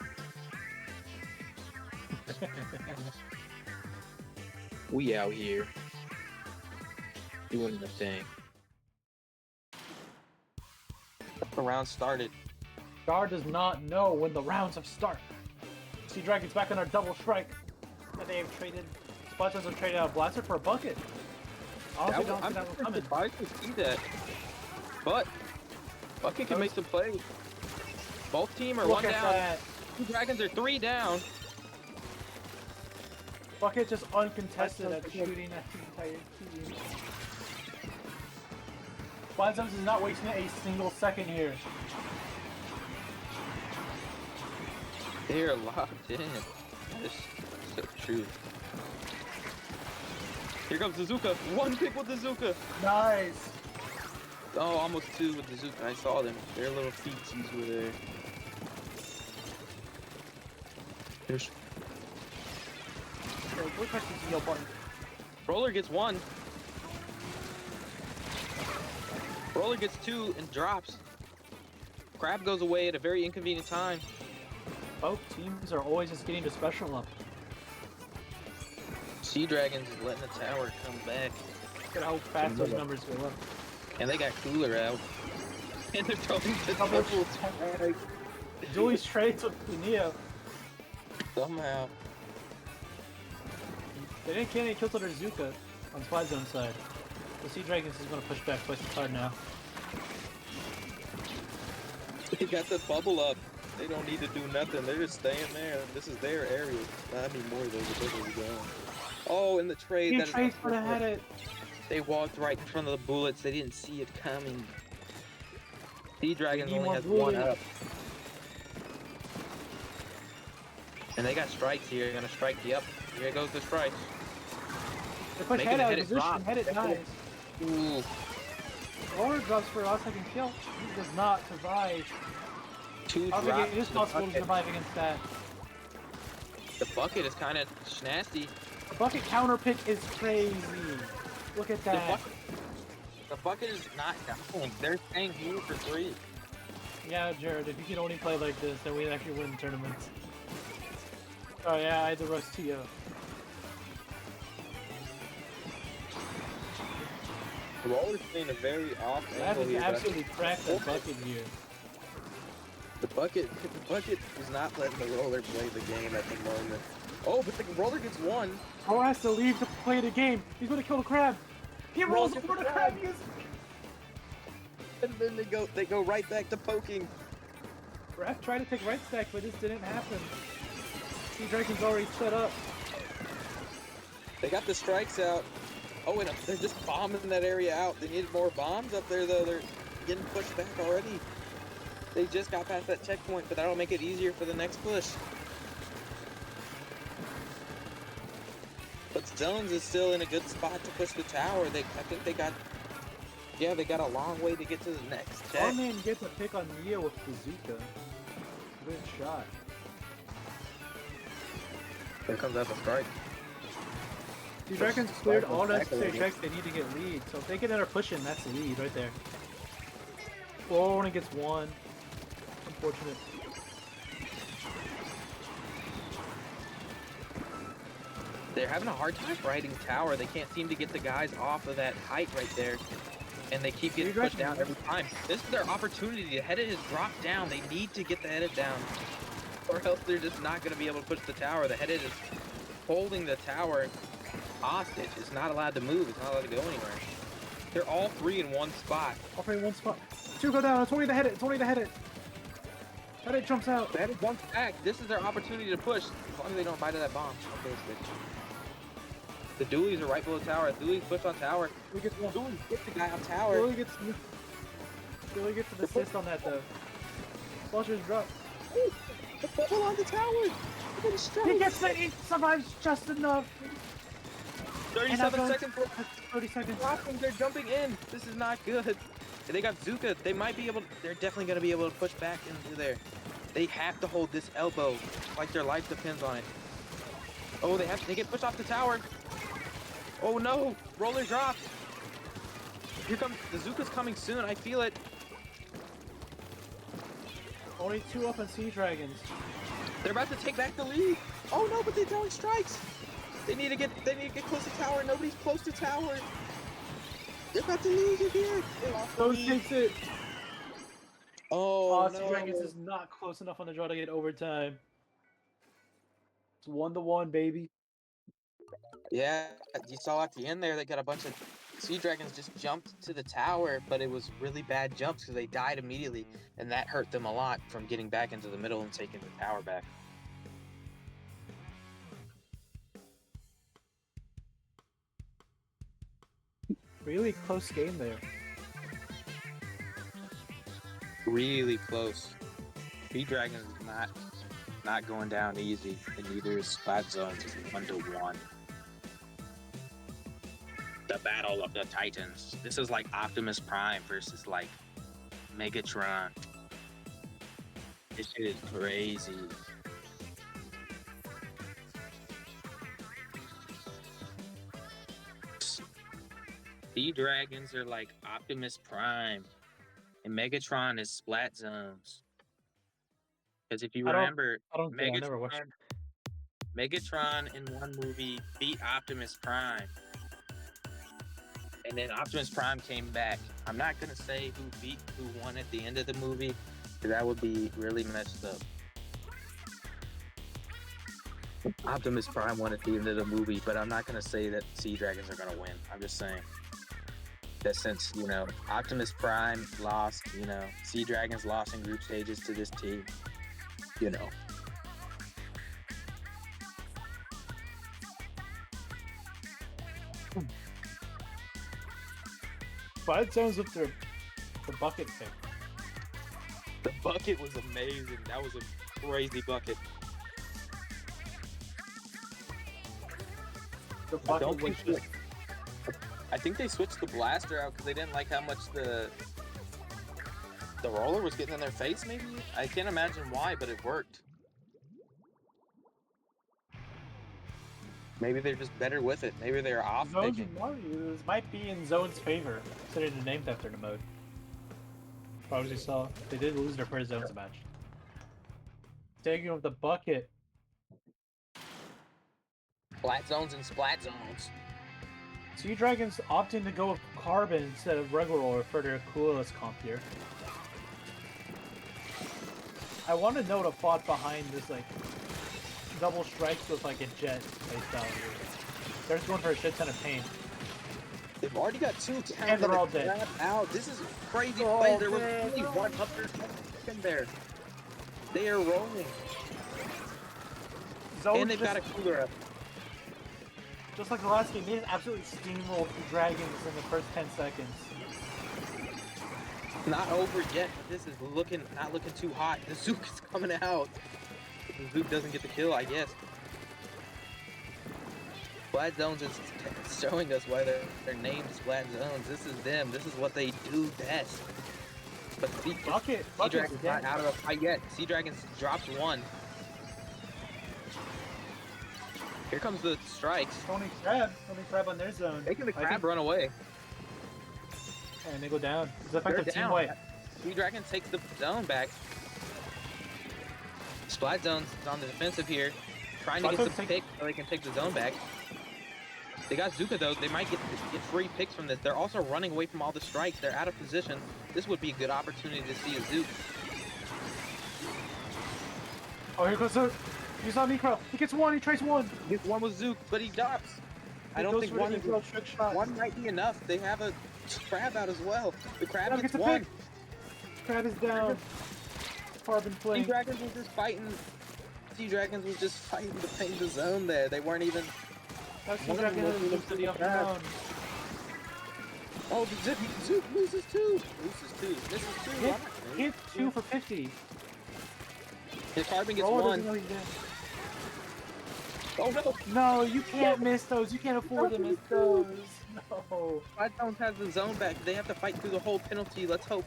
We out here doing the thing. The round started. Gar does not know when the rounds have started. Sea Dragon's back on our double strike. And they have traded... Splatoons have traded out Blaster for a bucket. Honestly, don't see that one coming. surprised to see that. But Bucket can make some plays. Both team are Look 1 at down. that. Two Dragons are 3 down. Bucket just uncontested at shooting at the entire team. Spy Zones is not wasting a single second here. They're locked in. That is so true. Here comes Zuzuka. One pick with the Zuzuka. Nice. Oh, almost two with the Zuzuka. I saw them. Their little feetsies were there. Here's Okay, go press the ZL button. Roller gets one. Roller gets two and drops. Crab goes away at a very inconvenient time. Both teams are always just getting to special up. Sea Dragons is letting the tower come back. Look at how fast those numbers go up. And they got Cooler out. And they're throwing the Double double tag. Julie's trades with the Neo. Somehow. They didn't get any kills under Zuka on Spy Zone side. The Sea Dragons is going to push back twice as hard now. They got the bubble up. They don't need to do nothing. They're just staying there. This is their area. Not anymore though. The bubble is gone. Oh, in the trade. He trades would have had it. They walked right in front of the bullets. They didn't see it coming. Sea Dragons need only more has one bullets. up. And they got strikes here. They're gonna strike the up. Here goes the strikes. They push Make head him out hit of it position, drop. head it nice. Ooh. Or drops for a last second kill. He does not survive. Two I don't think drops. it is to the possible to bucket. survive against that. The bucket is kind of nasty. The bucket counter pick is crazy. Look at that. The bucket is not dying. They're staying here for three. Yeah, Jared, if you can only play like this, then we actually win tournaments. Oh yeah, I had the roast Tio. Roller's playing a very off That angle is here. but absolutely cracked that bucket here. The bucket is not letting the roller play the game at the moment. Oh, but the roller gets one. Pro has to leave to play the game. He's gonna kill the crab. He rolls Roll over the the crab. crab. He is... And then they go right back to poking. Ref tried to take right stack, but this didn't happen. Sea Dragon's already set up. They got the strikes out. Oh, and they're just bombing that area out. They needed more bombs up there, though. They're getting pushed back already. They just got past that checkpoint, but that'll make it easier for the next push. But Zones is still in a good spot to push the tower. I think they got a long way to get to the next check. Our man gets a pick on Neo with Bazooka. Good shot. Here comes out the strike. Sea Dragons cleared all necessary checks they need to get lead. So if they get another pushing, that's the lead right there. Floor only gets one. Unfortunate. They're having a hard time riding tower. They can't seem to get the guys off of that height right there. And they keep getting pushed down every time. This is their opportunity. The headed has dropped down. They need to get the headed down. Or else they're just not going to be able to push the tower. The headed is holding the tower hostage. It's not allowed to move. It's not allowed to go anywhere. They're all three in one spot. All three in one spot. Two go down. It's only the head it. It's only the head it. Head it jumps out. The headed jumps back. This is their opportunity to push. As long as they don't bite to that bomb. Okay, that's good. The dualies are right below the tower. Dualies push on tower. We get one. Dualies get the guy on tower. Billy gets an assist on that though. Flusher's drop. Ooh, the bubble on the tower. He gets it. He survives just enough. 37 seconds. 30 seconds. Dropping, they're jumping in. This is not good. They got Zuka. They might be able. They're definitely going to be able to push back into there. They have to hold this elbow like their life depends on it. Oh, they get pushed off the tower. Oh no! Roller dropped. Here comes the Zuka's coming soon. I feel it. Only two up on Sea Dragons. They're about to take back the lead. Oh no! But they're throwing strikes. They need to get close to tower. Nobody's close to tower. They're about to lose it here. They lost the Those lead. takes it. Oh Sea no! Dragons is not close enough on the draw to get overtime. It's 1-1, baby. Yeah, you saw at the end there, they got a bunch of Sea Dragons just jumped to the tower, but it was really bad jumps because they died immediately, and that hurt them a lot from getting back into the middle and taking the tower back. Really close game there. Really close. P-Dragon is not going down easy, and neither is Splat Zones. It's 1-1. The Battle of the Titans. This is like Optimus Prime versus like Megatron. This shit is crazy. P-Dragons are like Optimus Prime, and Megatron is Splat Zones. Because if you remember, I don't think I never watched. Megatron in one movie beat Optimus Prime. And then Optimus Prime came back. I'm not going to say who won at the end of the movie, because that would be really messed up. Optimus Prime won at the end of the movie, but I'm not going to say that Sea Dragons are going to win. I'm just saying that since, you know, Optimus Prime lost, you know, Sea Dragons lost in group stages to this team, you know. Splat Zones with the bucket pick. The bucket was amazing. That was a crazy bucket. The bucket was just... I think they switched the blaster out because they didn't like how much the roller was getting in their face, maybe? I can't imagine why, but it worked. Maybe they're just better with it. Maybe they're off Zones picking. this might be in Zone's favor, considering the name after the mode. As you saw, they did lose their first Zones match. Taking with the bucket. Splat Zones and Splat Zones. Sea Dragons opting to go with Carbon instead of regular roller for their coolest comp here. I want to know the thought behind this, like, double strikes with, like, a jet playstyle here. They're just going for a shit ton of pain. They've already got 2 down. And they're all dead. Out. This is a crazy play. There was only one up there in there. They are rolling. Zones And they've got a cooler up. Just like the last game, they just absolutely steamrolled the Dragons in the first 10 seconds. Not over yet, but this is not looking too hot. The Zook is coming out. The Zook doesn't get the kill, I guess. Splat Zones is showing us why they're named Splat Zones. This is them. This is what they do best. But Sea Dragon's not out of the fight yet. Sea Dragons dropped 1. Here comes the strikes. Tony Crab on their zone. Making the crab run away. And they go down. It's effective They're team down. white. Sea Dragon takes the zone back. Splat Zones is on the defensive here, trying to get some picks so they can take the zone back. They got Zuka though. They might get free picks from this. They're also running away from all the strikes. They're out of position. This would be a good opportunity to see a Zook. Oh, here goes Zook. You saw Necro. He gets 1. He tries 1. He gets 1 with Zook, but he drops. I don't think one might be enough. They have a crab out as well. The crab gets 1. Crab is down. Carbon flame. Sea Dragons was just fighting. Sea Dragons was just fighting to paint the zone there. They weren't even. Sea Dragon loses to the up and down. Oh, the Zook loses 2. Misses 2. Hit 2 for 50. His Carbon gets 1. Oh no! No, you can't miss those. You can't afford to miss those. No. Splat Zones has the zone back. They have to fight through the whole penalty. Let's hope.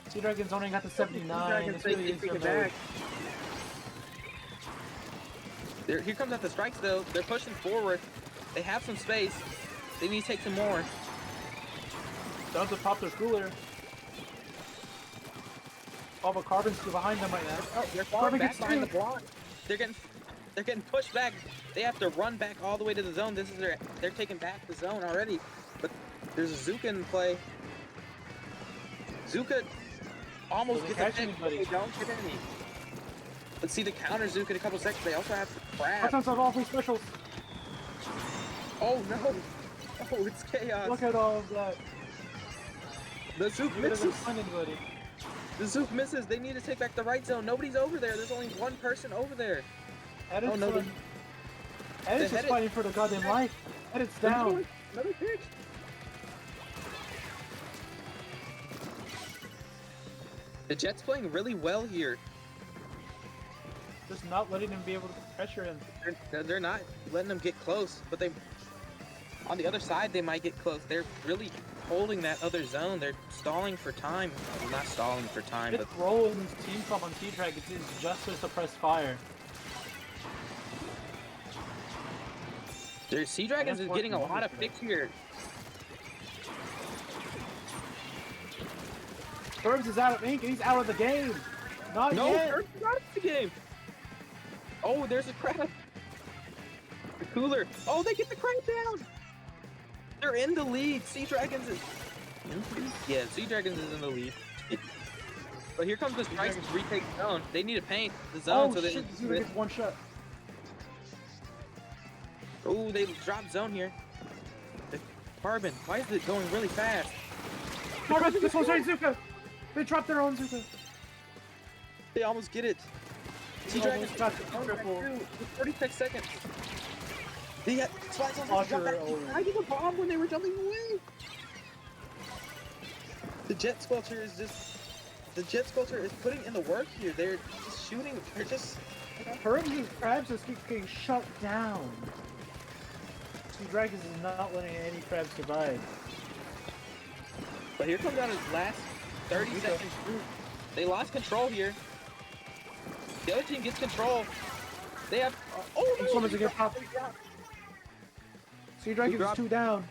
Sea Dragons only got the 79. This really is their back. Here comes out the strikes though. They're pushing forward. They have some space. They need to take some more. Down to pop their cooler. Oh, but Carbon's still behind them right now. Oh, they're falling back behind the block. They're getting pushed back. They have to run back all the way to the zone. They're taking back the zone already. But there's a Zuka in play. Zuka almost gets a pick, but they don't get any. Let's see the counter Zuka in a couple seconds. They also have the crab. That's all three specials. Oh no! Oh, it's chaos. Look at all of that. The Zook misses. The Zook misses. They need to take back the right zone. Nobody's over there. There's only one person over there. Edit's Edit's just fighting for the goddamn life. Edit's down. Another pick. The Jets playing really well here. Just not letting him be able to pressure him. They're not letting them get close, but they on the other side they might get close. They're really holding that other zone. They're stalling for time. Well, not stalling for time, His but role in this team comp on Sea-Dragons is just to suppress fire. their Sea Dragons That's is getting a working lot of wonders picks here. Burbs is out of ink and he's out of the game. Not No, yet. they're out of the game. Oh, there's a crab. The cooler. Oh, they get the crab down. They're in the lead. Sea Dragons is. Yeah, Sea Dragons is in the lead. But here comes the Strikes to retake zone. They need to paint the zone Oh so shit, they. Sea gets one shot. Oh, they dropped zone here. The Carbon. Why is it going really fast? Carbon, this one's right, Zuka. They dropped their own Zuka. They almost get it. Sea They Dragons almost got the going back triple. through with 36 seconds. They had Slide Zones Usher jump back. over. I gave a bomb when they were jumping away. The Jet Squelcher is just. The Jet Squelcher is putting in the work here. They're just shooting. They're just. Burbs and crabs just keep getting shut down. Sea Dragons is not letting any crabs survive. But here comes out his last 30 seconds. They lost control here. The other team gets control. They have. Oh no! Someone's gonna get popped. Sea Dragons is dropped- 2 down.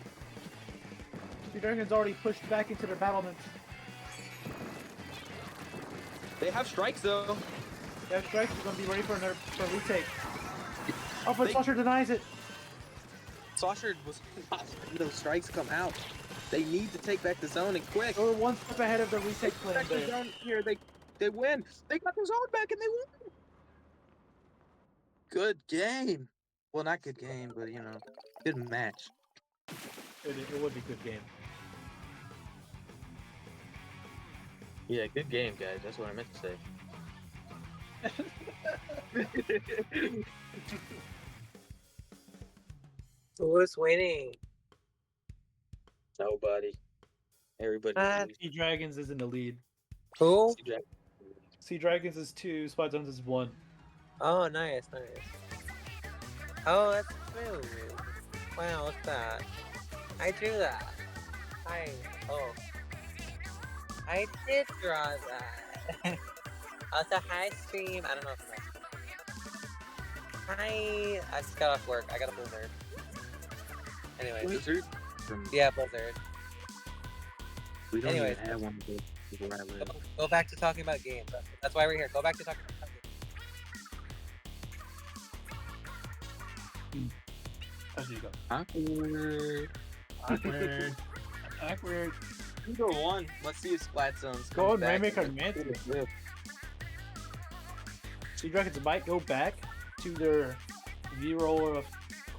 Sea Dragons already pushed back into their battlements. They have strikes though. That Strikes is gonna be ready for a retake. Oh, but They- Slusher denies it. Saucer was not letting those strikes come out. They need to take back the zone and quick. They were one step ahead of the retake plan Back the there. zone here. They win. They got the zone back and they win. Good game. Well, not good game, but you know, good match. It would be a good game. Yeah, good game, guys. That's what I meant to say. Who's winning? Nobody. Everybody. Sea Dragons is in the lead. Who? Sea Dragons is 2, Spot Zones is 1. Oh, nice, nice. Oh, that's smooth. Wow, what's that? I drew that. Oh. I did draw that. Also, hi, stream. I don't know if I'm Hi. I just got off work. I got a blizzard. Anyways. Blizzard? From, Yeah, blizzard. we don't anyways. even have one of those where I live. Go back to talking about games. That's why we're here. Go back to talking about games. As you go. Awkward. Awkward. Awkward. Either one. Let's see if Splat Zones Go comes and back. remake our mantle. Sea Dragons might go back to their V-roll of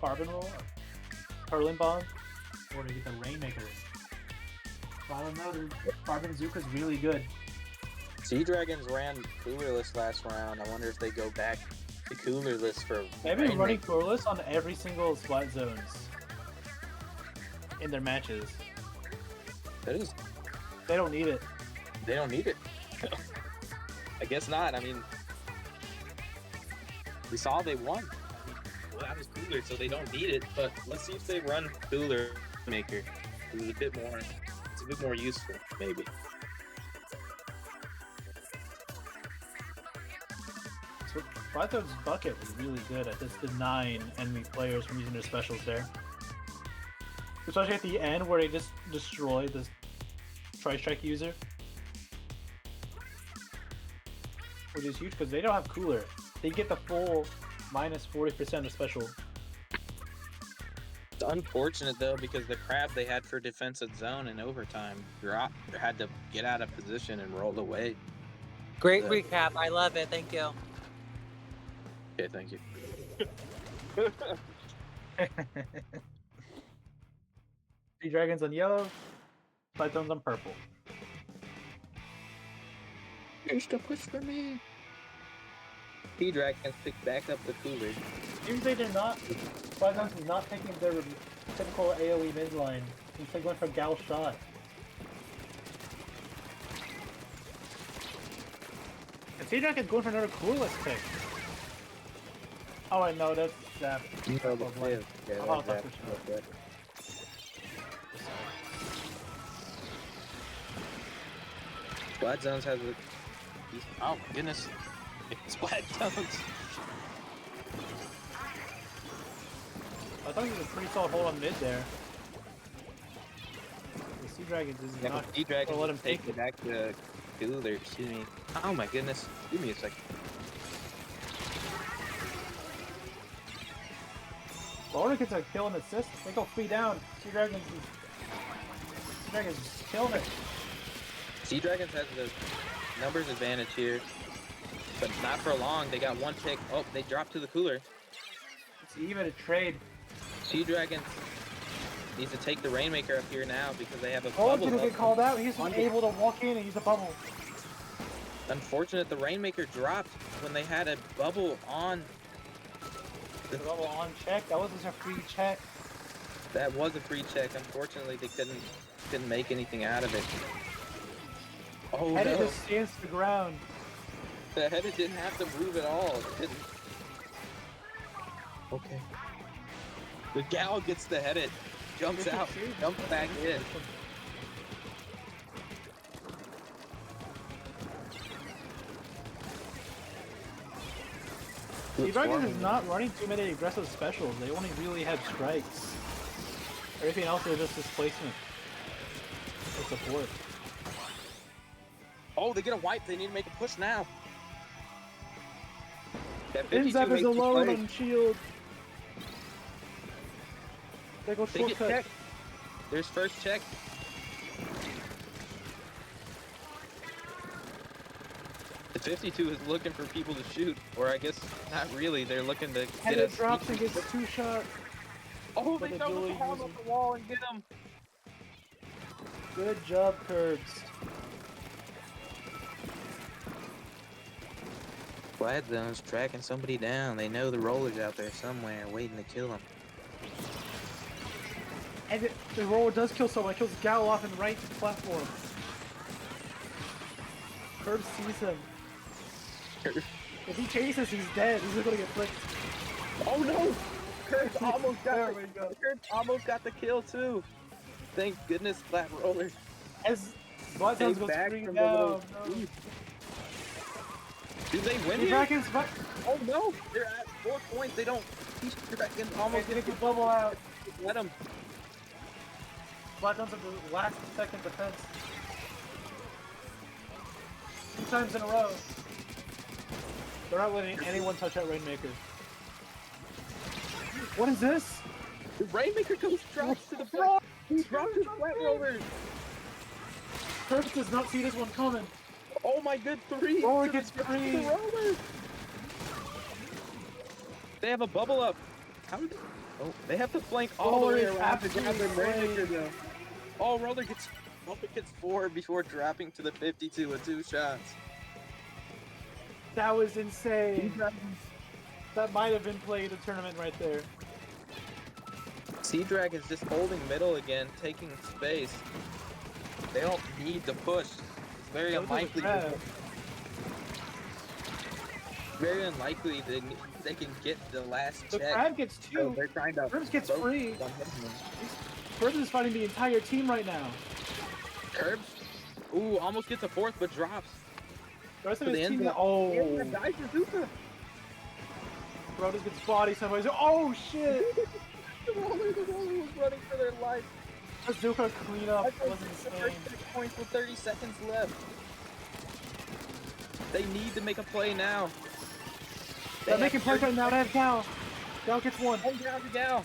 Carbon Roll, Hurling Bomb, or to get the Rainmaker. I don't know, their Carbon Zuka's really good. Sea Dragons ran coolerless last round. I wonder if they go back to coolerless for. They've been running Rainmaker. Coolerless on every single Splat Zones in their matches. That is. They don't need it. They don't need it. I guess not. I mean, we saw they won. Well, that was cooler, so they don't need it. But let's see if they run cooler maker. It's a bit more. It's a bit more useful, maybe. So Splat Zones bucket was really good at just denying enemy players from using their specials there. Especially at the end where they just destroy this Tri-Strike user. Which is huge because they don't have cooler. They get the full minus 40% of special. It's unfortunate though because the crab they had for defensive zone in overtime dropped. They had to get out of position and rolled away. Great Yeah. recap. I love it. Thank you. Okay, thank you. Sea Dragons on yellow, Splat Zones on purple. Here's the push for me. Sea Dragons picked back up the cooler. Usually they're not. Splat Zones is not taking their typical AoE midline. Instead going for Gal Shot. Sea Dragon's going for another coolest pick. Oh wait, no, that's Zap. You know the Oh, play. Yeah, Oh, that's that's exactly what Splat Zones has a... Oh, my goodness. Splat Zones. I thought he was a pretty solid hold on mid there. The Sea Dragons is Yeah, not D-Dragon gonna let him take take it back to cooler. Excuse me. Oh my goodness. Give me a second. Lorna gets a kill and assist. They go 3 down. Sea Dragons is killing it. Sea Dragons has the numbers advantage here, but not for long. They got one pick. Oh, they dropped to the cooler. It's even a trade. Sea Dragons needs to take the Rainmaker up here now because they have a Oh, bubble. gonna get called out. He's Under. able to walk in and use a bubble. Unfortunate, the Rainmaker dropped when they had a bubble on. The bubble on check. That was just a free check. That was a free check. Unfortunately, they couldn't make anything out of it. Oh Headed no! just stands to the ground. The headed didn't have to move at all. It didn't. Okay. The gal gets the headed, jumps out, jumps back in. Sea Dragons is not running too many aggressive specials. They only really have strikes. Everything else is just displacement. For support. Oh, they get a wipe. They need to make a push now. That Inzap 52 is alone plays. on shield. They go They get shortcut. checked. There's first check. The 52 is looking for people to shoot, or I guess not really. They're looking to And get it us. drops and gets 2 shot. Oh, but they the throw dually the ball uses- off the wall and get him. Good job, Curbs. Glad Zone's tracking somebody down. They know the roller's out there somewhere waiting to kill him. And the roller does kill someone. It kills Gal off and right platform. Curbs sees him. If he chases, he's dead. He's just gonna get flicked. Oh no! Kurt almost got There we go. Kurt almost got the kill too. Thank goodness flat roller. As Bloodhounds Came goes back 3 from down. the little- Did they win The here? Dragons Oh no! They're at 4 points. They don't. These Dragons almost didn't get bubble out. let them. Bloodhounds have the last second defense. 2 times in a row. They're not letting anyone touch that Rainmaker. What is this? The Rainmaker goes drops to the floor. He dropped his flat roller. Curbs does not see this one coming. Oh my good 3. Roller to gets the 3. roller. They have a bubble up. How did they... Oh, they have to flank all Roller the way is around to grab their absolutely Rainmaker though. Oh, Roller gets 4 before dropping to the 52 with 2 shots. That was insane. That might have been played a tournament right there. Sea Dragon's just holding middle again, taking space. They don't need to push. It's very That was a unlikely. grab. Very unlikely they can get the last The check. crab gets So 2. they're trying to. Curbs gets focus free. on hitting them. Curbs is fighting the entire team right now. Curbs. Ooh, almost gets a 4th, but drops. The rest of To the his end team. zone. Oh. And dies for Zuka. Brothers gets body somebody. Oh shit! The roller was running for their life. Azuka clean up. That was The insane. first checkpoint with 30 seconds left. They need to make a play now. They're making plays right now. They have Gal. Gal gets 1. Oh, down to Gal.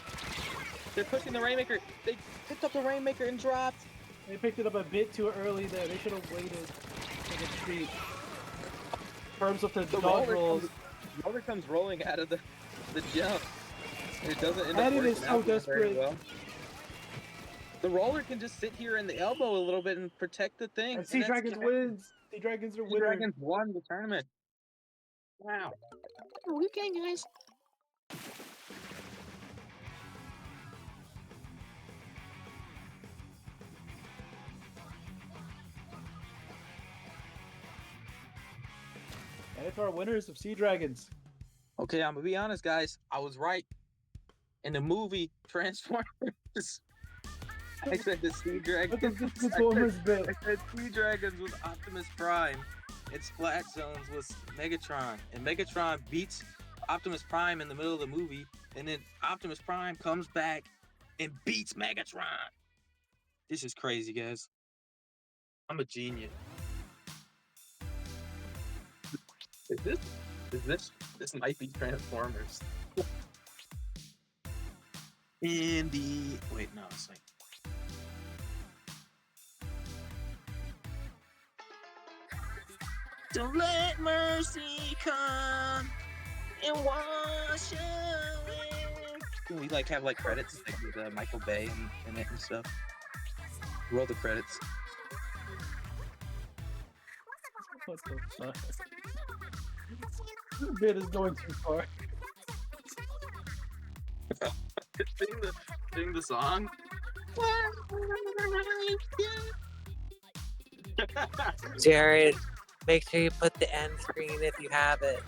They're pushing the Rainmaker. They picked up the Rainmaker and dropped. They picked it up a bit too early there. They should have waited for the treat. Curbs with the dog rolls. Roller comes rolling out of the jump. And it doesn't end up Headed working is so out very desperate. well. The Roller can just sit here in the elbow a little bit and protect the thing. And Sea that's Dragons catching. wins. Sea Dragons are Sea winning. Dragons won the tournament. Wow. Weekend, guys. And It's our winners of Sea Dragons. Okay, I'm gonna be honest, guys. I was right. In the movie Transformers, I said the Sea Dragons. That's a Transformers bit. I said Sea Dragons was Optimus Prime, and Splat Zones was Megatron, and Megatron beats Optimus Prime in the middle of the movie, and then Optimus Prime comes back and beats Megatron. This is crazy, guys. I'm a genius. This might be Transformers. In the wait, no, it's like don't let mercy come and wash away. Can we like have like credits like with Michael Bay in it and stuff? Roll the credits. What the fuck? This bit is going too far. Sing the song. Jared, make sure you put the end screen if you have it.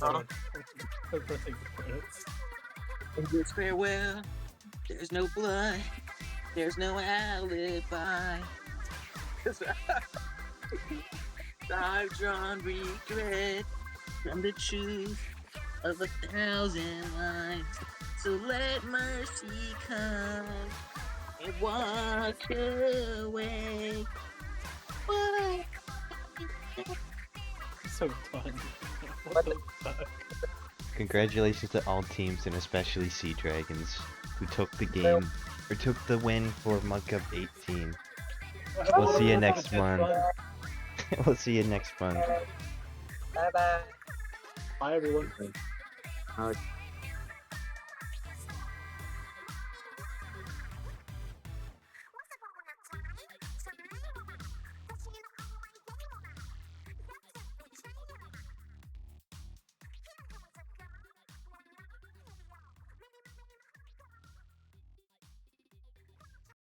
Huh? I'm pressing the credits. In this farewell, there's no blood, there's no alibi. I've drawn regret from the truth of 1,000 lines. So let mercy come and walk away. So fun. What the fuck? Congratulations to all teams and especially Sea Dragons, who took the game, or took the win for Mug Cup 18. We'll see you next month. We'll see you next month. Bye bye. Bye everyone. Alright.